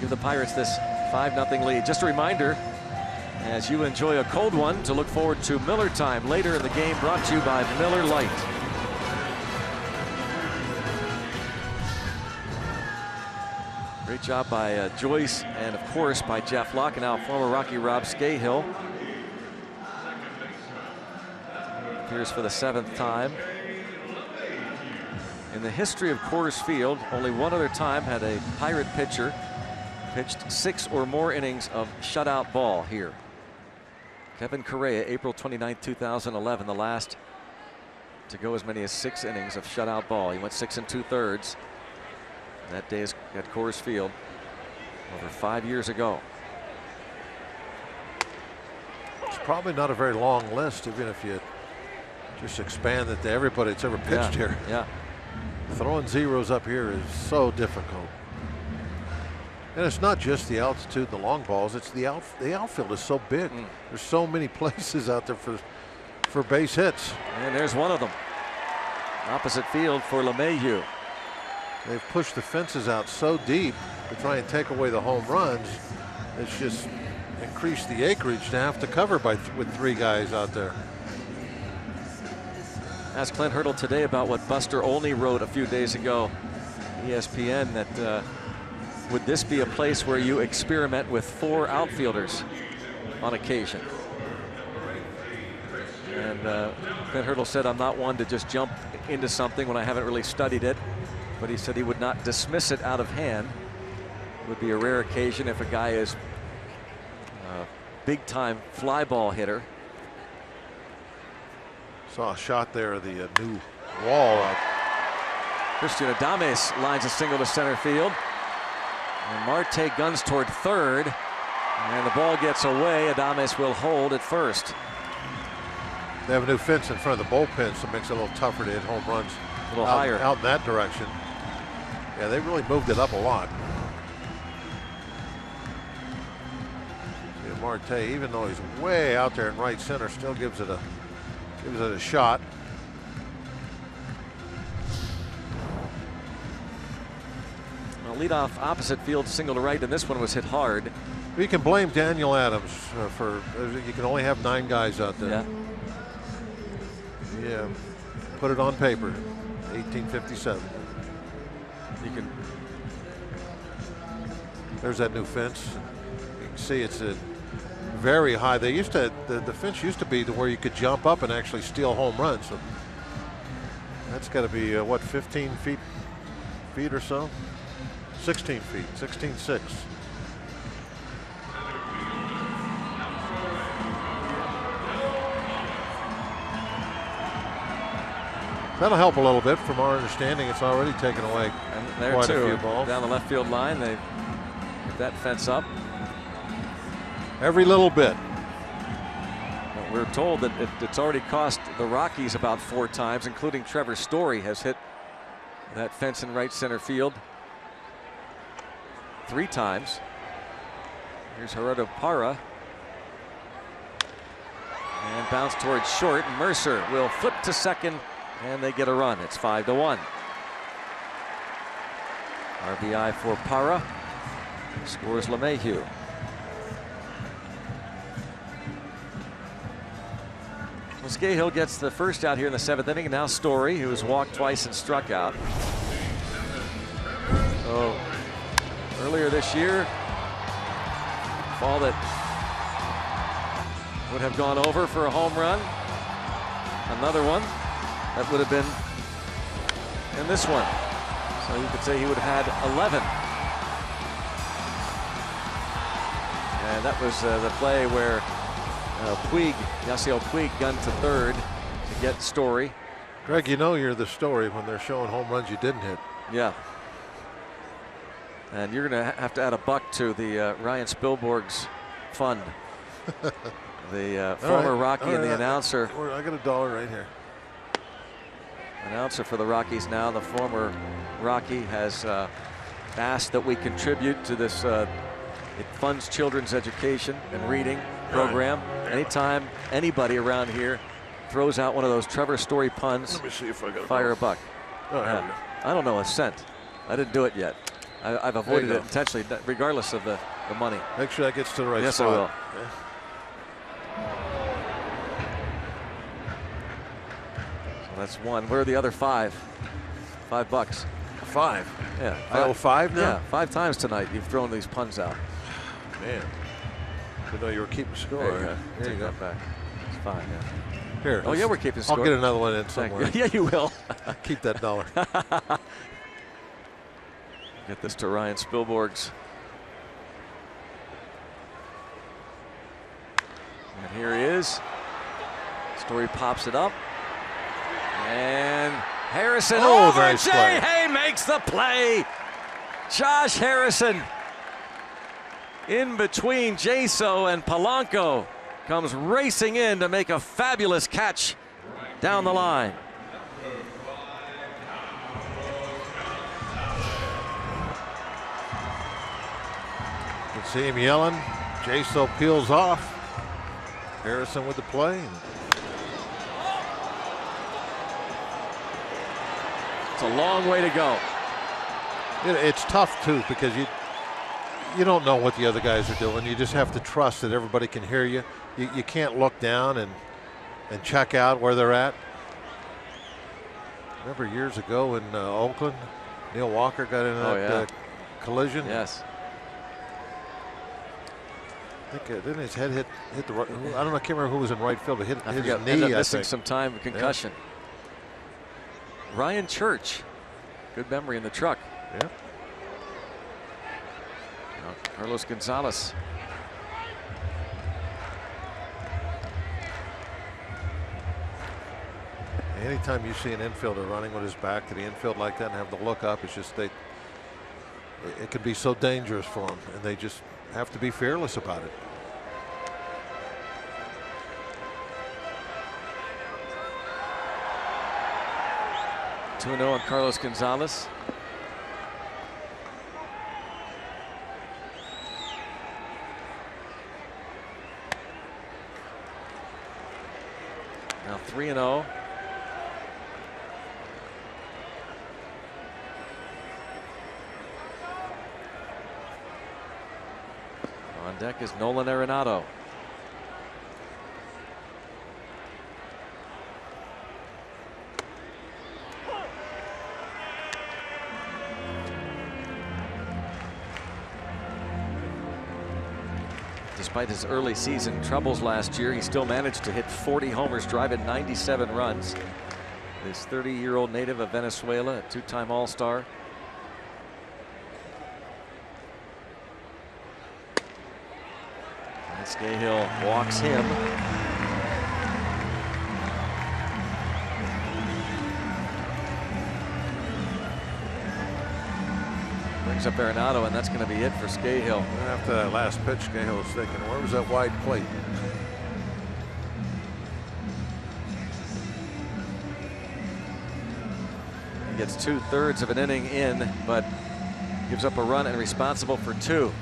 A: Give the Pirates this 5-0 lead. Just a reminder, as you enjoy a cold one, to look forward to Miller Time later in the game, brought to you by Miller Lite. Great job by Joyce, and of course by Jeff Locke, and now former Rocky Rob Scahill. Here's for the 7th time. In the history of Coors Field, only one other time had a Pirate pitcher pitched 6 or more innings of shutout ball here. Kevin Correa, April 29, 2011, the last to go as many as 6 innings of shutout ball. He went 6 2/3. That day is at Coors Field over 5 years ago.
B: It's probably not a very long list, even if you just expand it to everybody that's ever pitched here.
A: Yeah.
B: Throwing zeros up here is so difficult. And it's not just the altitude, the long balls. It's the outfield is so big. There's so many places out there for for base hits.
A: And there's one of them. Opposite field for LeMahieu.
B: They've pushed the fences out so deep to try and take away the home runs. It's just increased the acreage to have to cover with 3 guys out there.
A: Asked Clint Hurdle today about what Buster Olney wrote a few days ago, ESPN, that would this be a place where you experiment with 4 outfielders on occasion? And Clint Hurdle said, I'm not one to just jump into something when I haven't really studied it, but he said he would not dismiss it out of hand. It would be a rare occasion if a guy is a big-time fly ball hitter.
B: Saw a shot there of the new wall up.
A: Christian Adames lines a single to center field. And Marte guns toward third. And the ball gets away. Adames will hold at first.
B: They have a new fence in front of the bullpen, so it makes it a little tougher to hit home runs
A: A little higher.
B: Out in that direction. Yeah, they really moved it up a lot. See, Marte, even though he's way out there in right center, still gives it a shot.
A: Well, lead off opposite field single to right, and this one was hit hard.
B: You can blame Daniel Adams for you can only have 9 guys out there.
A: Yeah.
B: Yeah, put it on paper. 1857.
A: You can.
B: There's that new fence. You can see it's a very high. They used to the fence used to be to where you could jump up and actually steal home runs. So that's got to be what, 15 feet or so? 16 feet, 16.6. That'll help a little bit. From our understanding, it's already taken away
A: And there
B: quite
A: too,
B: a few balls.
A: down the left field line, they get that fence up.
B: Every little bit.
A: But we're told that it's already cost the Rockies about 4 times, including Trevor Story has hit that fence in right center field 3 times. Here's Gerardo Parra. And bounce towards short. Mercer will flip to second, and they get a run. It's 5-1. RBI for Parra. Scores LeMahieu. Well, Scahill gets the first out here in the 7th inning, and now Story, who has walked twice and struck out. So earlier this year, ball that would have gone over for a home run. Another one that would have been in this one. So you could say he would have had 11. And that was the play where Yasiel Puig gunned to third to get Story.
B: Greg, you know you're the Story when they're showing home runs you didn't hit.
A: Yeah. And you're going to have to add $1 to the Ryan Spilborg's fund. The former Rocky and the announcer.
B: I got $1 right here.
A: Announcer for the Rockies now. The former Rocky has asked that we contribute to this. It funds children's education and reading program. Anytime anybody around here throws out one of those Trevor Story puns,
B: Let me see if I got
A: fire $1.
B: Oh,
A: I don't know, a cent. I didn't do it yet. I've avoided it intentionally, regardless of the money.
B: Make sure that gets to the right spot.
A: Yes, I will.
B: Yeah.
A: So that's 1. Where are the other 5? $5.
B: 5.
A: Yeah.
B: I owe 5 now?
A: Yeah, 5 times tonight you've thrown these puns out.
B: Man. Didn't know you were keeping score.
A: There you go.
B: There
A: Take
B: you go.
A: that back. It's fine, yeah.
B: Here.
A: Oh, yeah, we're keeping score.
B: I'll get another one in
A: Thank
B: somewhere.
A: you. Yeah, you will.
B: Keep that $1.
A: Get this to Ryan Spilborg's. And here he is. Story pops it up. And Harrison over.
B: Nice
A: Jay
B: play.
A: Hay makes the play. Josh Harrison in between Jaso and Polanco comes racing in to make a fabulous catch down the line.
B: You can see him yelling. Jaso peels off. Harrison with the play.
A: It's a long way to go.
B: It's tough too, because you don't know what the other guys are doing. You just have to trust that everybody can hear you. You can't look down and check out where they're at. Remember years ago in Oakland, Neil Walker got in that collision.
A: Yes.
B: I think didn't his head hit the right? I don't know. I can't remember who was in right field. But hit his knee.
A: Ended up missing some time with concussion. Yeah. Ryan Church, good memory in the truck.
B: Yeah.
A: Carlos Gonzalez.
B: Anytime you see an infielder running with his back to the infield like that and have to look up, it's just it can be so dangerous for them, and they just have to be fearless about it.
A: Two 2-0 on Carlos Gonzalez. Now 3-0. On deck is Nolan Arenado. Despite his early season troubles last year, he still managed to hit 40 homers, drive in 97 runs. This 30-year-old native of Venezuela, a two-time All-Star. Cahill walks him. Brings up Arenado, and that's going to be it for Cahill.
B: After that last pitch, Cahill was thinking, where was that wide plate?
A: He gets 2/3 of an inning in, but gives up a run and responsible for 2.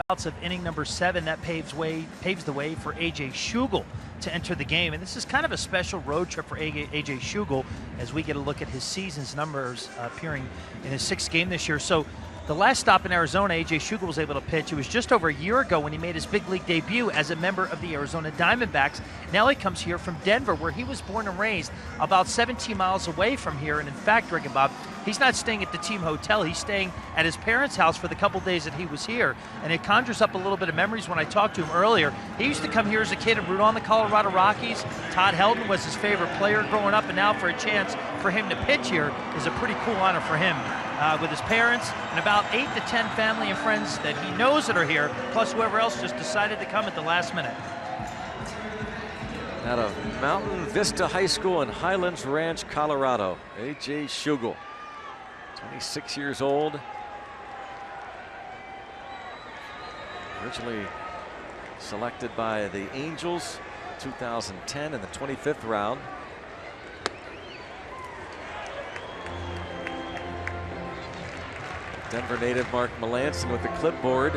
D: Of inning number 7, that paves the way for AJ Schugel to enter the game, and this is kind of a special road trip for AJ Schugel as we get a look at his season's numbers appearing in his 6th game this year. So the last stop in Arizona, AJ Schugel was able to pitch. It was just over a year ago when he made his big league debut as a member of the Arizona Diamondbacks. Now he comes here from Denver, where he was born and raised, about 17 miles away from here. And in fact, Rick and Bob, he's not staying at the team hotel. He's staying at his parents' house for the couple days that he was here. And it conjures up a little bit of memories when I talked to him earlier. He used to come here as a kid and root on the Colorado Rockies. Todd Helton was his favorite player growing up, and now for a chance for him to pitch here is a pretty cool honor for him. With his parents and about 8 to 10 family and friends that he knows that are here, plus whoever else just decided to come at the last minute.
A: Out of Mountain Vista High School in Highlands Ranch, Colorado, AJ Schugel, 26 years old. Originally selected by the Angels in 2010 in the 25th round. Denver native Mark Melancon with the clipboard.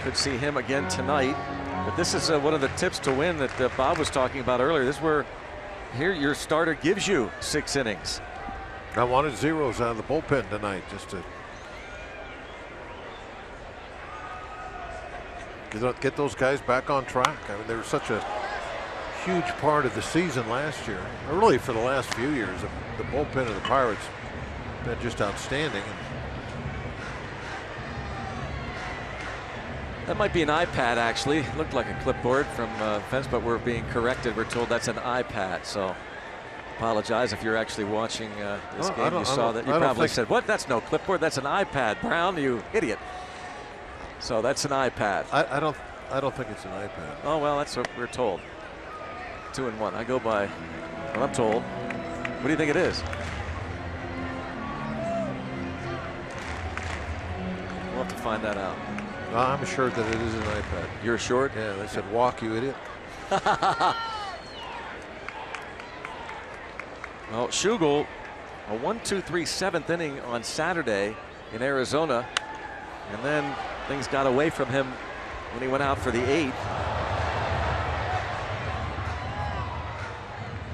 A: Could see him again tonight. But this is one of the tips to win that Bob was talking about earlier. This is where here your starter gives you 6 innings.
B: I wanted zeros out of the bullpen tonight just to get those guys back on track. I mean, they were such a huge part of the season last year, or really for the last few years. The bullpen of the Pirates been just outstanding.
A: That might be an iPad, actually. It looked like a clipboard from Fence, but we're being corrected. We're told that's an iPad. So apologize if you're actually watching this game. You saw that. You probably said, "What? That's no clipboard. That's an iPad, Brown. You idiot." So that's an iPad.
B: I don't think it's an iPad.
A: Oh well, that's what we're told. 2-1. I go by what I'm told. What do you think it is? We'll have to find that out.
B: I'm assured that it is an iPad.
A: You're assured?
B: Yeah, they said walk, you idiot.
A: Well, Schugel, a 1-2-3 7th inning on Saturday in Arizona, and then things got away from him when he went out for the 8th.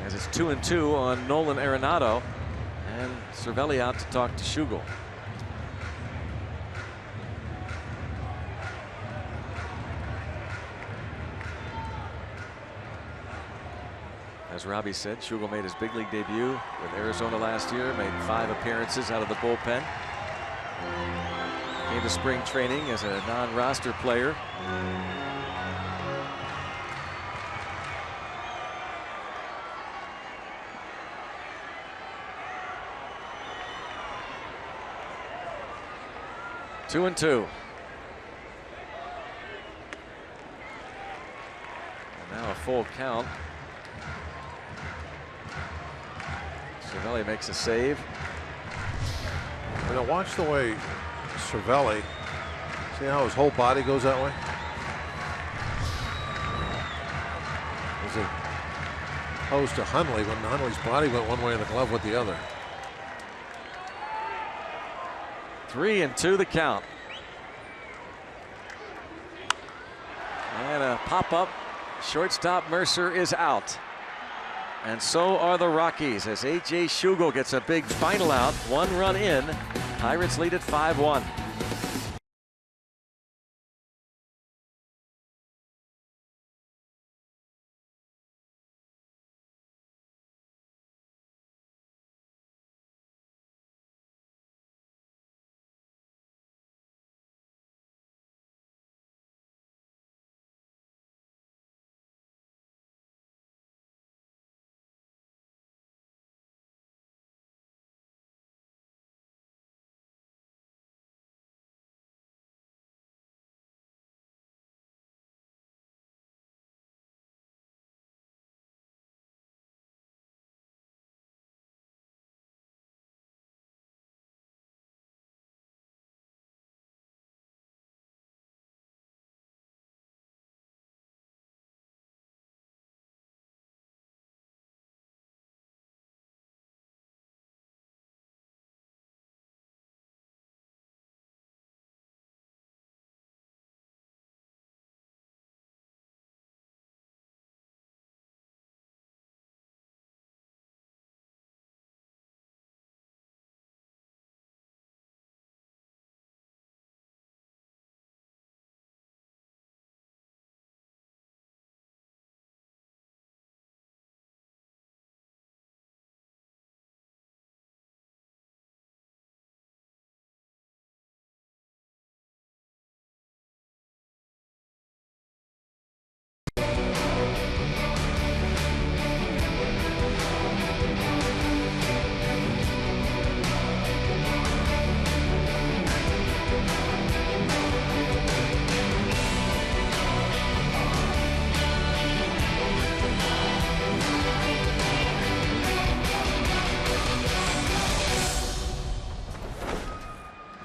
A: As it's 2-2 on Nolan Arenado, and Cervelli out to talk to Schugel. As Robbie said, Schugel made his big league debut with Arizona last year, made 5 appearances out of the bullpen. Came to spring training as a non-roster player. Two and two. And now a full count. Cervelli makes a save.
B: And now watch the way Cervelli, see how his whole body goes that way? As opposed to Hundley, when Hundley's body went one way and the glove went the other.
A: 3-2 the count. And a pop-up. Shortstop Mercer is out. And so are the Rockies as A.J. Schugel gets a big final out. 1 run in. Pirates lead at 5-1.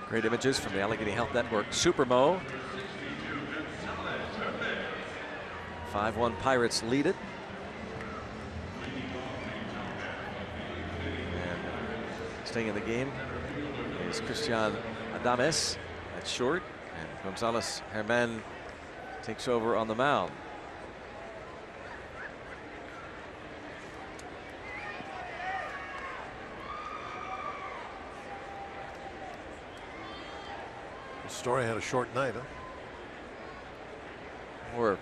A: Great images from the Allegheny Health Network Supermo 5-1 Pirates lead it. And staying in the game is Christian Adames at short, and Gonzalez Herman takes over on the mound.
B: Story had a short night, huh?
A: Or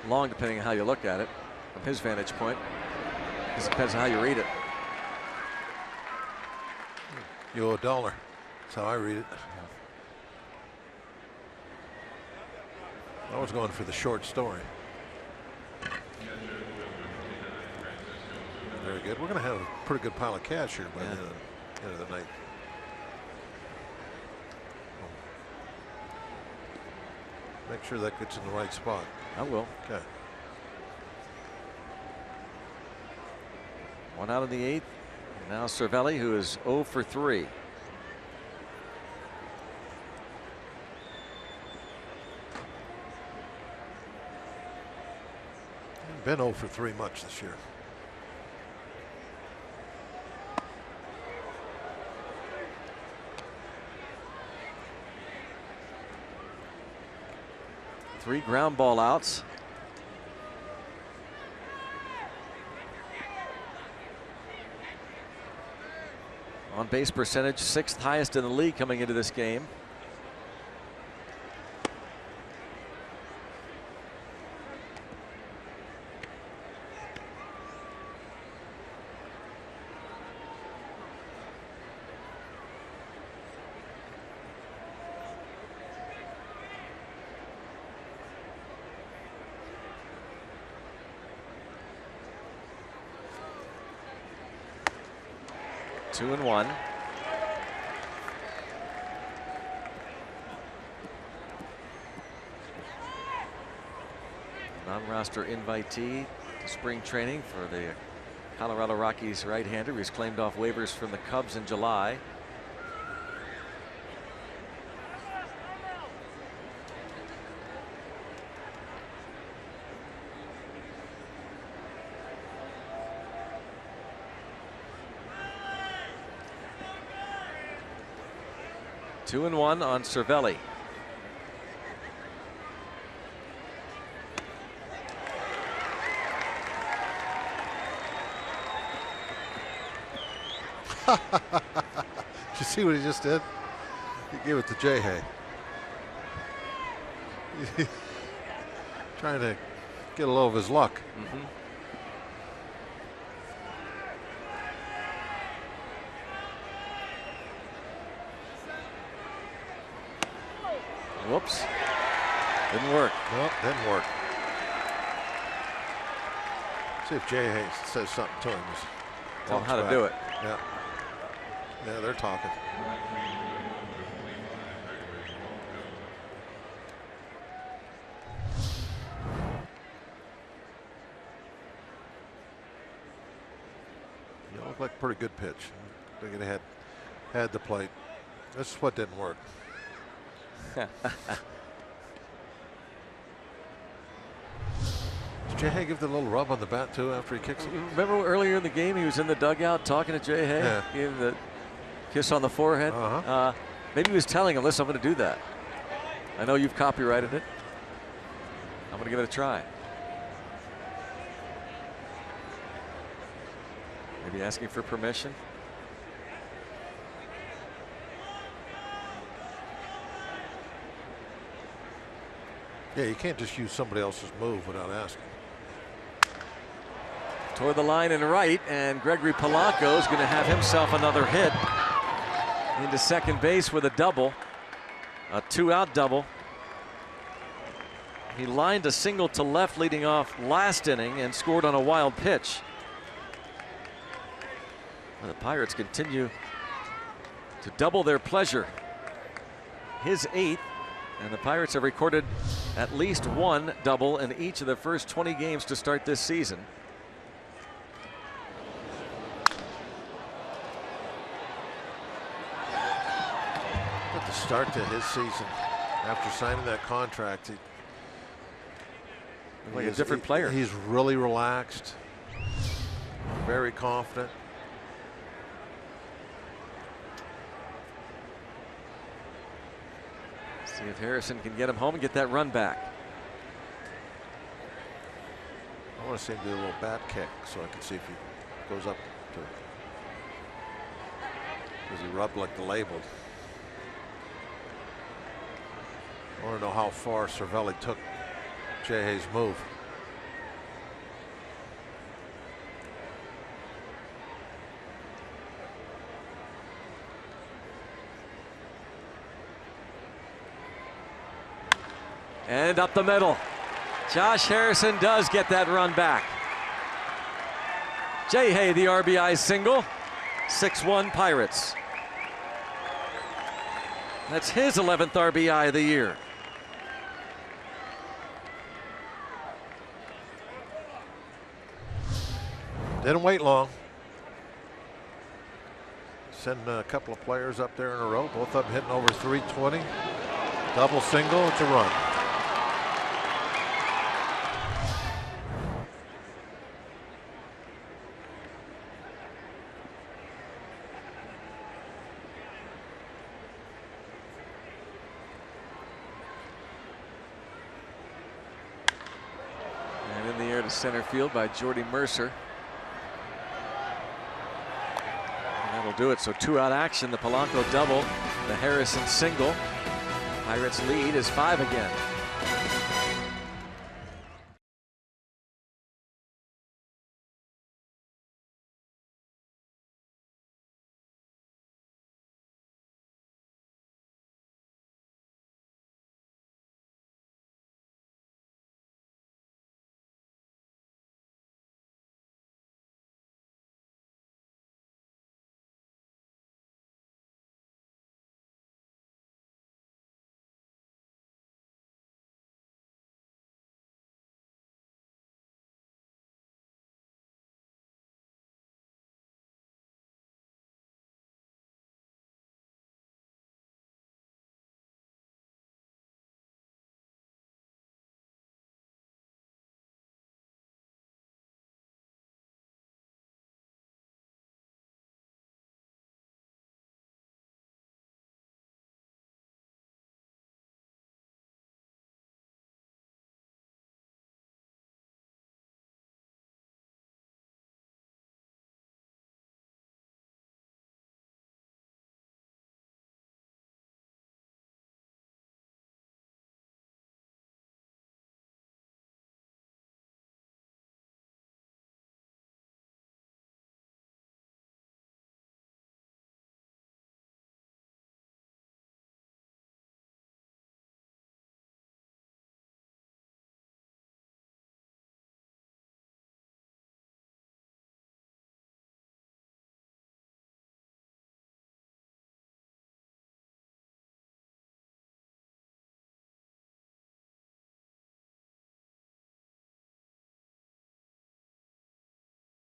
A: long, depending on how you look at it from his vantage point. It depends on how you read it.
B: You owe $1. That's how I read it. I was going for the short story. Very good. We're going to have a pretty good pile of cash here by the end of the night. Make sure that gets in the right spot.
A: I will.
B: Okay.
A: 1 out in the 8th. Now Cervelli, who is 0 for 3.
B: Been 0 for 3 much this year.
A: Three ground ball outs. On base percentage, 6th highest in the league coming into this game. Two and one. Non-roster invitee to spring training for the Colorado Rockies right-hander. He was claimed off waivers from the Cubs in July. Two and one on Cervelli.
B: Did you see what he just did? He gave it to Jay Hay. Trying to get a little of his luck.
A: Whoops. Didn't work.
B: No, didn't work. See if Jay Hay says something to him.
A: Tell him how to do it.
B: Yeah. Yeah, they're talking. You look like a pretty good pitch. I think it had the plate. This is what didn't work. Did Jay Hay give the little rub on the bat too after he kicks it?
A: Remember earlier in the game he was in the dugout talking to Jay Hay?
B: Yeah.
A: Gave the kiss on the forehead. Maybe he was telling him, listen, I'm going to do that. I know you've copyrighted it. I'm going to give it a try. Maybe asking for permission.
B: Yeah, you can't just use somebody else's move without asking.
A: Toward the line and right, and Gregory Polanco is going to have himself another hit into second base with a double, a 2-out double. He lined a single to left leading off last inning and scored on a wild pitch. And the Pirates continue to double their pleasure. His 8th. And the Pirates have recorded at least one double in each of the first 20 games to start this season.
B: At the start to his season, after signing that contract,
A: Like a different player.
B: He's really relaxed, very confident.
A: See if Harrison can get him home and get that run back.
B: I want to see him do a little bat kick so I can see if he goes up to. Does he rub like the label? I want to know how far Cervelli took Jay Hayes' move.
A: And up the middle. Josh Harrison does get that run back. Jay Hay, the RBI single. 6-1 Pirates. That's his 11th RBI of the year.
B: Didn't wait long. Send a couple of players up there in a row. Both of them hitting over 320. Double single, it's a run.
A: And in the air to center field by Jordy Mercer. That'll do it. So 2-out action. The Polanco double, the Harrison single. Pirates lead is 5 again.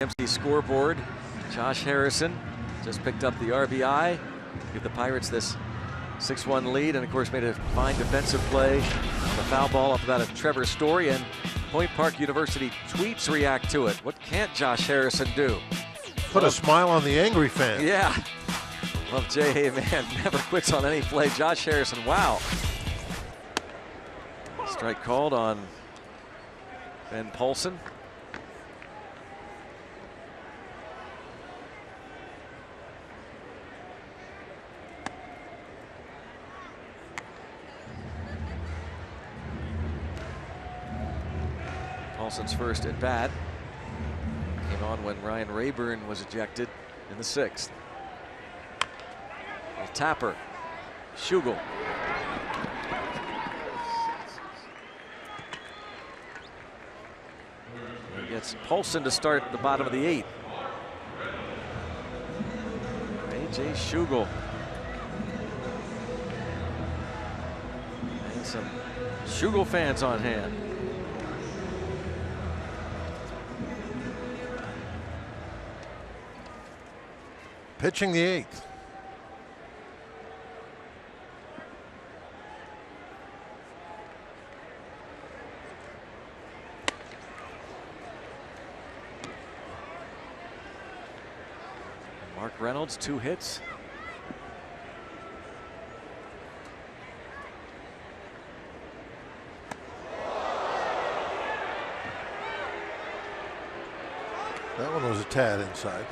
A: Empty scoreboard. Josh Harrison just picked up the RBI. Give the Pirates this 6-1 lead, and of course made a fine defensive play on the foul ball off about a Trevor Story, and Point Park University tweets react to it. What can't Josh Harrison do?
B: Put a smile on the angry fan.
A: Yeah. Love Jay Hay, man. Never quits on any play. Josh Harrison, wow. Strike called on Ben Paulson. Paulson's first at bat came on when Ryan Rayburn was ejected in the 6th. A tapper, Schugel. He gets Paulson to start at the bottom of the 8th. A.J. Schugel. And some Schugel fans on hand.
B: Pitching the 8th.
A: Mark Reynolds, 2 hits.
B: That one was a tad inside.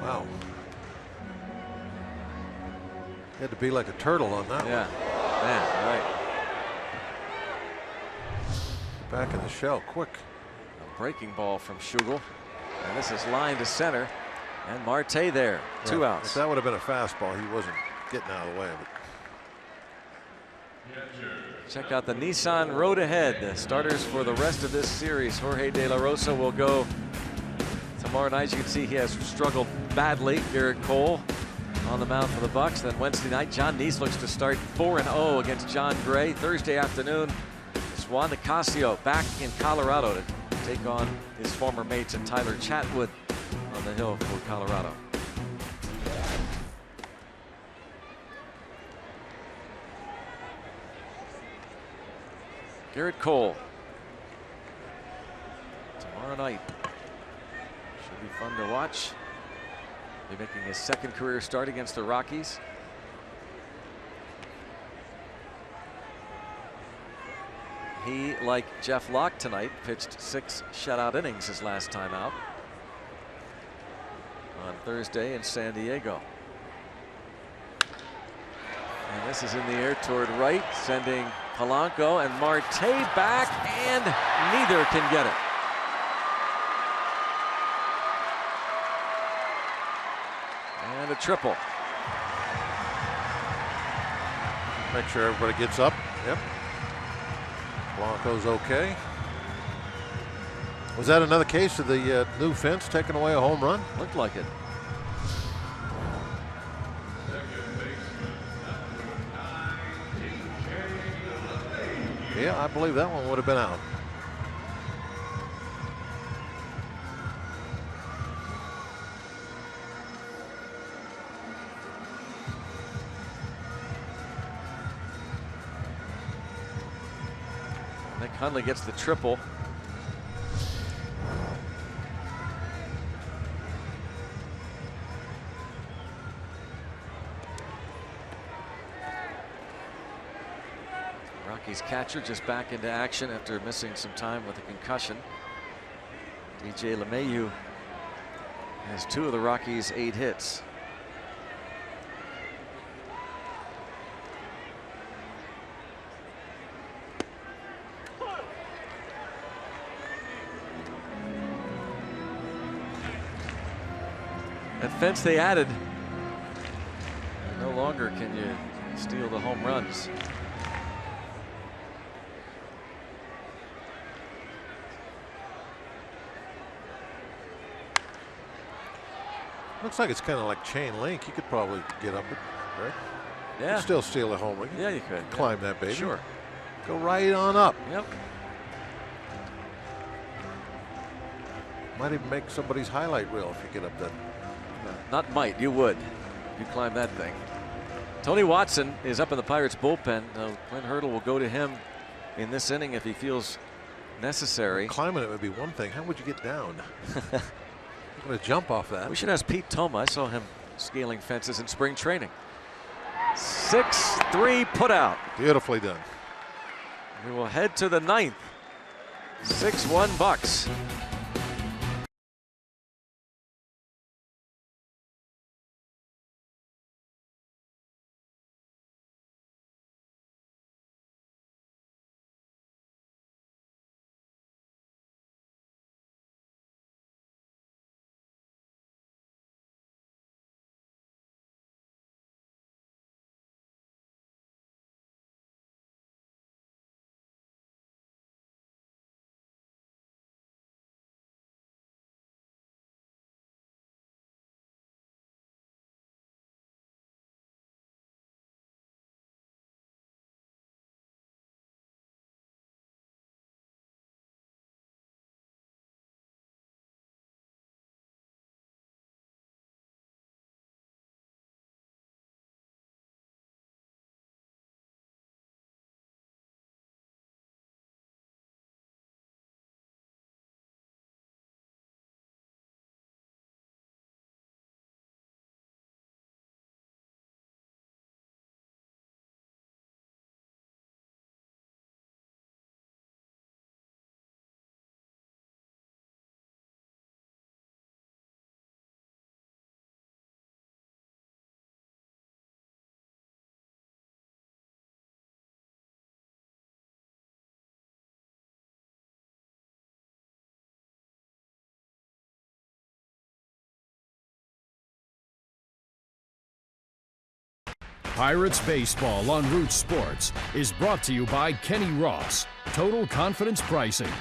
B: Wow. He had to be like a turtle on that one.
A: Yeah, man, right.
B: Back in the shell, quick.
A: A breaking ball from Schugel. And this is line to center. And Marte there, 2 outs.
B: If that would have been a fastball, he wasn't getting out of the way of it.
A: Check out the Nissan Road Ahead. The starters for the rest of this series. Jorge De La Rosa will go tomorrow night. You can see he has struggled badly. Garrett Cole on the mound for the Bucks. Then Wednesday night, John Neese looks to start 4-0 against John Gray. Thursday afternoon, it's Juan Nicasio back in Colorado to take on his former mates and Tyler Chatwood on the hill for Colorado. Garrett Cole tomorrow night. Should be fun to watch. Be making his 2nd career start against the Rockies. He, like Jeff Locke tonight, pitched 6 shutout innings his last time out on Thursday in San Diego. And this is in the air toward right, sending Polanco and Marte back, and neither can get it. And a triple.
B: Make sure everybody gets up. Yep. Polanco's okay. Was that another case of the new fence taking away a home run?
A: Looked like it.
B: Yeah, I believe that one would have been out.
A: Nick Hundley gets the triple. Rockies catcher just back into action after missing some time with a concussion. DJ LeMahieu has 2 of the Rockies' 8 hits. That fence they added, no longer can you steal the home runs.
B: Looks like it's kind of like chain link. You could probably get up it, right?
A: Yeah.
B: You'd still steal a home run.
A: Yeah, you could.
B: Climb that baby.
A: Sure.
B: Go right on up.
A: Yep.
B: Might even make somebody's highlight reel if you get up that.
A: Not might, you would. You climb that thing. Tony Watson is up in the Pirates bullpen. Clint Hurdle will go to him in this inning if he feels necessary.
B: Climbing it would be one thing. How would you get down? I'm going to jump off that.
A: We should ask Pete Toma. I saw him scaling fences in spring training. 6-3 put out.
B: Beautifully done.
A: We will head to the 9th. 6-1 Bucks.
C: Pirates Baseball on Root Sports is brought to you by Kenny Ross, Total Confidence Pricing,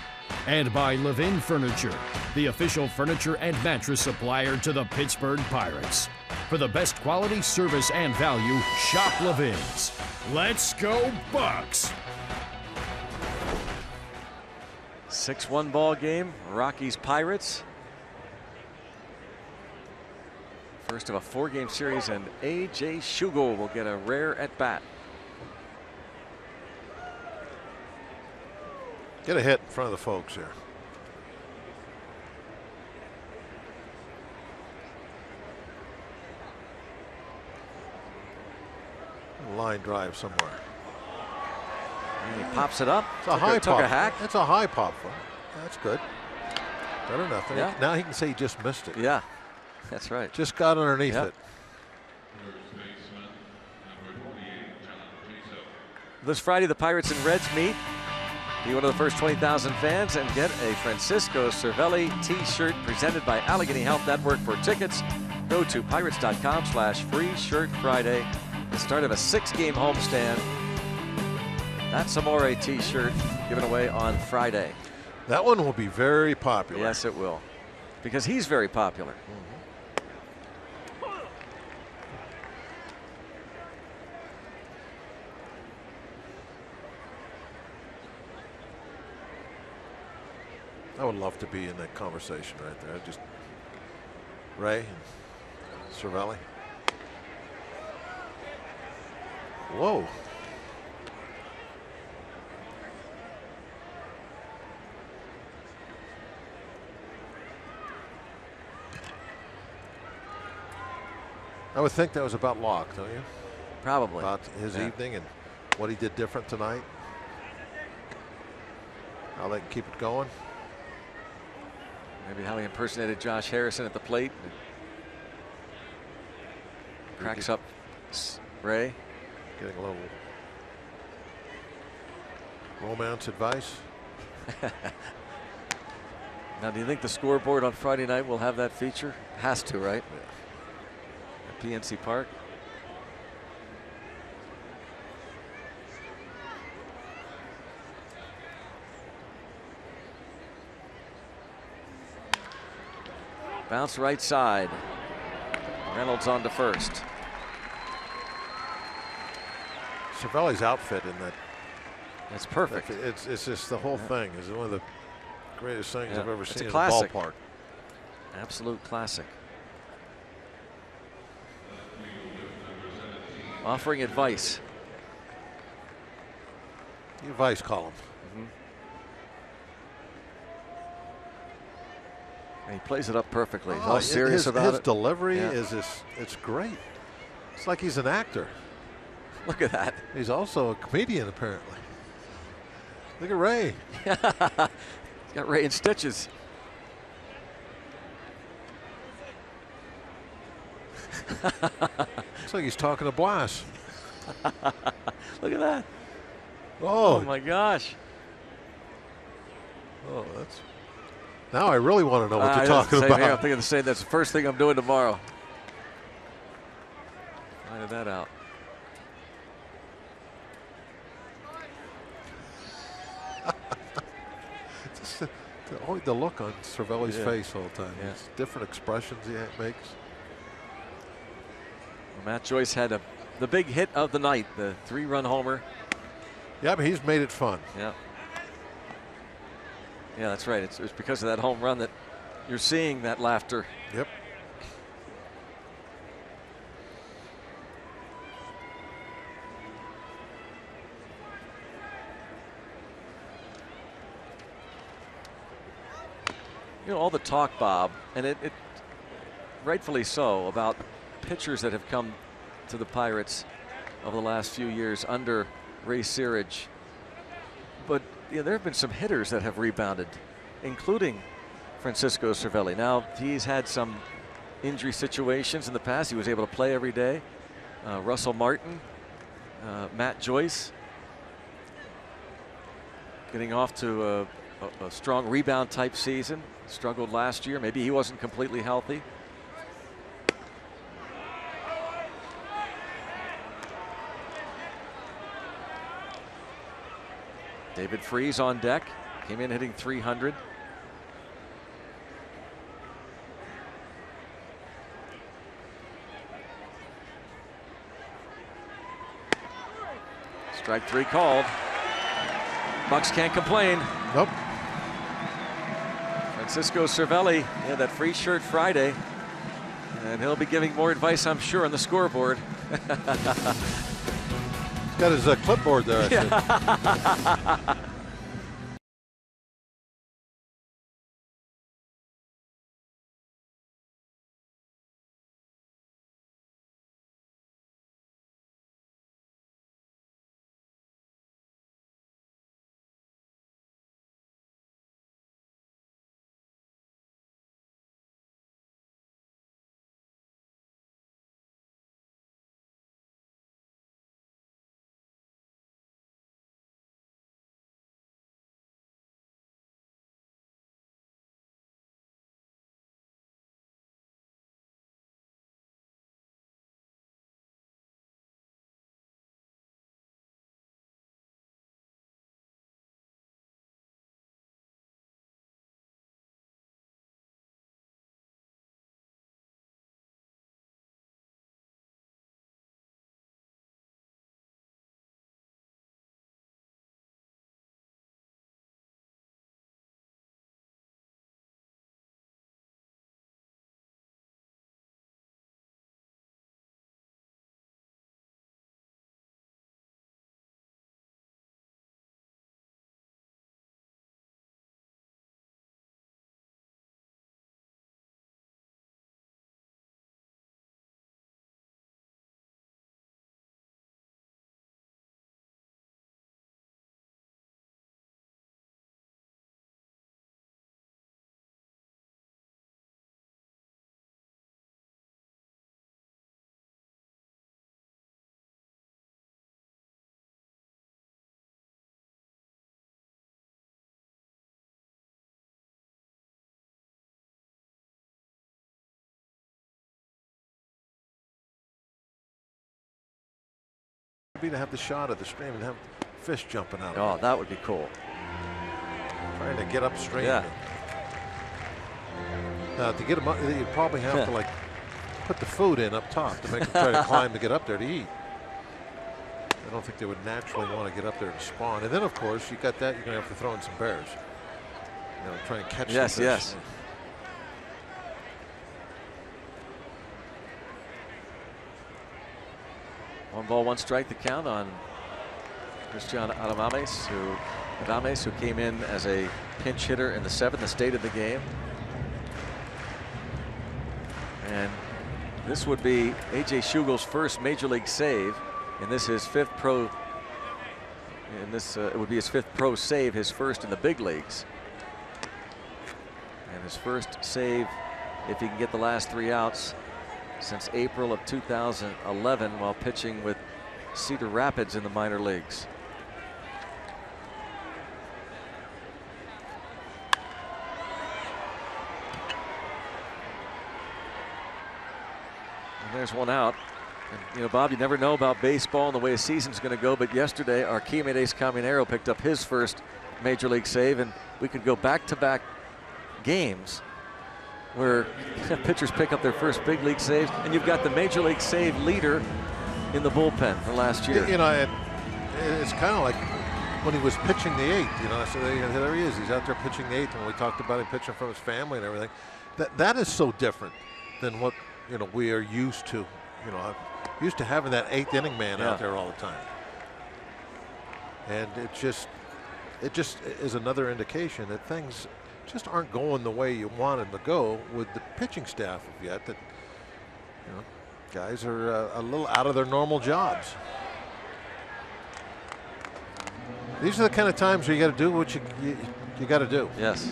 C: and by Levin Furniture, the official furniture and mattress supplier to the Pittsburgh Pirates. For the best quality, service, and value, shop Levin's. Let's go Bucks!
A: 6-1 ball game, Rockies Pirates. First of a 4-game series, and A.J. Schugel will get a rare at bat.
B: Get a hit in front of the folks here. Line drive somewhere.
A: And he pops it up.
B: It's a high pop.
A: Took a hack.
B: It's a high pop. That's good. Better than nothing.
A: Yeah.
B: Now he can say he just missed it.
A: Yeah, that's right.
B: Just got underneath it.
A: This Friday, the Pirates and Reds meet. Be one of the first 20,000 fans and get a Francisco Cervelli t-shirt presented by Allegheny Health Network. For tickets, go to pirates.com/free shirt Friday. The start of a 6-game homestand. That Samore t-shirt given away on Friday.
B: That one will be very popular.
A: Yes, it will, because he's very popular.
B: I would love to be in that conversation right there. Just Ray and Cervelli. Whoa. I would think that was about Locke, don't you?
A: Probably.
B: About his evening and what he did different tonight. How they can keep it going.
A: Maybe how he impersonated Josh Harrison at the plate. Cracks up Ray.
B: Getting a little romance advice.
A: Now, do you think the scoreboard on Friday night will have that feature? Has to, right? Yeah. At PNC Park. Bounce right side. Reynolds on to first.
B: Cervelli's outfit in that.
A: That's perfect.
B: It's just the whole thing is one of the greatest things I've ever seen in a
A: classic.
B: ballpark.
A: Absolute classic. Offering advice.
B: The advice column.
A: And he plays it up perfectly. He's all serious about it.
B: His delivery is it's great. It's like he's an actor.
A: Look at that.
B: He's also a comedian, apparently. Look at Ray.
A: He's got Ray in stitches.
B: Looks like he's talking to Blas.
A: Look at that.
B: Oh
A: my gosh.
B: Oh, that's. Now I really want to know what you're talking
A: about.
B: about.
A: I'm thinking the same. That's the first thing I'm doing tomorrow. Finding that out.
B: The look on Cervelli's face all the time.
A: Yeah.
B: It's different expressions he makes.
A: Well, Matt Joyce had the big hit of the night, the 3-run homer.
B: Yeah, but he's made it fun.
A: Yeah. Yeah, that's right. It's because of that home run that you're seeing that laughter.
B: Yep.
A: You know, all the talk, Bob, and it rightfully so, about pitchers that have come to the Pirates over the last few years under Ray Searage. But there have been some hitters that have rebounded, including Francisco Cervelli. Now, he's had some injury situations in the past. He was able to play every day. Russell Martin, Matt Joyce, getting off to a strong rebound type season. Struggled last year. Maybe he wasn't completely healthy. David Freese on deck. Came in hitting .300. Strike 3 called. Bucks can't complain.
B: Nope.
A: Francisco Cervelli, yeah, that free shirt Friday. And he'll be giving more advice, I'm sure, on the scoreboard.
B: He's got his clipboard there, I think. Be to have the shot of the stream and have fish jumping out.
A: Oh, that would be cool.
B: Trying to get upstream.
A: Yeah.
B: To get them up, you'd probably have to like put the food in up top to make them try to climb to get up there to eat. I don't think they would naturally want to get up there to spawn. And then, of course, you got that. You're going to have to throw in some bears. You know, try and catch.
A: Yes,
B: the fish.
A: yes. 1 ball, 1 strike, the count on Christian Adames, who came in as a pinch hitter in the 7th, the state of the game. And this would be A.J. Shugel's first major league save, and this is his 5th pro. And this it would be his 5th pro save, his first in the big leagues, and his first save, if he can get the last 3 outs, since April of 2011 while pitching with Cedar Rapids in the minor leagues. And there's 1 out. And, you know, Bob, you never know about baseball and the way a season's going to go, but yesterday Archimedes Caminero picked up his first major league save, and we could go back-to-back games where pitchers pick up their first big league saves, and you've got the major league save leader in the bullpen for last year.
B: You know, it's kind of like when he was pitching the 8th. You know, so there he is. He's out there pitching the 8th, and we talked about him pitching from his family and everything. That is so different than what, you know, we are used to. You know, used to having that 8th inning man out there all the time, and it just is another indication that things just aren't going the way you want them to go with the pitching staff yet. That, you know, guys are a little out of their normal jobs. These are the kind of times where you got to do what you got to do.
A: Yes.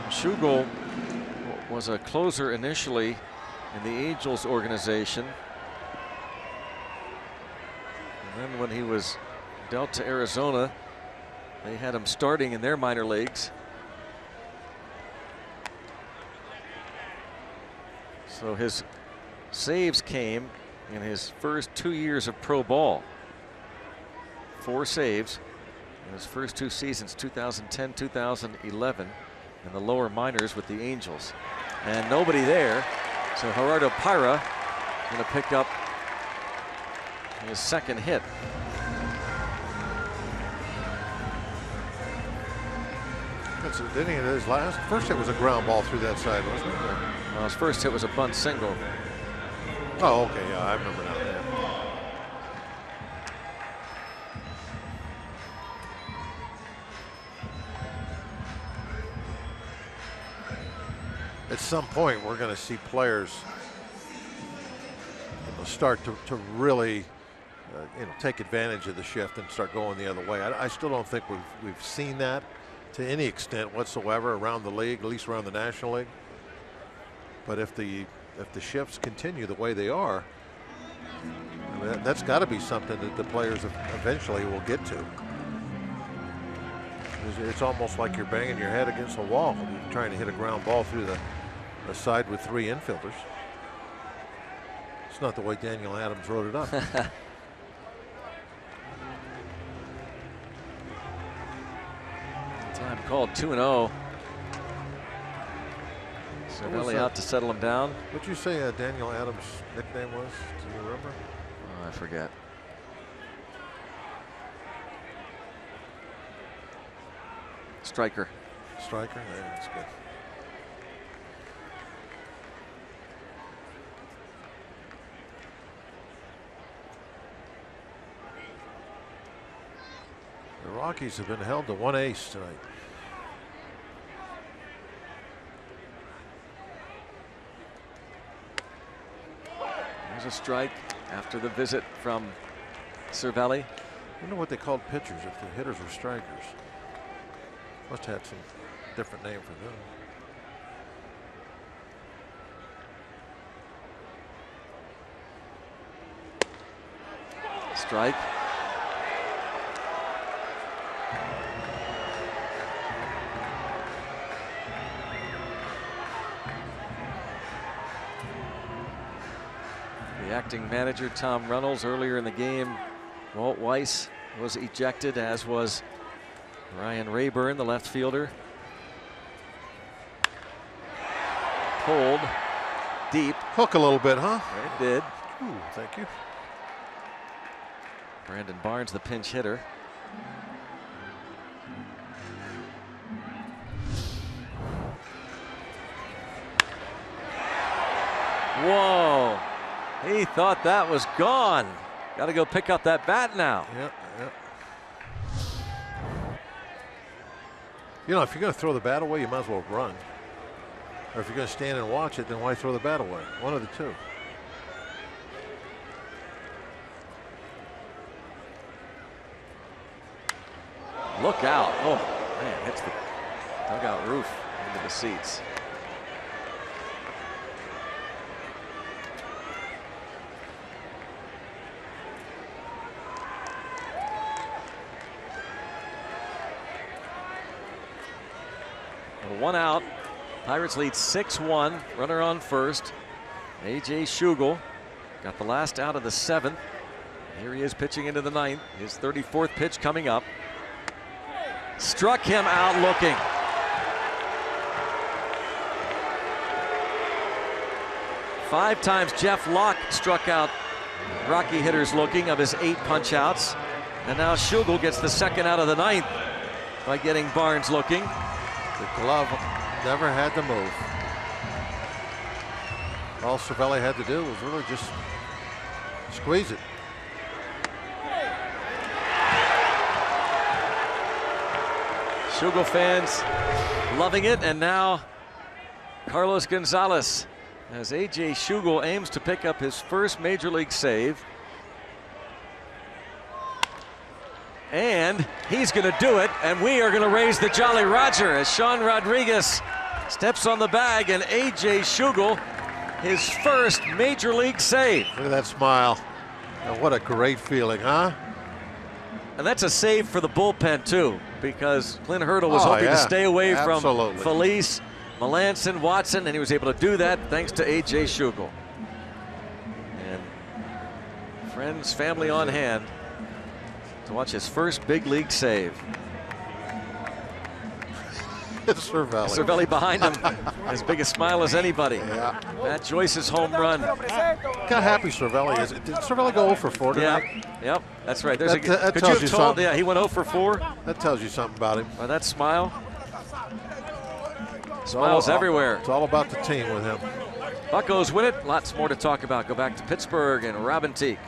A: Schugel was a closer initially in the Angels organization, and then when he was dealt to Arizona, they had him starting in their minor leagues. So his saves came in his first 2 years of pro ball. 4 saves in his first 2 seasons, 2010, 2011, in the lower minors with the Angels. And nobody there, so Gerardo Parra going to pick up his second hit.
B: Didn't he his last? First hit was a ground ball through that side, wasn't it?
A: Well, his first hit was a bunt single.
B: Oh, okay, yeah, I remember now. Yeah. At some point, we're going to see players start to really take advantage of the shift and start going the other way. I still don't think we've seen that to any extent whatsoever around the league, at least around the National League. But if the shifts continue the way they are, I mean, that's got to be something that the players eventually will get to. It's almost like you're banging your head against a wall. You're trying to hit a ground ball through the side with 3 infielders. It's not the way Daniel Adams wrote it up.
A: Time called 2-0. Cervelli out to settle him down.
B: What'd you say Daniel Adams' nickname was? Do you remember?
A: Oh, I forget. Striker.
B: Striker? Yeah, that's good. The Rockies have been held to 1 ace tonight.
A: There's a strike after the visit from Cervelli.
B: I wonder what they called pitchers if the hitters were strikers. Must have had some different name for them.
A: Strike. The acting manager, Tom Reynolds, earlier in the game, Walt Weiss was ejected, as was Ryan Rayburn, the left fielder. Pulled deep.
B: Hook a little bit, huh?
A: It did.
B: Ooh, thank you.
A: Brandon Barnes, the pinch hitter. Whoa. He thought that was gone. Got to go pick up that bat now.
B: Yep, yep. You know, if you're going to throw the bat away, you might as well run. Or if you're going to stand and watch it, then why throw the bat away? One of the two.
A: Look out. Oh, man, hits the dugout roof into the seats. One out. Pirates lead 6-1. Runner on first. A.J. Schugel got the last out of the 7th. Here he is pitching into the 9th. His 34th pitch coming up. Struck him out looking. Five times Jeff Locke struck out Rocky hitters looking of his 8 punch outs. And now Schugel gets the 2nd out of the 9th by getting Barnes looking.
B: The glove never had to move. All Cervelli had to do was really just squeeze it.
A: Schugel fans loving it, and now Carlos Gonzalez as A.J. Schugel aims to pick up his first major league save. And he's going to do it, and we are going to raise the Jolly Roger as Sean Rodriguez steps on the bag, and A.J. Schugel, his first major league save.
B: Look at that smile. And what a great feeling, huh?
A: And that's a save for the bullpen, too, because Clint Hurdle was hoping to stay away from Felice, Melanson, Watson, and he was able to do that thanks to A.J. Schugel. And Friends, family on hand to watch his first big league save.
B: It's Cervelli.
A: Cervelli behind him, as big a smile as anybody.
B: Yeah.
A: Matt Joyce's home run.
B: Look how happy Cervelli is. Did Cervelli go 0 for 4 tonight?
A: Yep, that's right. There's
B: That
A: could
B: tells
A: you have
B: you
A: told?
B: something.
A: Yeah, he went 0 for 4.
B: That tells you something about him.
A: By that smile. Smiles everywhere.
B: It's all about the team with him.
A: Buccos win it. Lots more to talk about. Go back to Pittsburgh and Robin Teague.